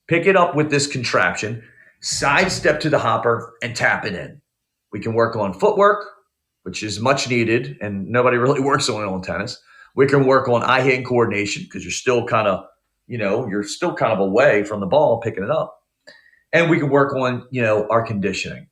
pick it up with this contraption, sidestep to the hopper, and tap it in. We can work on footwork, which is much needed, and nobody really works on it on tennis. We can work on eye-hand coordination because you're still kind of, away from the ball picking it up. And we can work on, our conditioning.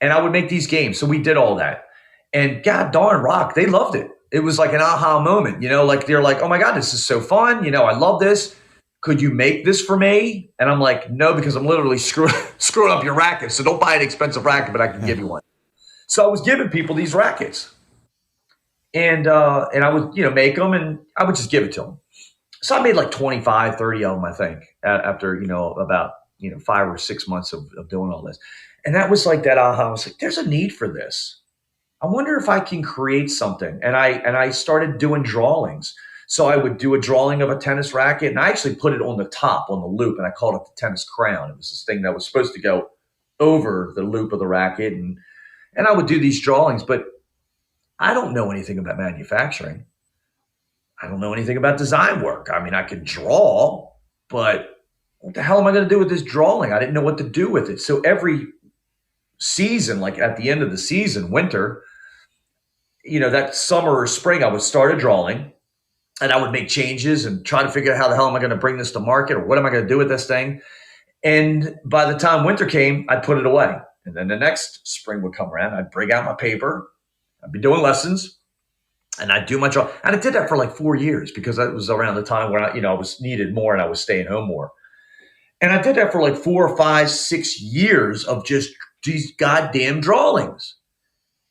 And I would make these games. So we did all that. And God darn Rock, they loved it. It was like an aha moment, like they're like, oh my God, this is so fun. I love this. Could you make this for me? And I'm like, no, because I'm literally screwing up your racket. So don't buy an expensive racket, but I can give you one. So I was giving people these rackets. And I would, make them and I would just give it to them. So I made like 25, 30 of them, I think, after, about, 5 or 6 months of doing all this. And that was like that aha. I was like, there's a need for this. I wonder if I can create something. And I started doing drawings. So I would do a drawing of a tennis racket, and I actually put it on the top, on the loop, and I called it the tennis crown. It was this thing that was supposed to go over the loop of the racket. And I would do these drawings, but I don't know anything about manufacturing. I don't know anything about design work. I mean, I could draw, but what the hell am I going to do with this drawing? I didn't know what to do with it. So every season, like at the end of the season, winter, that summer or spring, I would start a drawing and I would make changes and try to figure out how the hell am I going to bring this to market, or what am I going to do with this thing? And by the time winter came, I'd put it away. And then the next spring would come around. I'd bring out my paper. I'd be doing lessons and I'd do my drawing. And I did that for like 4 years because that was around the time when I was needed more and I was staying home more. And I did that for like 4, 5, 6 years of just these goddamn drawings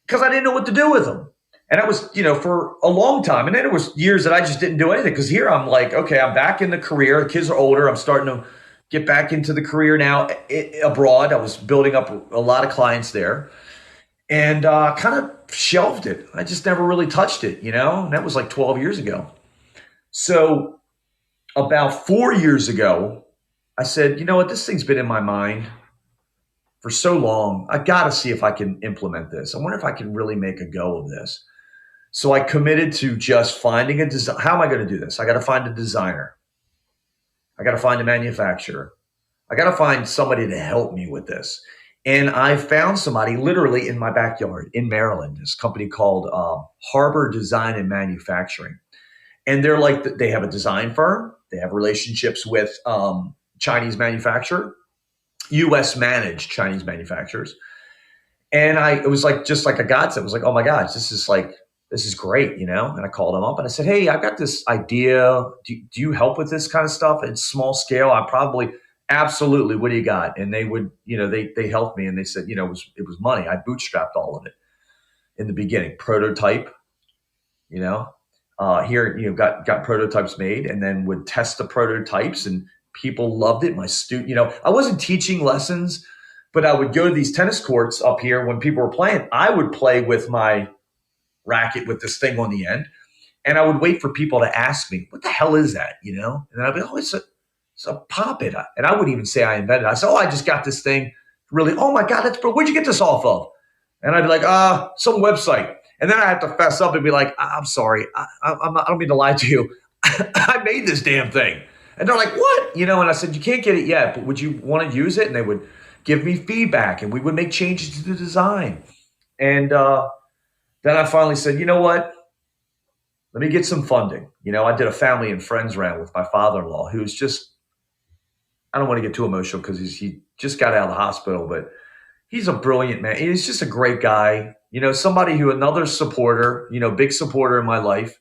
because I didn't know what to do with them. And that was, for a long time. And then there was years that I just didn't do anything because here I'm like, okay, I'm back in the career. The kids are older. I'm starting to get back into the career now abroad. I was building up a lot of clients there and kind of shelved it. I just never really touched it, and that was like 12 years ago. So about 4 years ago, I said, you know what, this thing's been in my mind for so long. I got to see if I can implement this. I wonder if I can really make a go of this. So I committed to just finding a design. How am I going to do this? I got to find a designer. I got to find a manufacturer. I got to find somebody to help me with this. And I found somebody literally in my backyard in Maryland, this company called Harbor Design and Manufacturing. And they're like, they have a design firm. They have relationships with Chinese manufacturer, U.S. managed Chinese manufacturers. And it was like, just like a godsend. It was like, oh my gosh, this is great, And I called them up and I said, hey, I've got this idea. Do you help with this kind of stuff? It's small scale. Absolutely. What do you got? And they would, they helped me and they said, it was money. I bootstrapped all of it in the beginning. Prototype, here, got prototypes made and then would test the prototypes and people loved it. My student, I wasn't teaching lessons, but I would go to these tennis courts up here when people were playing. I would play with my racket with this thing on the end. And I would wait for people to ask me, what the hell is that? And then I'd be, oh, it's a pop-it. And I wouldn't even say I invented it. I said, oh, I just got this thing. Really? Oh my God, where'd you get this off of? And I'd be like, some website. And then I have to fess up and be like, I'm sorry. I don't mean to lie to you. I made this damn thing. And they're like, what? And I said, you can't get it yet, but would you want to use it? And they would give me feedback and we would make changes to the design. And then I finally said, you know what? Let me get some funding. I did a family and friends round with my father-in-law, who's just, I don't want to get too emotional because he just got out of the hospital, but he's a brilliant man. He's just a great guy. Somebody who, another supporter, big supporter in my life.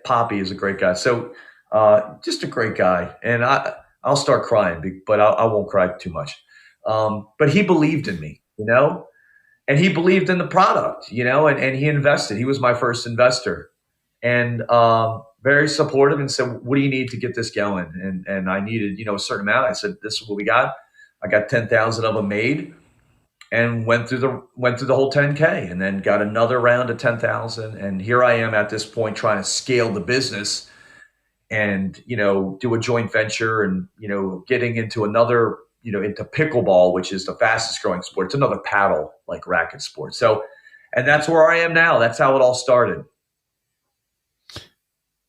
Poppy is a great guy. So just a great guy. And I'll start crying, but I won't cry too much. But he believed in me, and he believed in the product, and he invested. He was my first investor and very supportive and said, what do you need to get this going? And I needed, a certain amount. I said, this is what we got. I got 10,000 of them made and went through the whole 10K and then got another round of 10,000. And here I am at this point trying to scale the business and, do a joint venture and, getting into another, into pickleball, which is the fastest growing sport. It's another paddle like racket sport. So, and that's where I am now. That's how it all started.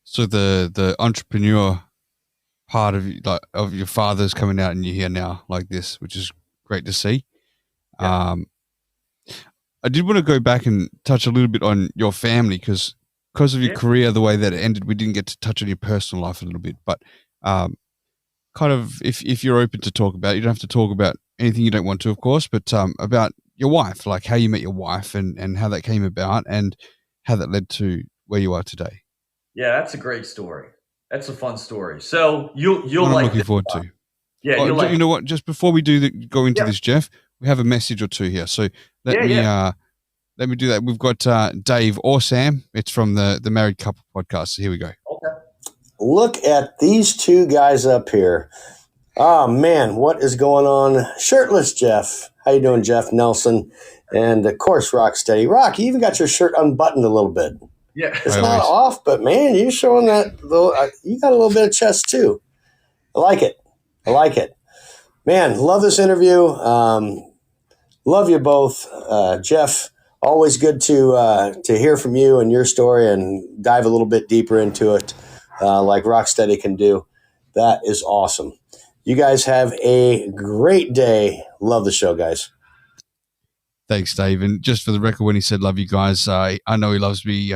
So the entrepreneur part of your father's coming out and you're here now like this, which is great to see. Yeah. I did want to go back and touch a little bit on your family because of your career, the way that it ended, we didn't get to touch on your personal life a little bit. But kind of, if you're open to talk about it, you don't have to talk about anything you don't want to, of course, but about your wife, like how you met your wife and how that came about and how that led to where you are today. Yeah, that's a great story. That's a fun story. So you'll I'm like looking forward to. Yeah, oh, you know what? Just before we go into this, Jeff, we have a message or two here. So let me do that. We've got Dave or Sam. It's from the Married Couple podcast. So here we go. Okay. Look at these two guys up here. Oh man, what is going on? Shirtless Jeff. How you doing, Jeff Nelson? And of course, Rocstedi. Rock, you even got your shirt unbuttoned a little bit. Yeah, it's not off, but man, you're showing that little. You got a little bit of chest too. I like it. Man, love this interview. Love you both, Jeff. Always good to hear from you and your story and dive a little bit deeper into it, like Rocstedi can do. That is awesome. You guys have a great day. Love the show, guys. Thanks, Dave. And just for the record, when he said love you guys, I know he loves me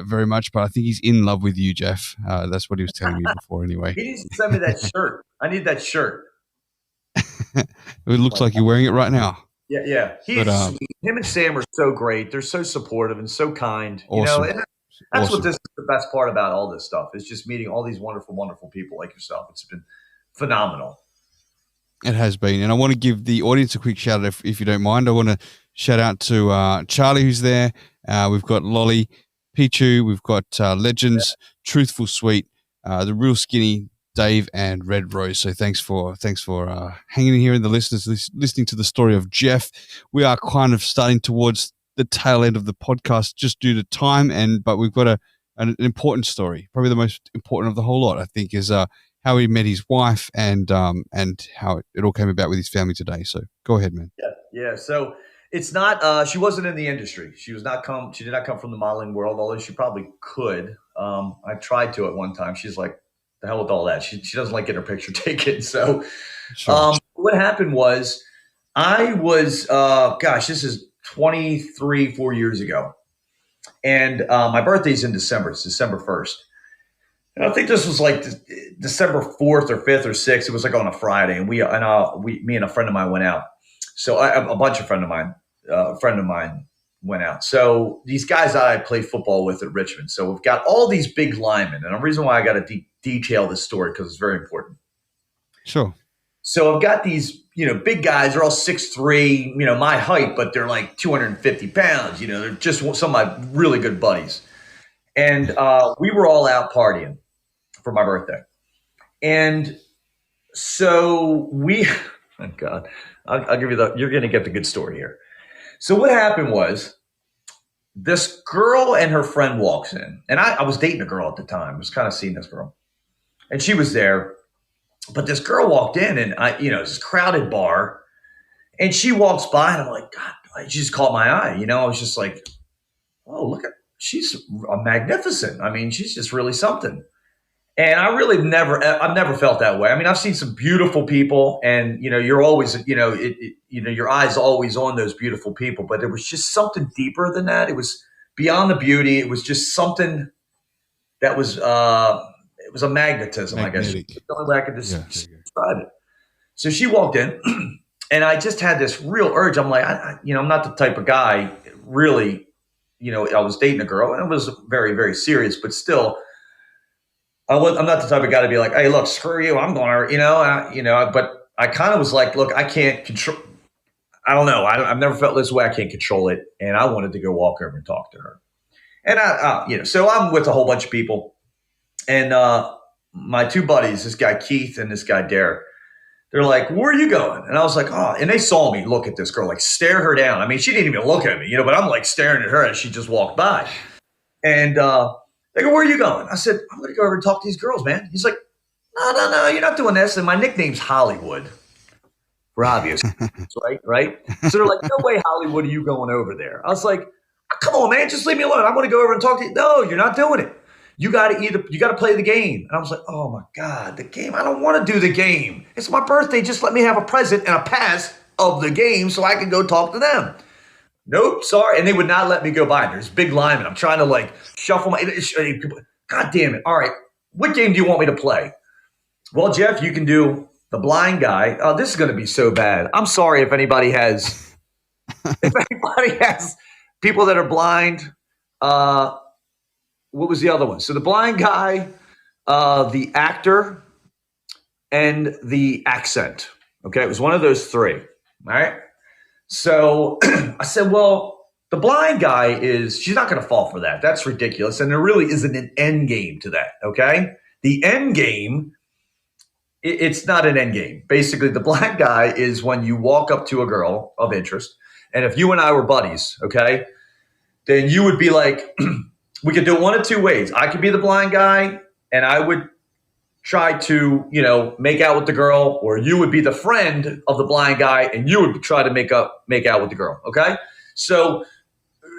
very much, but I think he's in love with you, Jeff. That's what he was telling me before anyway. He needs to send me that shirt. I need that shirt. It looks like you're wearing it right now. Yeah. Him and Sam are so great. They're so supportive and so kind. Awesome. You know, and that's what this is the best part about all this stuff is just meeting all these wonderful, wonderful people like yourself. It's been phenomenal. It has been. And I want to give the audience a quick shout out if you don't mind. I want to shout out to Charlie, who's there. We've got Lolly, Pichu, we've got Legends, Truthful Sweet, the Real Skinny, Dave, and Red Rose. So thanks for hanging in here and the listeners listening to the story of Jeff. We are kind of starting towards the tail end of the podcast just due to time, but we've got an important story, probably the most important of the whole lot, I think, is how he met his wife and how it all came about with his family today. So go ahead, man. Yeah. So it's not. She wasn't in the industry. She did not come from the modeling world, although she probably could. I tried to at one time. She's like, the hell with all that. She doesn't like getting her picture taken. So sure. What happened was I was, this is 4 years ago. And my birthday's in December. It's December 1st. And I think this was like December 4th or 5th or 6th. It was like on a Friday. And me and a friend of mine went out. So a friend of mine went out. So these guys that I play football with at Richmond. So we've got all these big linemen. And the reason why I got to detail this story because it's very important. Sure. So I've got these, big guys. They're all 6'3", my height, but they're like 250 pounds. They're just some of my really good buddies. And we were all out partying for my birthday. And so oh God, I'll give you you're going to get the good story here. So what happened was this girl and her friend walks in, and I was dating a girl at the time. I was kind of seeing this girl, and she was there, but this girl walked in, and it's this crowded bar, and she walks by, and I'm like, God, she just caught my eye. I was just like, oh, look at, she's magnificent. I mean, she's just really something. And I really I've never felt that way. I mean, I've seen some beautiful people, and you're always, your eyes always on those beautiful people. But there was just something deeper than that. It was beyond the beauty. It was just something that was it was a magnetism, Magnetic. I guess. The only way I could describe it. So she walked in, and I just had this real urge. I'm like, I'm not the type of guy. Really, I was dating a girl, and it was very, very serious, but still. I'm not the type of guy to be like, hey, look, screw you. I'm going to, but I kind of was like, look, I can't control. I don't know. I've never felt this way. I can't control it. And I wanted to go walk over and talk to her. And so I'm with a whole bunch of people, and my two buddies, this guy Keith and this guy Derek, they're like, where are you going? And I was like, oh, and they saw me look at this girl, like stare her down. I mean, she didn't even look at me, but I'm like staring at her as she just walked by. And, they go, where are you going? I said, I'm going to go over and talk to these girls, man. He's like, no, you're not doing this. And my nickname's Hollywood, for obvious reasons, right? So they're like, no way, Hollywood, are you going over there? I was like, come on, man, just leave me alone. I want to go over and talk to you. No, you're not doing it. You got to play the game. And I was like, oh my God, the game. I don't want to do the game. It's my birthday. Just let me have a present and a pass of the game so I can go talk to them. Nope, sorry. And they would not let me go by. There's big linemen. I'm trying to like shuffle my. God damn it! All right, what game do you want me to play? Well, Jeff, you can do the blind guy. Oh, this is going to be so bad. I'm sorry if anybody has people that are blind. What was the other one? So the blind guy, the actor, and the accent. Okay, it was one of those three. All right. So I said, well, the blind guy she's not going to fall for that. That's ridiculous. And there really isn't an end game to that. Okay. The end game, it's not an end game. Basically, the blind guy is when you walk up to a girl of interest. And if you and I were buddies, okay, then you would be like, we could do it one of two ways. I could be the blind guy and I would try to, make out with the girl, or you would be the friend of the blind guy and you would try to make out with the girl. Okay. So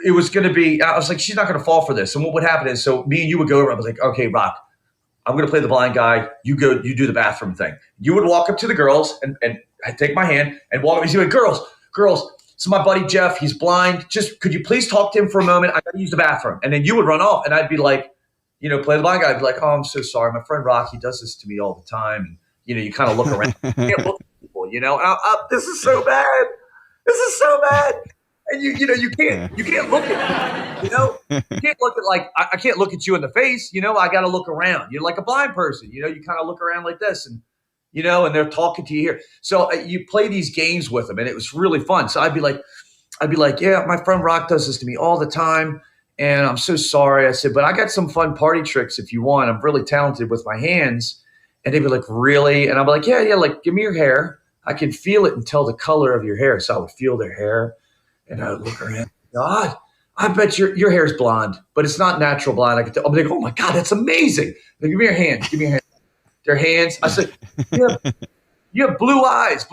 it was going to be, I was like, she's not going to fall for this. And what would happen is, so me and you would go over, I was like, okay, Rock, I'm going to play the blind guy. You do the bathroom thing. You would walk up to the girls and I'd take my hand and walk up and say, girls, so my buddy Jeff, he's blind. Just, could you please talk to him for a moment? I got to use the bathroom. And then you would run off and I'd be like, play the blind guy. I'd be like, oh, I'm so sorry. My friend Rock, he does this to me all the time. And, you kind of look around. You can't look at people, and this is so bad. This is so bad. And you can't look at, you can't look at like, I can't look at you in the face. I got to look around. You're like a blind person, you kind of look around like this and, and they're talking to you here. So you play these games with them and it was really fun. So I'd be like, yeah, my friend Rock does this to me all the time. And I'm so sorry. I said, but I got some fun party tricks if you want. I'm really talented with my hands. And they'd be like, really? And I'm like, yeah, like, give me your hair. I can feel it and tell the color of your hair. So I would feel their hair. And I would look around. God, I bet your hair's blonde, but it's not natural blonde. I could tell. I'm like, oh my God, that's amazing. Like, give me your hands. Give me your hands. Their hands. I said, you have blue eyes.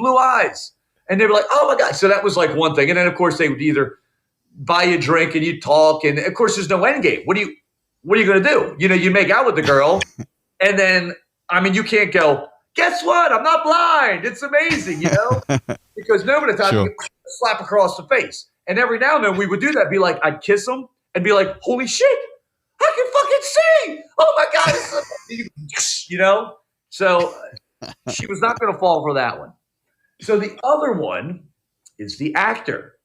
And they were like, oh my God. So that was like one thing. And then of course they would either buy you a drink and you talk. And of course there's no end game. What are you going to do? You make out with the girl and then, you can't go, guess what? I'm not blind. It's amazing, because nobody thought you could slap across the face. And every now and then we would do that. Be like, I'd kiss them and be like, holy shit, I can fucking see. Oh my God. So she was not going to fall for that one. So the other one is the actor.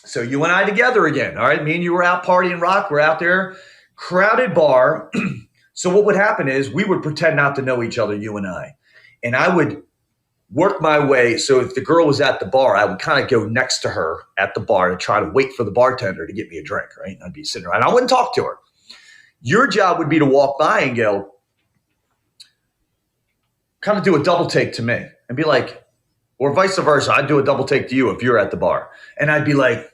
So you and I together again. All right. Me and you were out partying, Rock. We're out there, crowded bar. So what would happen is we would pretend not to know each other, you and I. And I would work my way. So if the girl was at the bar, I would kind of go next to her at the bar to try to wait for the bartender to get me a drink, right? And I'd be sitting around. I wouldn't talk to her. Your job would be to walk by and go, kind of do a double take to me and be like, or vice versa. I'd do a double take to you if you're at the bar. And I'd be like,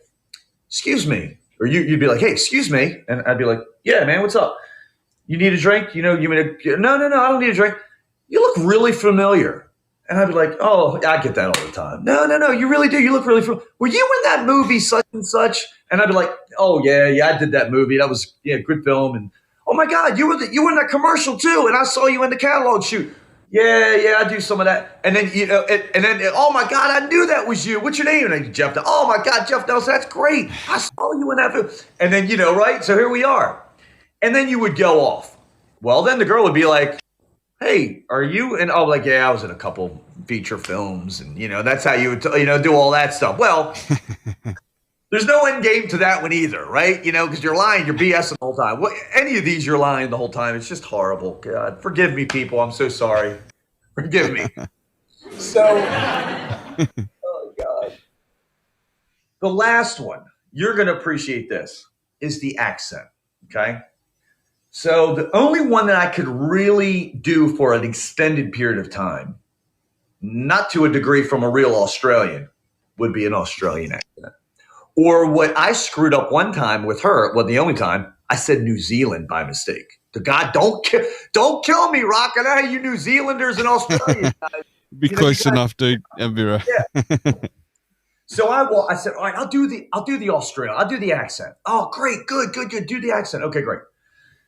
excuse me. Or you'd be like, hey, excuse me. And I'd be like, yeah, man, what's up? You need a drink? No, I don't need a drink. You look really familiar. And I'd be like, oh, I get that all the time. No, you really do. You look really familiar. Were you in that movie such and such? And I'd be like, oh, yeah, I did that movie. That was, good film. And, oh, my God, you were in that commercial, too. And I saw you in the catalog shoot. Yeah, I do some of that. And then, oh, my God, I knew that was you. What's your name? And Jeff. Oh, my God, Jeff Nelson, that's great. I saw you in that film. And then, right? So here we are. And then you would go off. Well, then the girl would be like, hey, are you? And I'm like, yeah, I was in a couple feature films. And, that's how you would, do all that stuff. Well, there's no end game to that one either, right? Because you're lying, you're BSing the whole time. Any of these, you're lying the whole time. It's just horrible. God, forgive me, people. I'm so sorry. Forgive me. So, oh, God. The last one, you're going to appreciate this, is the accent, okay? So the only one that I could really do for an extended period of time, not to a degree from a real Australian, would be an Australian accent. Or what I screwed up one time with her, well, the only time, I said New Zealand by mistake. To God, don't kill me, Rock. I know how you New Zealanders and Australians guys. Be close enough, dude. Yeah. So I said, all right, I'll do the Australian. I'll do the accent. Oh, great, good. Do the accent. Okay, great.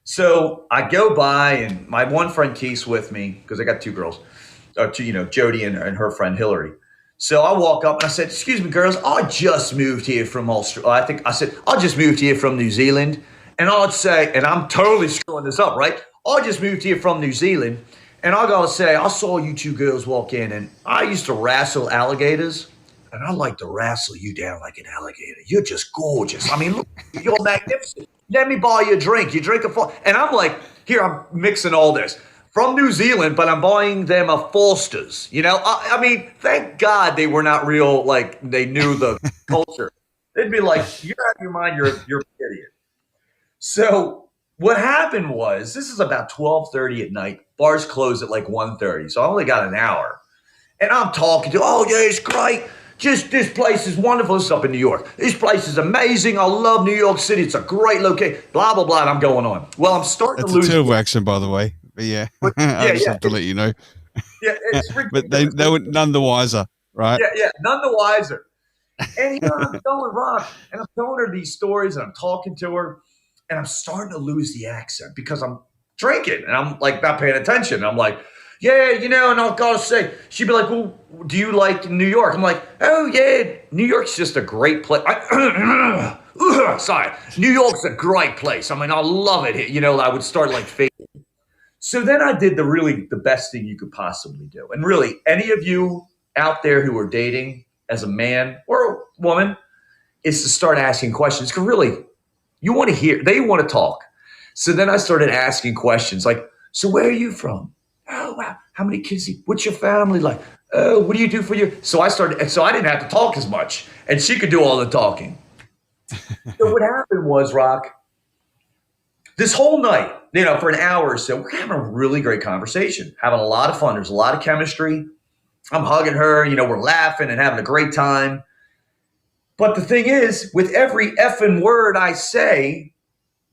So I go by, and my one friend Keith's with me because I got two girls, Jody and her friend Hillary. So I walk up and I said, excuse me, girls, I just moved here from Australia. I said, I just moved here from New Zealand. And I'd say, and I'm totally screwing this up, right? I just moved here from New Zealand. And I got to say, I saw you two girls walk in and I used to wrestle alligators. And I like to wrestle you down like an alligator. You're just gorgeous. I mean, look, you're magnificent. Let me buy you a drink. You drink a full. And I'm like, here, I'm mixing all this. From New Zealand, but I'm buying them a Foster's. You know, I mean, thank God they were not real, like they knew the culture. They'd be like, you're out of your mind, you're an idiot. So what happened was, this is about 12:30 at night. Bars close at like 1:30, so I only got an hour. And I'm talking to, oh, yeah, it's great. Just this place is wonderful. This is up in New York. This place is amazing. I love New York City. It's a great location. Blah, blah, blah. And I'm going on. Well, I'm starting to lose. It's a terrible accent, by the way. But yeah, I just have to let you know. Yeah, it's but they were none the wiser, right? Yeah, none the wiser. And here I'm going, Rock, and I'm telling her these stories, and I'm talking to her, and I'm starting to lose the accent because I'm drinking, and I'm like not paying attention. I'm like, yeah, you know, and I'll gotta say, she'd be like, well, do you like New York? I'm like, oh yeah, New York's just a great place. Sorry, New York's a great place. I mean, I love it here. You know, I would start like faking. So then I did the best thing you could possibly do. And really, any of you out there who are dating as a man or a woman is to start asking questions. Because really, you want to hear, they want to talk. So then I started asking questions like, so where are you from? Oh, wow. How many kids? What's your family like? Oh, what do you do for your? So I didn't have to talk as much. And she could do all the talking. So what happened was, Rock, this whole night, you know, for an hour or so, we're having a really great conversation, having a lot of fun. There's a lot of chemistry. I'm hugging her, you know, we're laughing and having a great time. But the thing is, with every effing word I say,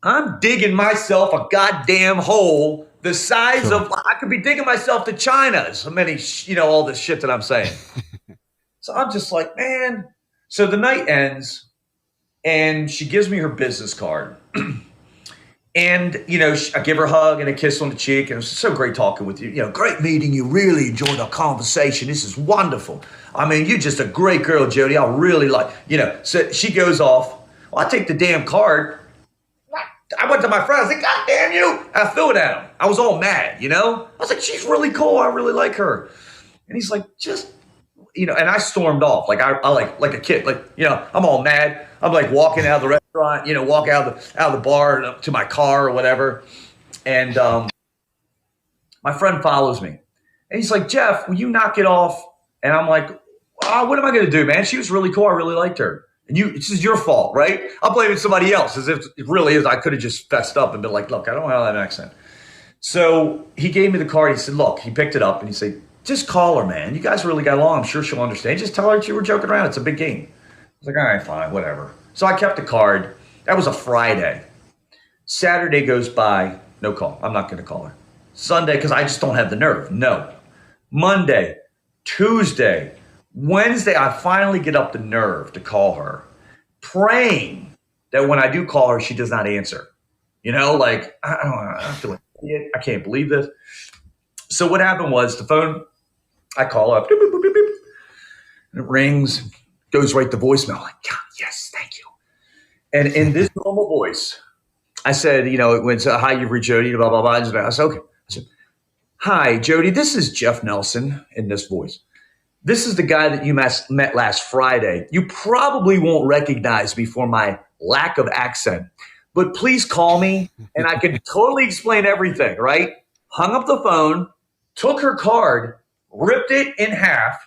I'm digging myself a goddamn hole the size of, I could be digging myself to China. So many, you know, all this shit that I'm saying. So I'm just like, man. So the night ends and she gives me her business card. And, you know, I give her a hug and a kiss on the cheek. And it was so great talking with you. You know, great meeting you. Really enjoyed our conversation. This is wonderful. I mean, you're just a great girl, Jody. I really like, you know. So she goes off. Well, I take the damn card. I went to my friend. I was like, God damn you. And I threw it at him. I was all mad, you know. I was like, she's really cool. I really like her. And he's like, just, you know, and I stormed off. Like I like a kid. Like, you know, I'm all mad. I'm like walking out of the restaurant, you know, walk out of the bar to my car or whatever. And my friend follows me. And he's like, Jeff, will you knock it off? And I'm like, what am I going to do, man? She was really cool. I really liked her. And this is your fault, right? I'm blaming somebody else as if it really is. I could have just fessed up and been like, look, I don't have that accent. So he gave me the card. He said, look, he picked it up and he said, just call her, man. You guys really got along. I'm sure she'll understand. Just tell her that you were joking around. It's a big game. I was like, all right, fine, whatever. So I kept the card. That was a Friday. Saturday goes by, no call. I'm not going to call her. Sunday, because I just don't have the nerve. No. Monday, Tuesday, Wednesday, I finally get up the nerve to call her, praying that when I do call her, she does not answer. You know, like, I feel like an idiot. I can't believe this. So what happened was the phone, I call up, boop, boop, boop, boop, boop, and it rings, goes right to voicemail. Like, God, yes, thank you. And in this normal voice, I said, you know, when it's hi, you've reached Jody, blah, blah, blah. I said, okay. I said, hi, Jody, this is Jeff Nelson in this voice. This is the guy that you met last Friday. You probably won't recognize me for my lack of accent, but please call me and I can totally explain everything, right? Hung up the phone, took her card, ripped it in half,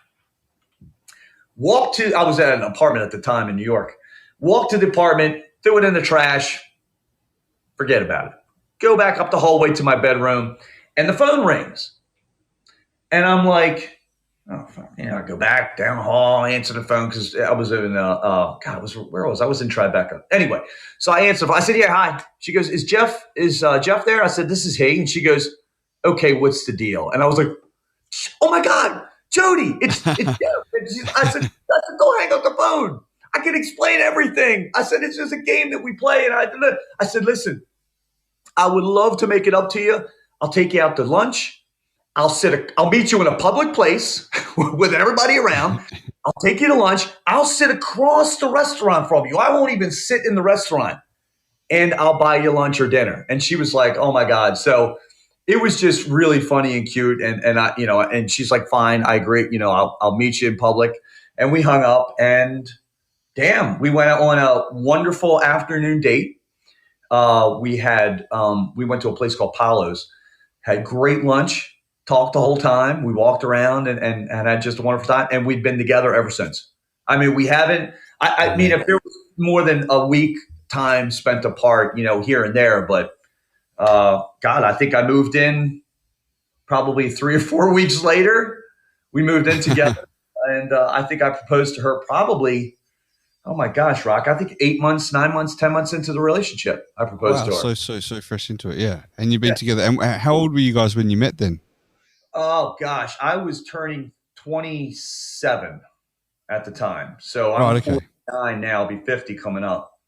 I was at an apartment at the time in New York, walked to the apartment, threw it in the trash, forget about it. Go back up the hallway to my bedroom and the phone rings. And I'm like, oh, fuck. You know, I go back down the hall, answer the phone because I was in, where was I? I was in Tribeca. Anyway, so I answered. I said, yeah, hi. She goes, is Jeff there? I said, this is he. And she goes, okay, what's the deal? And I was like, oh my God, Jody, it's Jeff. I said, go hang up the phone. I can explain everything. I said, it's just a game that we play. And I said, listen, I would love to make it up to you. I'll take you out to lunch. I'll meet you in a public place with everybody around. I'll take you to lunch. I'll sit across the restaurant from you. I won't even sit in the restaurant, and I'll buy you lunch or dinner. And she was like, oh my God. So it was just really funny and cute. And I, and she's like, fine, I agree. I'll meet you in public. And we hung up, and damn, we went on a wonderful afternoon date. We went to a place called Paolo's, had great lunch, talked the whole time. We walked around and had just a wonderful time. And we've been together ever since. I mean, we haven't, I mean, if there was more than a week time spent apart, here and there, but God, I think I moved in probably 3 or 4 weeks later. We moved in together. And I think I proposed to her probably, oh my gosh, Rock, I think 8 months, 9 months, 10 months into the relationship, I proposed to her. So fresh into it, yeah. And you've been together. And how old were you guys when you met then? Oh gosh, I was turning 27 at the time. So I'm 49 now, I'll be 50 coming up.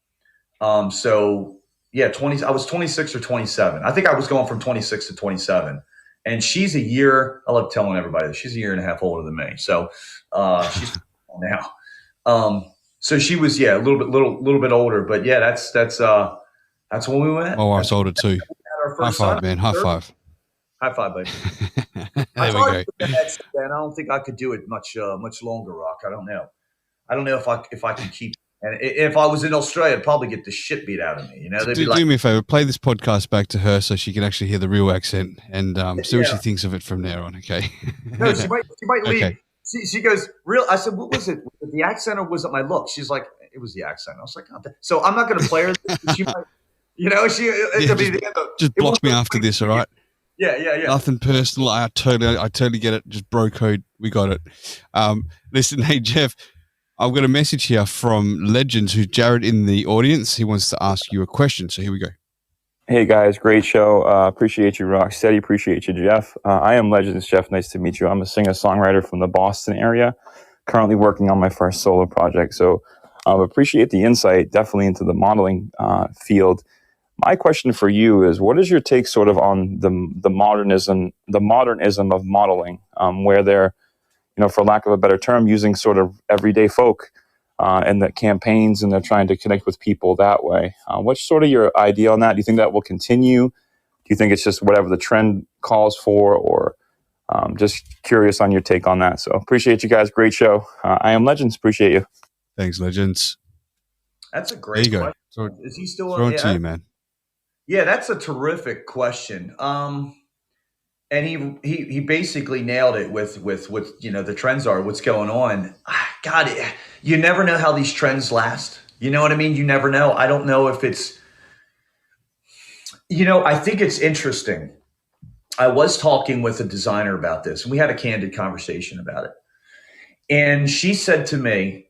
So yeah, I was 26 or 27. I think I was going from 26 to 27. And she's a year, I love telling everybody this, she's a year and a half older than me. So she's now. So she was, a little bit older, but yeah, that's when we went. My wife's older too. High five, man. High five. High five, buddy. There we go. I don't think I could do it much longer, Rock. I don't know. I don't know if I could keep. And if I was in Australia, I'd probably get the shit beat out of me. Do me a favor. Play this podcast back to her so she can actually hear the real accent and see what she thinks of it from there on. Okay. No, she might leave. Okay. She goes, real. I said, what was it? Was it the accent or was it my look? She's like, it was the accent. I was like, oh. So I'm not going to play her. She might, just block me after this. All right. Yeah. Nothing personal. I totally get it. Just bro code. We got it. Listen, hey, Jeff, I've got a message here from Legends, who's Jared in the audience. He wants to ask you a question. So here we go. Hey guys, great show. Appreciate you, Rocstedi. Appreciate you, Jeff. I am Legends Jeff. Nice to meet you. I'm a singer-songwriter from the Boston area, currently working on my first solo project. So appreciate the insight, definitely into the modeling field. My question for you is, what is your take sort of on the modernism of modeling, where they're, for lack of a better term, using sort of everyday folk and the campaigns, and they're trying to connect with people that way. What's sort of your idea on that? Do you think that will continue? Do you think it's just whatever the trend calls for, or just curious on your take on that? So appreciate you guys. Great show. I am Legends. Appreciate you. Thanks, Legends. That's a great question. So, is he still on? To you, man. Yeah, that's a terrific question. And he basically nailed it with what the trends are, what's going on. God, you never know how these trends last. You know what I mean? You never know. I don't know if it's, I think it's interesting. I was talking with a designer about this, and we had a candid conversation about it. And she said to me,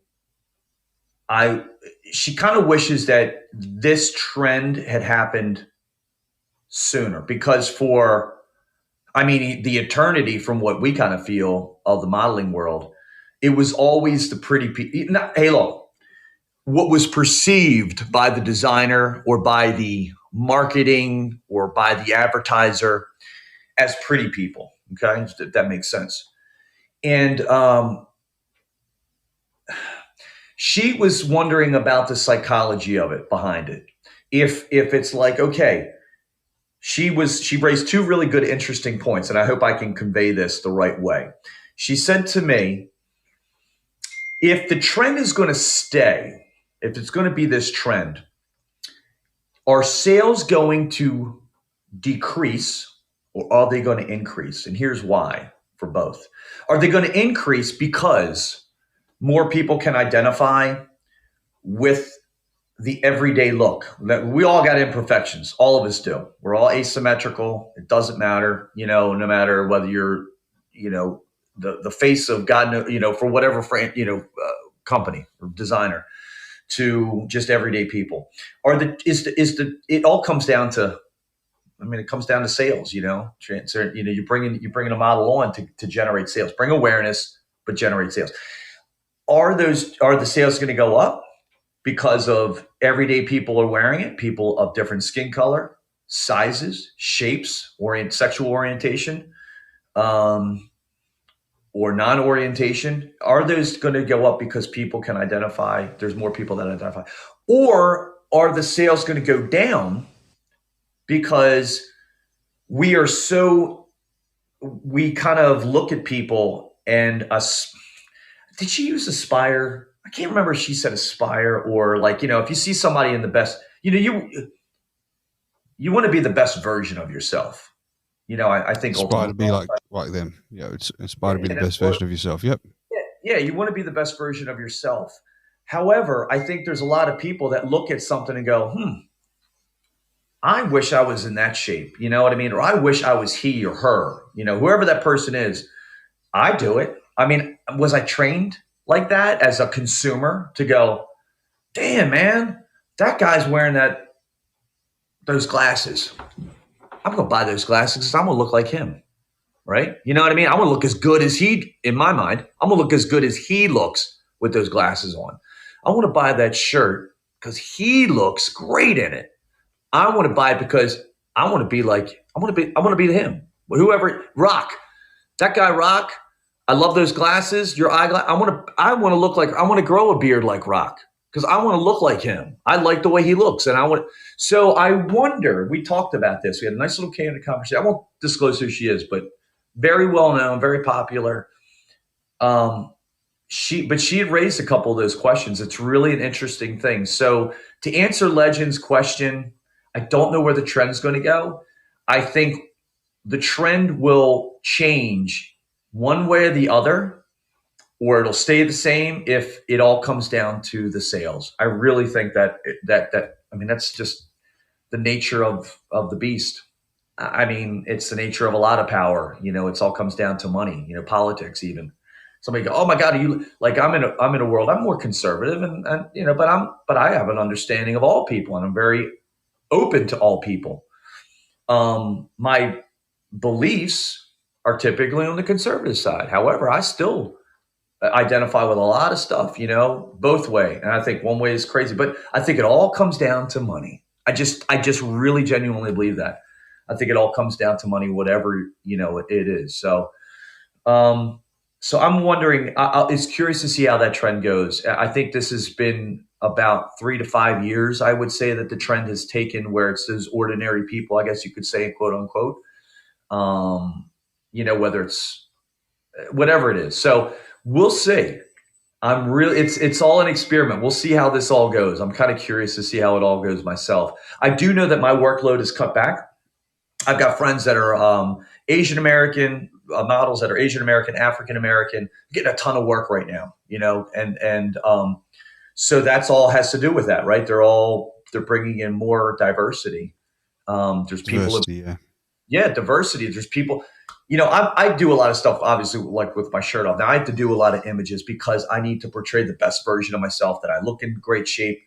she kind of wishes that this trend had happened sooner, because the eternity, from what we kind of feel of the modeling world, it was always the pretty people. Hey, look, what was perceived by the designer or by the marketing or by the advertiser as pretty people. Okay, that makes sense. And she was wondering about the psychology of it, behind it. If it's like, okay, she raised two really good, interesting points, and I hope I can convey this the right way. She said to me, if the trend is going to stay, if it's going to be this trend, are sales going to decrease or are they going to increase? And here's why for both. Are they going to increase because more people can identify with the everyday look? We all got imperfections. All of us do. We're all asymmetrical. It doesn't matter, no matter whether you're, the face of God, for whatever company or designer, to just everyday people. It all comes down to, it comes down to sales, you're bringing a model on to generate sales, bring awareness, but generate sales. Are the sales going to go up because of everyday people are wearing it, people of different skin color, sizes, shapes, sexual orientation? or non-orientation, are those going to go up because people can identify? There's more people that identify. Or are the sales going to go down because we kind of look at people and did she use aspire? I can't remember if she said aspire or like, if you see somebody in the best, you want to be the best version of yourself. I think aspire to be like them. Yeah, it's aspire to be the best version of yourself. Yep. Yeah, you want to be the best version of yourself. However, I think there's a lot of people that look at something and go, I wish I was in that shape. You know what I mean? Or I wish I was he or her. Whoever that person is, I do it. I mean, was I trained like that as a consumer to go, damn, man, that guy's wearing those glasses. I'm going to buy those glasses because I'm going to look like him, right? You know what I mean? I'm going to look as good as in my mind, I'm going to look as good as he looks with those glasses on. I want to buy that shirt because he looks great in it. I want to buy it because I want to be like, I want to be him. Whoever, Rock, that guy Rock, I love those glasses, your eyeglass. I want to look like, I want to grow a beard like Rock. Because I want to look like him. I like the way he looks. So I wonder, we talked about this. We had a nice little candid conversation. I won't disclose who she is, but very well known, very popular. She had raised a couple of those questions. It's really an interesting thing. So to answer Legend's question, I don't know where the trend's going to go. I think the trend will change one way or the other, or it'll stay the same if it all comes down to the sales. I really think that that's just the nature of the beast. I mean, it's the nature of a lot of power. It's all comes down to money, politics even. Somebody go, oh my God, are you like, I'm in a world, I'm more conservative and but I have an understanding of all people and I'm very open to all people. My beliefs are typically on the conservative side. However, I still identify with a lot of stuff, both way. And I think one way is crazy, but I think it all comes down to money. I just really genuinely believe that. I think it all comes down to money, whatever, it is. So I'm wondering, it's curious to see how that trend goes. I think this has been about 3 to 5 years. I would say that the trend has taken where it's those ordinary people, I guess you could say, quote unquote, whether it's whatever it is. So we'll see. It's all an experiment. We'll see how this all goes. I'm kind of curious to see how it all goes myself. I do know that my workload is cut back. I've got friends that are Asian American, models that are Asian American, African American, getting a ton of work right now, and so that's all has to do with that, right? They're bringing in more diversity. There's diversity, people, diversity. There's people. I do a lot of stuff, obviously, like with my shirt off. Now I have to do a lot of images because I need to portray the best version of myself, that I look in great shape.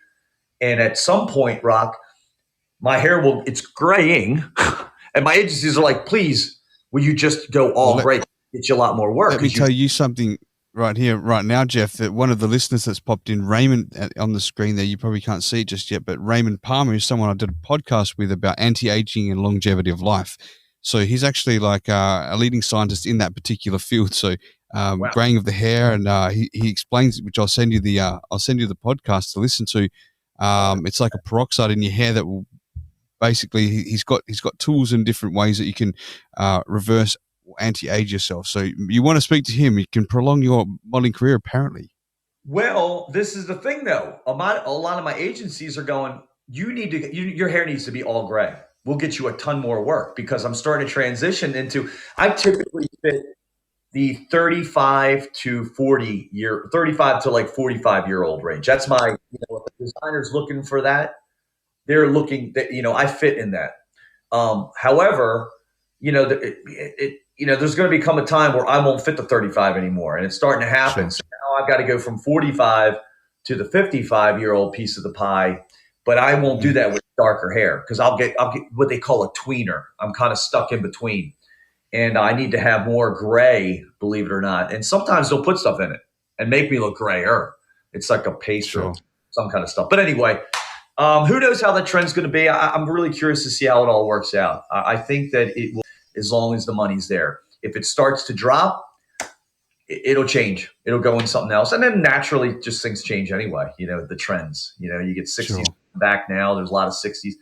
And at some point, Rock, my hair it's graying. And my agencies are like, please, will you just go all gray? Get you a lot more work. Let me tell you something right here, right now, Jeff, that one of the listeners that's popped in, Raymond, on the screen there, you probably can't see it just yet, but Raymond Palmer is someone I did a podcast with about anti-aging and longevity of life. So he's actually like a leading scientist in that particular field. So Wow. graying of the hair, and he explains, which I'll send you the podcast to listen to. It's like a peroxide in your hair that will basically, he's got tools in different ways that you can reverse anti-age yourself. So you want to speak to him, you can prolong your modeling career apparently. Well, this is the thing though. A lot of my agencies are going, your hair needs to be all gray. We'll get you a ton more work, because I'm starting to transition into, I typically fit the 35 to like 45 year old range. That's my, if the designer's looking for that, they're looking that, I fit in that. However, there's going to become a time where I won't fit the 35 anymore, and it's starting to happen. Sure. So now I've got to go from 45 to the 55-year-old piece of the pie, but I won't do that with darker hair, because I'll get what they call a tweener. I'm kind of stuck in between, and I need to have more gray, believe it or not. And sometimes they'll put stuff in it and make me look grayer. It's like a paste or some kind of stuff. But anyway, who knows how that trend's going to be? I'm really curious to see how it all works out. I think that it will, as long as the money's there. If it starts to drop, it'll change. It'll go in something else. And then naturally just things change anyway, the trends. You get 60s Sure. back now. There's a lot of 60s.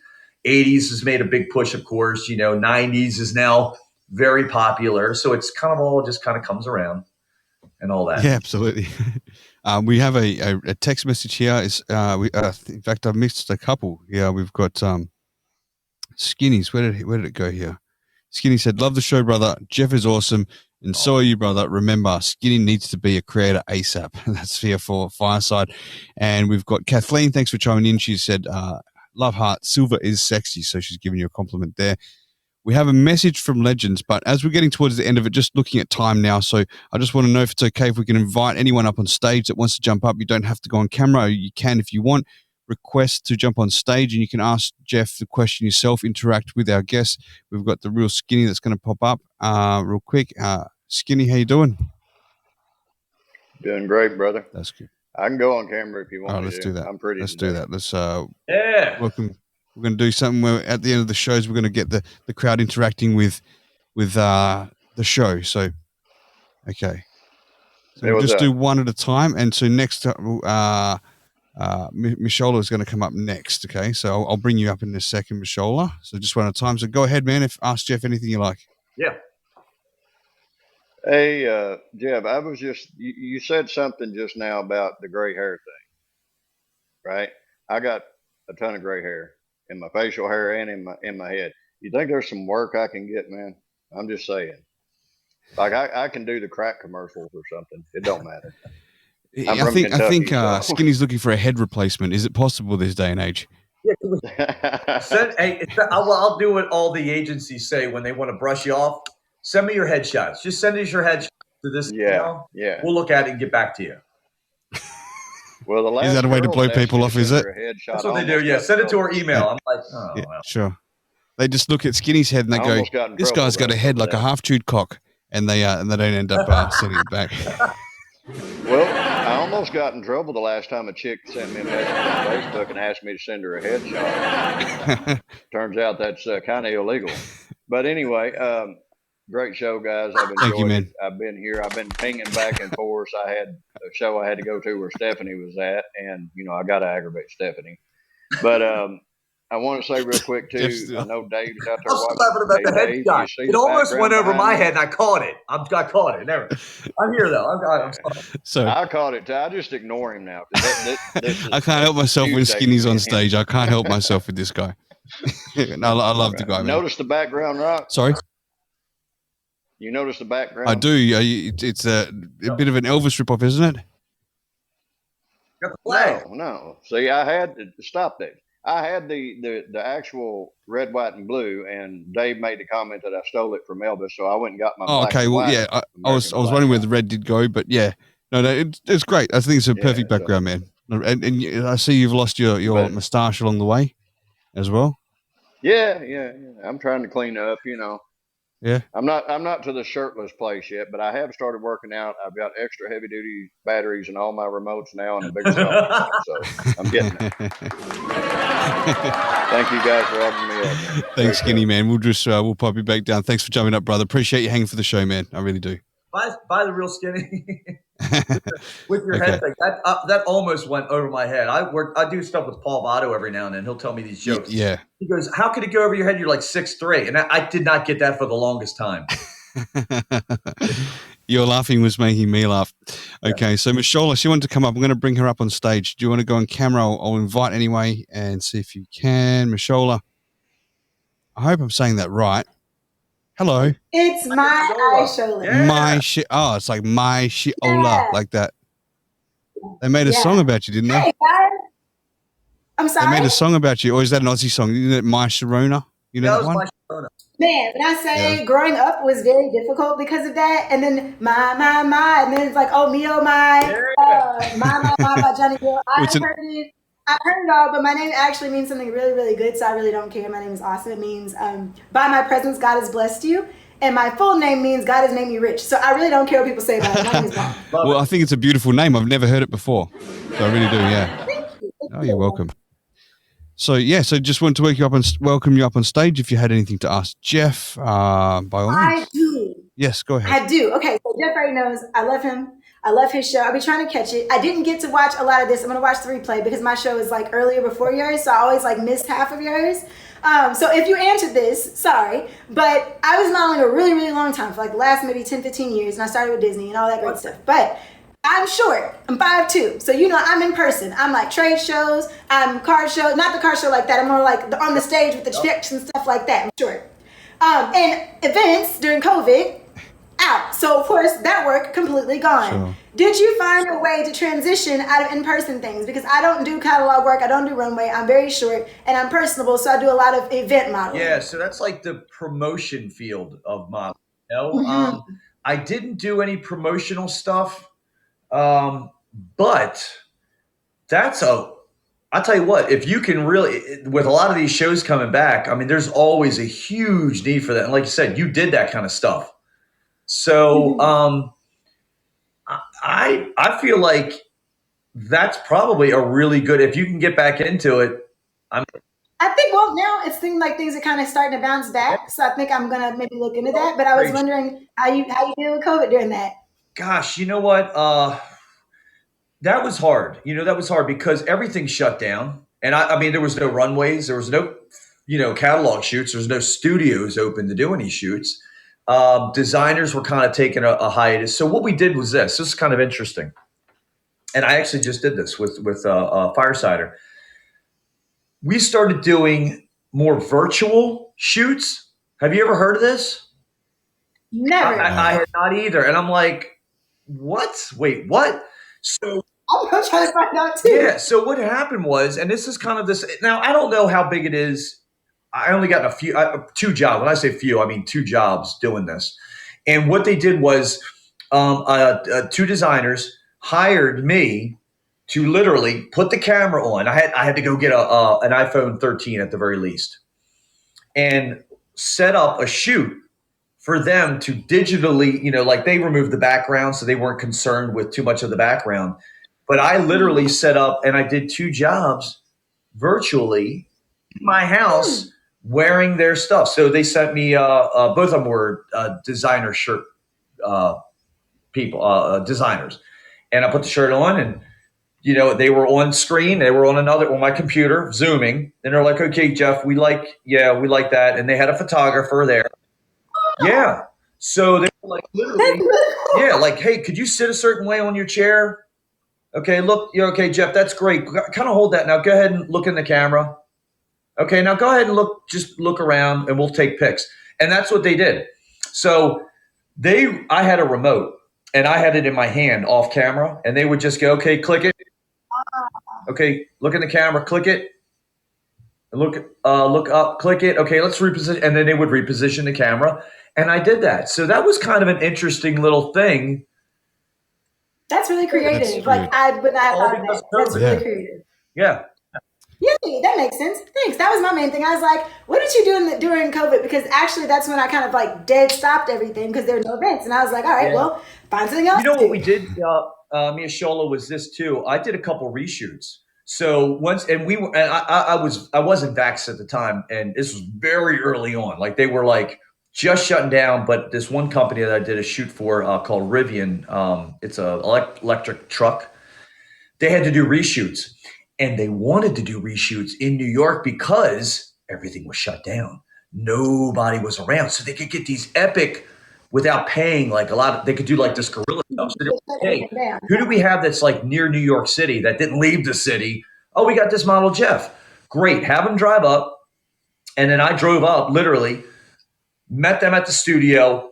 80s has made a big push, of course. 90s is now very popular. So it's kind of all just kind of comes around and all that. Yeah, absolutely. We have a text message here. In fact, I've missed a couple. Yeah, we've got Skinny's. Where did it go here? Skinny said, "Love the show, brother. Jeff is awesome. And so are you, brother. Remember, Skinny needs to be a creator ASAP." That's here for Fireside. And we've got Kathleen. Thanks for chiming in. She said, "Love heart. Silver is sexy." So she's giving you a compliment there. We have a message from Legends, but as we're getting towards the end of it, just looking at time now. So I just want to know if it's okay if we can invite anyone up on stage that wants to jump up. You don't have to go on camera. You can, if you want, request to jump on stage and you can ask Jeff the question yourself, interact with our guests. We've got the real Skinny that's going to pop up real quick. Skinny, how you doing? Doing great, brother. That's good. I can go on camera if you want. All right, let's do that. I'm pretty. Let's do that. Let's Yeah. welcome. We're going to do something where at the end of the shows we're going to get the crowd interacting with the show. So, okay. So we'll just do one at a time. And so next, Mishola is going to come up next. Okay, so I'll bring you up in a second, Mishola. So just one at a time. So go ahead, man. Ask Jeff anything you like. Yeah. Hey, Jeff, I was just, you said something just now about the gray hair thing, right? I got a ton of gray hair in my facial hair and in my head. You think there's some work I can get, man? I'm just saying. Like I can do the crack commercials or something. It don't matter. I think Skinny's looking for a head replacement. Is it possible this day and age? I'll do what all the agencies say when they want to brush you off. Send me your headshots. Just send us your headshots to this email. Yeah. We'll look at it and get back to you. Well, the last is that a way to blow people off? Is it? That's what they do. Yeah, send it to our email. I'm like, oh, yeah, well. Sure. They just look at Skinny's head and they go, "This guy's got a head like a half-chewed cock," and they don't end up sending it back. Well, I almost got in trouble the last time a chick sent me a message on Facebook and asked me to send her a headshot. Turns out that's kind of illegal. But anyway, great show, guys. I've enjoyed Thank you, man. it. I've been here. I've been pinging back and forth. I had a show I had to go to where Stephanie was at, and I got to aggravate Stephanie. But I want to say real quick too. I know Dave's out there watching. About the headshot. It almost went over my head, and I caught it. I caught it. Never. I'm here though. I'm sorry. So I caught it too. I just ignore him now. I can't help myself when Skinny's on stage. I can't help myself with this guy. No, I love the guy. Man. Notice the background, Rock? Sorry. You notice the background? I do. It's a bit of an Elvis ripoff, isn't it? No. See, I had to stop that. I had the actual red, white, and blue, and Dave made the comment that I stole it from Elvis, so I went and got my. Oh, okay. Well, yeah, I was wondering where the red did go, but yeah, no, it's great. I think it's a perfect background, man. And I see you've lost your moustache along the way, as well. Yeah. I'm trying to clean up, Yeah. I'm not to the shirtless place yet, but I have started working out. I've got extra heavy duty batteries in all my remotes now and a bigger phone, so I'm getting it. Thank you guys for having me up. Thanks, Skinny, man. We'll just we'll pop you back down. Thanks for jumping up, brother. Appreciate you hanging for the show, man. I really do. Buy the real Skinny with your head thing. That almost went over my head. I do stuff with Paul Votto every now and then. He'll tell me these jokes. Yeah. He goes, "How could it go over your head? You're like 6'3", and I did not get that for the longest time. Your laughing was making me laugh. Okay, so Mishola, she wanted to come up. I'm going to bring her up on stage. Do you want to go on camera? I'll invite anyway and see if you can. Mishola, I hope I'm saying that right. Hello. It's my Shola. Yeah. My shit. Oh, it's like my shit-ola, like that. They made a song about you, didn't they? Hey, guys. I'm sorry. They made a song about you, or is that an Aussie song? Isn't it My Sharona? You know that one? Man, when I say growing up was very difficult because of that, and then my, and then it's like, oh, me, oh, my, my by Johnny Gill. I heard it all, but my name actually means something really, really good, so I really don't care. My name is awesome. It means, by my presence, God has blessed you. And my full name means God has made me rich. So I really don't care what people say about it. My name is Bob. Well, I think it's a beautiful name. I've never heard it before. So I really do, yeah. Thank you. Oh, you're welcome. So, so just wanted to welcome you up on stage if you had anything to ask Jeff, by all means. I do. Yes, go ahead. I do. Okay, so Jeff already knows I love him. I love his show. I've been trying to catch it. I didn't get to watch a lot of this. I'm going to watch the replay because my show is like earlier before yours, so I always like missed half of yours. So if you answered this, sorry, but I was modeling a really, really long time, for like the last maybe 10, 15 years, and I started with Disney and all that great stuff. But I'm short. I'm 5'2". So, you know, I'm in person. I'm like trade shows. I'm car show. Not the car show like that. I'm more like on the stage with the tricks and stuff like that. I'm short. And events during COVID, out. So, of course, that work completely gone. Sure. Did you find a way to transition out of in-person things? Because I don't do catalog work. I don't do runway. I'm very short and I'm personable. So I do a lot of event modeling. Yeah, so that's like the promotion field of modeling. You know? I didn't do any promotional stuff. But I'll tell you what, if you can really, with a lot of these shows coming back, I mean, there's always a huge need for that. And like you said, you did that kind of stuff. So, I feel like that's probably a really good, if you can get back into it. I think, well, now it's things like things are kind of starting to bounce back. So I think I'm going to maybe look into that. But I was wondering how you deal with COVID during that. Gosh, you know what? That was hard. You know, that was hard because everything shut down. And I mean, there was no runways. There was no, you know, catalog shoots. There was no studios open to do any shoots. Designers were kind of taking a hiatus. So what we did was this. This is kind of interesting. And I actually just did this with Firesider. We started doing more virtual shoots. Have you ever heard of this? Never. I had not either. And I'm like, what? Wait, what? So I'm trying to find out too. Yeah. So what happened was, and this is kind of this. Now I don't know how big it is. I only got two jobs. When I say few, I mean 2 jobs doing this. And what they did was, 2 designers hired me to literally put the camera on. I had to go get an iPhone 13 at the very least, and set up a shoot for them to digitally, you know, like they removed the background, so they weren't concerned with too much of the background. But I literally set up and I did 2 jobs virtually in my house wearing their stuff. So they sent me, both of them were designer shirt people, designers. And I put the shirt on and, you know, they were on screen. They were on my computer, Zooming. And they're like, okay, Jeff, we like that. And they had a photographer there. Yeah. So they were like, literally, yeah, like, hey, could you sit a certain way on your chair? Okay, look, you're okay, Jeff, that's great. Kind of hold that. Now go ahead and look in the camera. Okay, now go ahead and just look around and we'll take pics. And that's what they did. So I had a remote and I had it in my hand off camera and they would just go, okay, click it. Okay, look in the camera, click it. Look up, click it. Okay, let's reposition. And then they would reposition the camera. And I did that. So that was kind of an interesting little thing. That's really creative. Like I would not have thought of that. That's really creative. Yeah. Yeah, that makes sense. Thanks. That was my main thing. I was like, what did you do during COVID? Because actually that's when I kind of like dead stopped everything because there were no events. And I was like, all right, well, find something else. You know what we did, Mia Shola, was this too. I did a couple reshoots. So once, and I wasn't vaxxed at the time, and this was very early on. Like they were like just shutting down. But this one company that I did a shoot for called Rivian, it's a electric truck. They had to do reshoots, and they wanted to do reshoots in New York because everything was shut down. Nobody was around, so they could get these epic without paying like a lot. They could do like this guerrilla stuff. So like, hey, who do we have that's like near New York City that didn't leave the city? Oh, we got this model, Jeff. Great. Have him drive up. And then I drove up, literally, met them at the studio,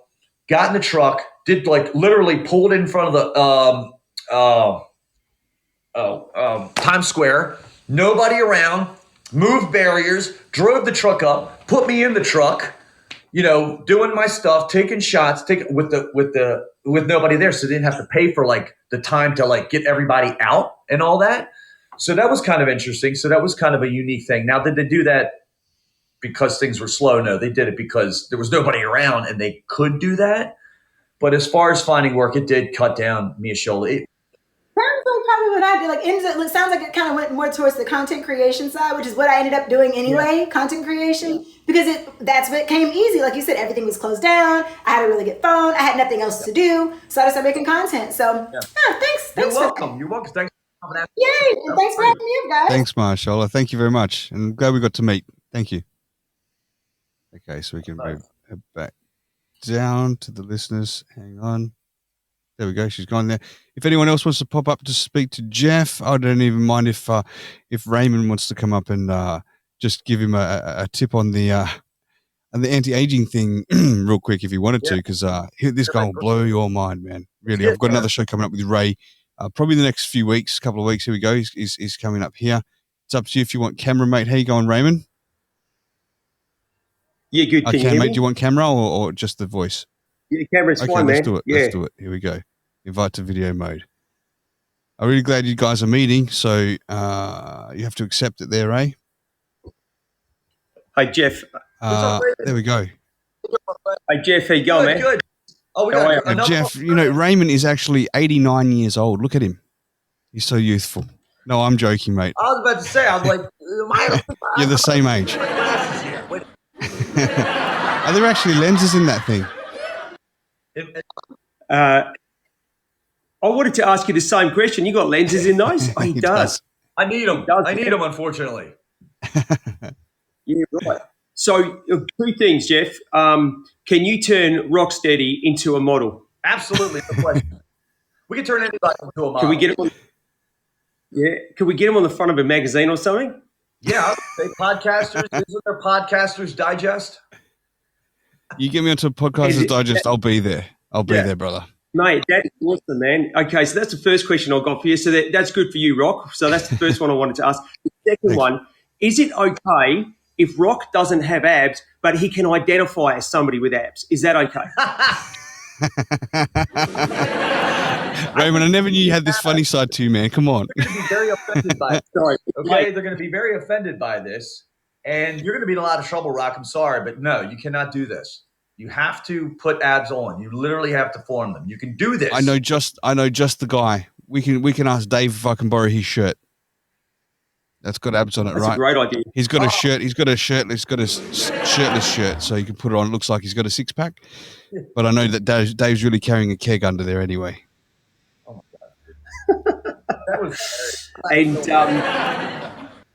got in the truck, did like literally pulled in front of the Times Square, nobody around, moved barriers, drove the truck up, put me in the truck, you know, doing my stuff, taking shots, with nobody there, so they didn't have to pay for like the time to like get everybody out and all that. So that was kind of interesting. So that was kind of a unique thing. Now, did they do that because things were slow? No, they did it because there was nobody around and they could do that. But as far as finding work, it did cut down Mia Shola. Sounds like probably what I it like it sounds like it kind of went more towards the content creation side, which is what I ended up doing anyway, content creation, because that's what came easy. Like you said, everything was closed down. I had a really good phone. I had nothing else to do, so I started making content. So thanks. You're welcome. You're welcome. Thanks. Yay! And thanks for having me, guys. Thanks, Marshala. Thank you very much, and glad we got to meet. Thank you. Okay, so we can move her back down to the listeners. Hang on. There we go. She's gone there. If anyone else wants to pop up to speak to Jeff, I don't even mind if Raymond wants to come up and just give him a tip on the anti-aging thing real quick if he wanted to, because this guy will blow your mind, man. Really, I've got another show coming up with Ray. Probably the next few weeks, couple of weeks. Here we go. He's coming up here. It's up to you if you want camera, mate. How you going, Raymond? Yeah, good. Okay, mate. Do you want camera or just the voice? Yeah, camera's fine, man. Let's do it. Let's do it. Here we go. Invite to video mode. I'm really glad you guys are meeting. So you have to accept it there, eh? Hey, Jeff. There we go. Hey, Jeff. How you going, man? Good. Oh, we got Jeff, Raymond is actually 89 years old. Look at him. He's so youthful. No, I'm joking, mate. I was about to say, I'm like, you're the same age. Are there actually lenses in that thing? I wanted to ask you the same question. You got lenses in those? Oh, he does. I need them. Unfortunately. Yeah, right. So, two things, Jeff. Can you turn Rocstedi into a model? Absolutely. No question. We can turn anybody into a model. Can we get him on? Yeah. Can we get him on the front of a magazine or something? Yeah. They podcasters. Isn't there Podcasters Digest? You get me onto Podcasters Digest, I'll be there. I'll be there, brother. Mate, that's awesome, man. Okay, so that's the first question I've got for you. So that's good for you, Rock. So that's the first one I wanted to ask. The second one, is it okay if Rock doesn't have abs, but he can identify as somebody with abs? Is that okay? Raymond, I never knew you had this funny side to you, man. Come on. They're going to be very offended by it. Sorry. Okay, they're going to be very offended by this, and you're going to be in a lot of trouble, Rock. I'm sorry, but no, you cannot do this. You have to put abs on. You literally have to form them. You can do this. I know just the guy. We can ask Dave if I can borrow his shirt. That's got abs on it, That's right? a great idea. He's got a shirt. He's got a shirtless shirt, so you can put it on. It looks like he's got a six pack. But I know that Dave's really carrying a keg under there anyway. Oh my god, that was. And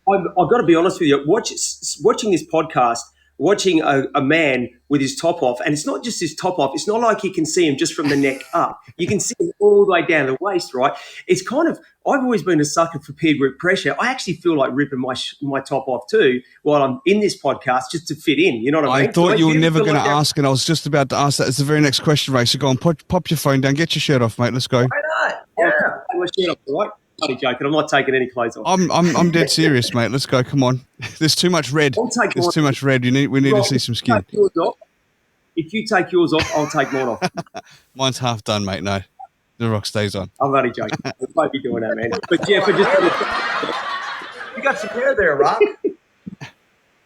I've got to be honest with you. Watching this podcast, watching a man with his top off, and it's not just his top off. It's not like you can see him just from the neck up. You can see him all the way down the waist, right? It's kind of. I've always been a sucker for peer group pressure. I actually feel like ripping my top off too while I'm in this podcast just to fit in. You know what I mean? I thought you were never going to ask, and I was just about to ask that. It's the very next question, Ray. So go on, pop your phone down, get your shirt off, mate. Let's go. Why not? Yeah. My shirt off, right? I'm joking. I'm not taking any clothes off. I'm dead serious, mate. Let's go. Come on. There's too much red. There's too much red. We need to see some skin. If you take yours off, I'll take mine off. Mine's half done, mate. No, the rock stays on. I'm only joking. I won't be doing that, man. But Jeff, you got some hair there, Rock.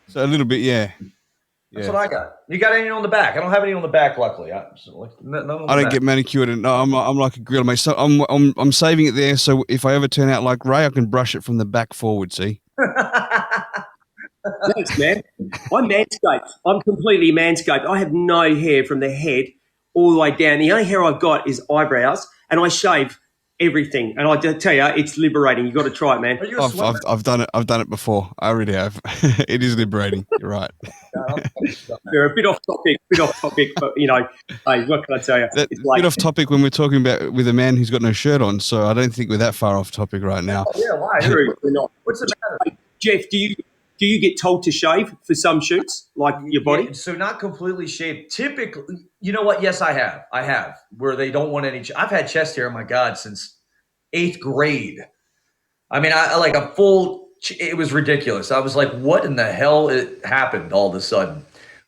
So a little bit, yeah. That's what I got. You got any on the back? I don't have any on the back, luckily. I don't get manicured, and no, I'm like a grill, mate. So I'm saving it there. So if I ever turn out like Ray, I can brush it from the back forward. See. Thanks, man. I'm manscaped. I'm completely manscaped. I have no hair from the head all the way down. The only hair I've got is eyebrows, and I shave everything. And I tell you, it's liberating. You got to try it, man. I've done it. I've done it before. I really have. It is liberating. You're right. They're a bit off topic, but hey, what can I tell you? It's a bit off topic when we're talking about with a man who's got no shirt on. So I don't think we're that far off topic right now. Oh, yeah, why? True, we're not. What's the matter, Jeff? Do you get told to shave for some shoots, like your body? Yeah, so not completely shaved. Typically, you know what? Yes, I have. Where they don't want any. I've had chest hair, oh my God, since 8th grade. I mean, I like a full. It was ridiculous. I was like, what in the hell it happened all of a sudden?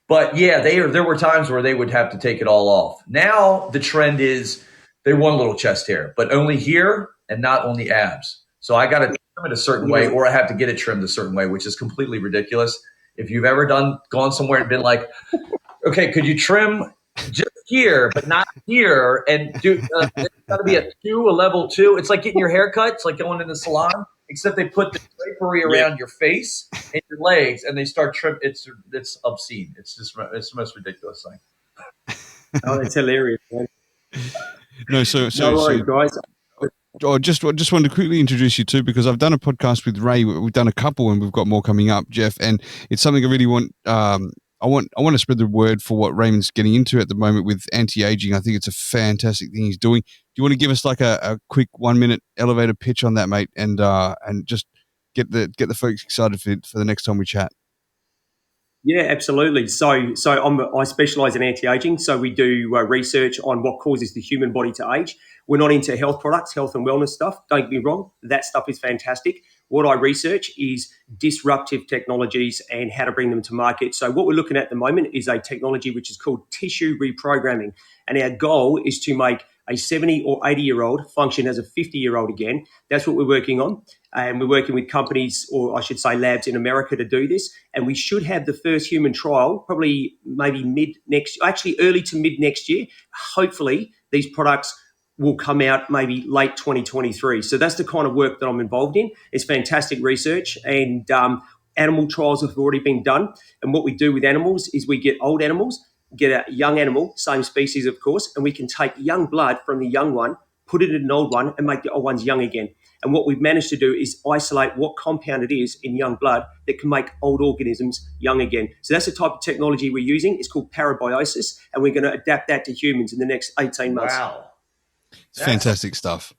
But yeah, there were times where they would have to take it all off. Now the trend is they want a little chest hair, but only here and not on the abs. So I got to trim it a certain way, or I have to get it trimmed a certain way, which is completely ridiculous. If you've ever gone somewhere and been like, okay, could you trim just here, but not here, and do got to be a level 2. It's like getting your hair cut. It's like going in the salon, except they put the drapery around your face and your legs, and they start trim. It's obscene. It's the most ridiculous thing. Oh, it's hilarious, man. No, so guys. I just wanted to quickly introduce you too, because I've done a podcast with Ray. We've done a couple, and we've got more coming up, Jeff. And it's something I really want. I want to spread the word for what Raymond's getting into at the moment with anti-aging. I think it's a fantastic thing he's doing. Do you want to give us like a quick 1-minute elevator pitch on that, mate, and just get the folks excited for the next time we chat? Yeah, absolutely. So I specialize in anti-aging. So we do research on what causes the human body to age. We're not into health products, health and wellness stuff. Don't get me wrong. That stuff is fantastic. What I research is disruptive technologies and how to bring them to market. So what we're looking at the moment is a technology which is called tissue reprogramming. And our goal is to make a 70 or 80-year-old function as a 50-year-old again. That's what we're working on. And we're working with companies, or I should say labs in America, to do this. And we should have the first human trial probably maybe early to mid next year. Hopefully these products will come out maybe late 2023. So that's the kind of work that I'm involved in. It's fantastic research, and animal trials have already been done. And what we do with animals is we get old animals, get a young animal, same species, of course, and we can take young blood from the young one, put it in an old one, and make the old ones young again. And what we've managed to do is isolate what compound it is in young blood that can make old organisms young again. So that's the type of technology we're using. It's called parabiosis, and we're going to adapt that to humans in the next 18 months. Wow. It's fantastic stuff.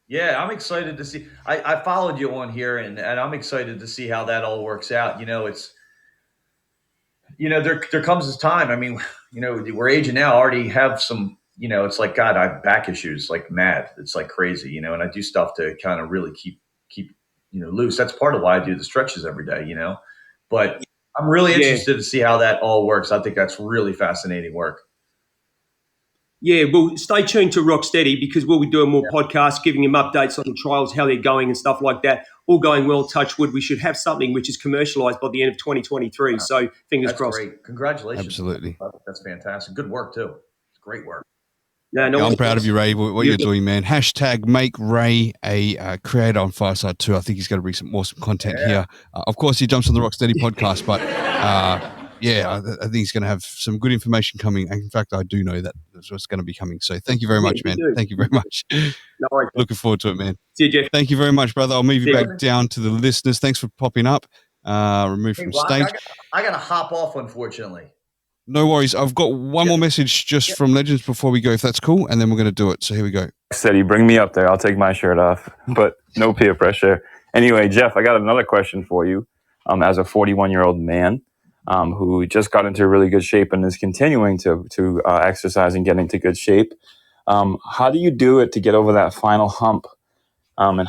Yeah, I'm excited to see. I followed you on here, and I'm excited to see how that all works out. There comes this time. I mean, we're aging now, already have some, it's like, God, I have back issues like mad. It's like crazy, and I do stuff to kind of really keep loose. That's part of why I do the stretches every day, but I'm really interested to see how that all works. I think that's really fascinating work. Yeah, well, stay tuned to Rocstedi, because we'll be doing more podcasts, giving him updates on the trials, how they're going and stuff like that. All going well, touch wood. We should have something which is commercialized by the end of 2023. So fingers crossed. Great. Congratulations. Absolutely. That's fantastic. Good work too. It's great work. Yeah, I'm proud of you, Ray, what you're doing, man. # make Ray a creator on Fireside too. I think he's going to bring some awesome content here. Of course, he jumps on the Rocstedi podcast, but I think he's going to have some good information coming. And in fact, I do know that that's what's going to be coming. So thank you very much, man. Thank you very much. No worries. Looking forward to it, man. See you, Jeff. Thank you very much, brother. I'll move you back down to the listeners. Thanks for popping up. Removed from stage. I got to hop off, unfortunately. No worries. I've got one more message just from Legends before we go, if that's cool, and then we're going to do it. So here we go. Steady, bring me up there. I'll take my shirt off, but no peer pressure. Anyway, Jeff, I got another question for you. As a 41-year-old man who just got into really good shape and is continuing to exercise and get into good shape, how do you do it to get over that final hump? And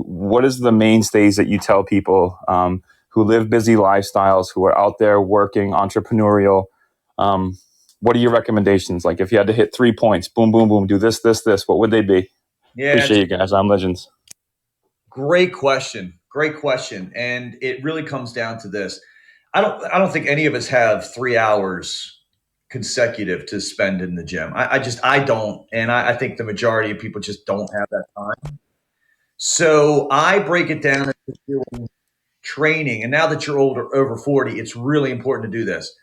what is the mainstays that you tell people who live busy lifestyles, who are out there working, entrepreneurial? What are your recommendations? Like if you had to hit 3 points, boom, boom, boom, do this, what would they be? Yeah, appreciate you guys. I'm Legends. Great question. And it really comes down to this. I don't think any of us have 3 hours consecutive to spend in the gym. I don't. And I think the majority of people just don't have that time. So I break it down into doing training. And now that you're over 40, it's really important to do this.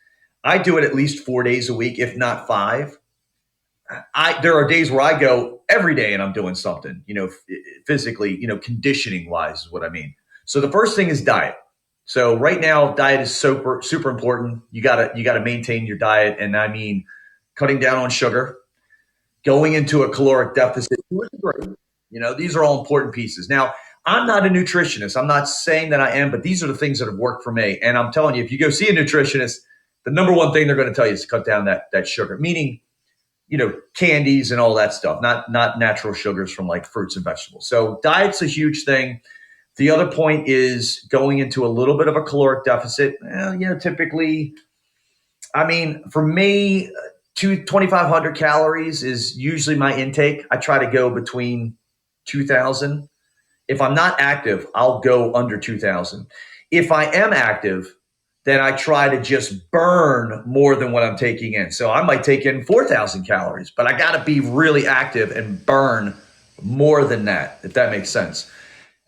I do it at least 4 days a week, if not 5. There are days where I go every day and I'm doing something, physically, conditioning wise is what I mean. So the first thing is diet. So right now, diet is super, super important. You gotta maintain your diet. And I mean, cutting down on sugar, going into a caloric deficit to a degree. These are all important pieces. Now, I'm not a nutritionist. I'm not saying that I am, but these are the things that have worked for me. And I'm telling you, if you go see a nutritionist, the number one thing they're going to tell you is to cut down that sugar, meaning, candies and all that stuff, not natural sugars from like fruits and vegetables. So diet's a huge thing. The other point is going into a little bit of a caloric deficit. Typically, for me, 2,500 calories is usually my intake. I try to go between 2,000. If I'm not active, I'll go under 2,000. If I am active, then I try to just burn more than what I'm taking in. So I might take in 4,000 calories, but I got to be really active and burn more than that, if that makes sense.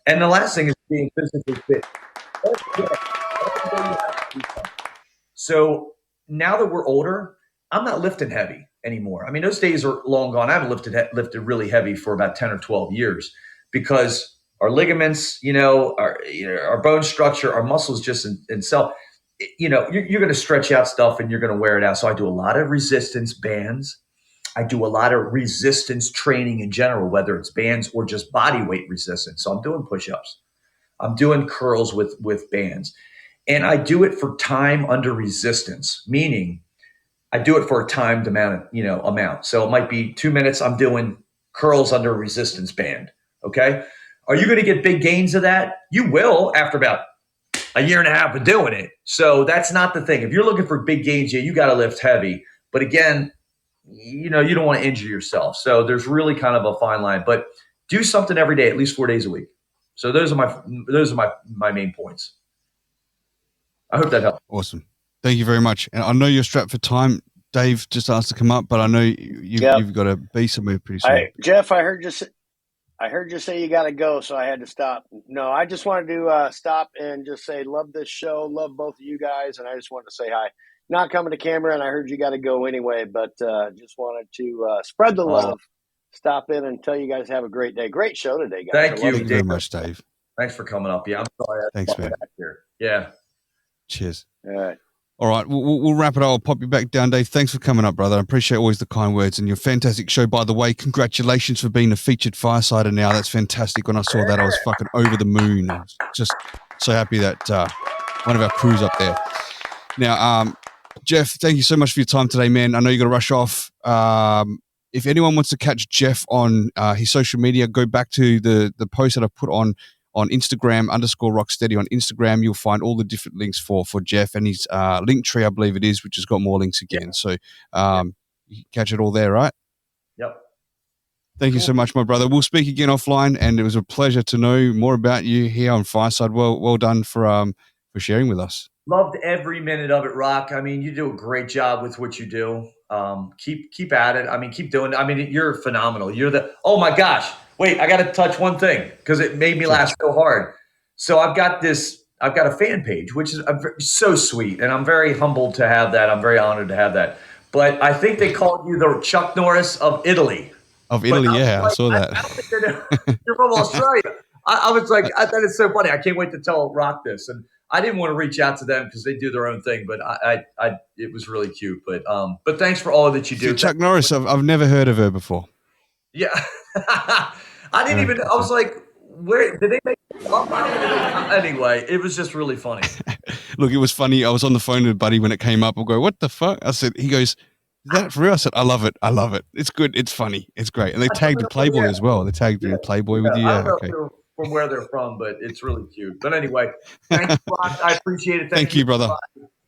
And the last thing is being physically fit. So now that we're older, I'm not lifting heavy anymore. I mean, those days are long gone. I haven't lifted really heavy for about 10 or 12 years because our ligaments, our bone structure, our muscles just in cell, you're going to stretch out stuff and you're going to wear it out. So I do a lot of resistance bands. I do a lot of resistance training in general, whether it's bands or just body weight resistance. So I'm doing push-ups. I'm doing curls with bands. And I do it for time under resistance, meaning I do it for a timed amount. So it might be 2 minutes. I'm doing curls under a resistance band. Okay. Are you going to get big gains of that? You will after about a year and a half of doing it. So that's not the thing. If you're looking for big gains, you got to lift heavy. But again, you don't want to injure yourself. So there's really kind of a fine line, but do something every day, at least 4 days a week. So those are my main points. I hope that helps. Awesome. Thank you very much. And I know you're strapped for time. Dave just asked to come up, but I know you've got to be somewhere pretty soon. Jeff, I heard you say you got to go, so I had to stop. No, I just wanted to stop and just say love this show, love both of you guys, and I just wanted to say hi. Not coming to camera, and I heard you got to go anyway, but just wanted to spread the love, stop in and tell you guys have a great day. Great show today, guys. Thank you very much, Dave. Thanks for coming up. Yeah, I'm sorry. Thanks, man. Back here. Yeah. Cheers. All right. We'll wrap it up. I'll pop you back down, Dave. Thanks for coming up, brother. I appreciate always the kind words and your fantastic show. By the way, congratulations for being a featured firesider now. That's fantastic. When I saw that, I was fucking over the moon. I was just so happy that one of our crews up there. Now, Jeff, thank you so much for your time today, man. I know you got to rush off. If anyone wants to catch Jeff on his social media, go back to the post that I put on Instagram _Rocstedi on Instagram. You'll find all the different links for Jeff and his link tree, I believe it is, which has got more links again. Yeah. So you can catch it all there, right? Yep. Thank you so much, my brother. We'll speak again offline, and it was a pleasure to know more about you here on Fireside. Well done for sharing with us. Loved every minute of it, Rock. I mean, you do a great job with what you do. Keep at it. I mean, keep doing it. I mean, you're phenomenal. Oh my gosh. Wait, I got to touch one thing because it made me laugh so hard. So I've got a fan page, which is so sweet. And I'm very humbled to have that. I'm very honored to have that. But I think they called you the Chuck Norris of Italy. Of Italy, yeah. I saw that. I don't think you're from Australia. I was like, I thought it's so funny. I can't wait to tell Rock this. And I didn't want to reach out to them because they do their own thing, but it was really cute. But thanks for all that you do. So Chuck Norris, I've never heard of her before. Yeah. I didn't even, I was like, where did they make it up? Anyway, it was just really funny. Look, it was funny. I was on the phone with Buddy when it came up. I'll go, what the fuck? He goes, is that for real? I said, I love it. It's good. It's funny. It's great. And they tagged the Playboy as well. They tagged in Playboy with you. I don't know if they're from where they're from, but it's really cute. But anyway, thanks, Rock. I appreciate it. Thank you, brother.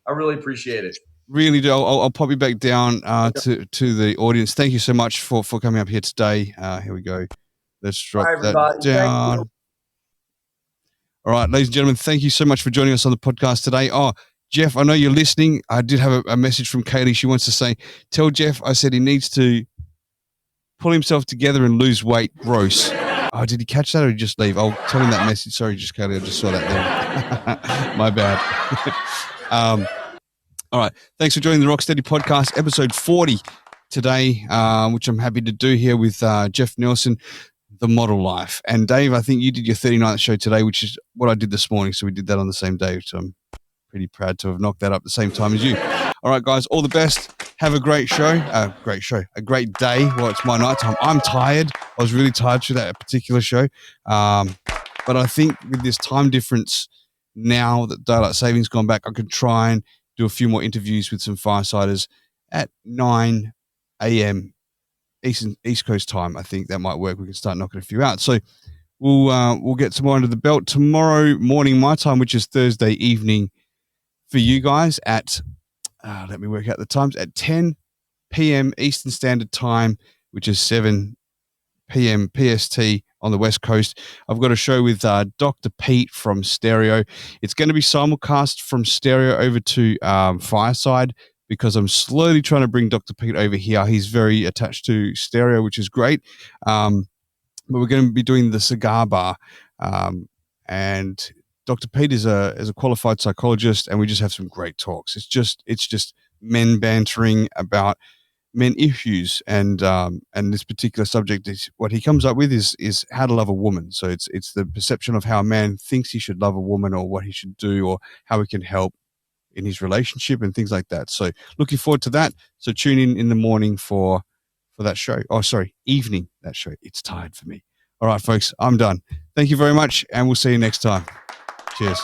I really appreciate it. Really do. I'll pop you back down to the audience. Thank you so much for coming up here today. Here we go. Let's drop that down. All right, ladies and gentlemen, thank you so much for joining us on the podcast today. Oh, Jeff, I know you're listening. I did have a message from Kaylee. She wants to say, tell Jeff I said he needs to pull himself together and lose weight. Gross. Oh, did he catch that or did he just leave? I'll tell him that message. Sorry, just Kaylee. I just saw that there. My bad. All right. Thanks for joining the Rocstedi podcast, episode 40 today, which I'm happy to do here with Jeff Nelson, The Model Life. And Dave, I think you did your 39th show today, which is what I did this morning. So we did that on the same day. So I'm pretty proud to have knocked that up at the same time as you. All right, guys, all the best. Have a great show. A great day. Well, it's my night time. I'm tired. I was really tired for that particular show. But I think with this time difference now that daylight savings gone back, I could try and do a few more interviews with some firesiders at 9 a.m. East Coast time. I think that might work. We can start knocking a few out. So we'll get some more under the belt tomorrow morning my time, which is Thursday evening for you guys at let me work out the times, at 10 p.m. Eastern Standard Time, which is 7 p.m. PST on the West Coast. I've got a show with Dr. Pete from Stereo. It's going to be simulcast from Stereo over to Fireside, because I'm slowly trying to bring Dr. Pete over here. He's very attached to Stereo, which is great. But we're going to be doing the cigar bar. And Dr. Pete is a qualified psychologist, and we just have some great talks. It's just men bantering about men issues, and this particular subject is what he comes up with is how to love a woman. So it's the perception of how a man thinks he should love a woman, or what he should do, or how he can help in his relationship and things like that. So looking forward to that. So tune in the morning for that show. Oh, sorry, evening, that show. It's tired for me. All right, folks, I'm done. Thank you very much, and we'll see you next time. Cheers.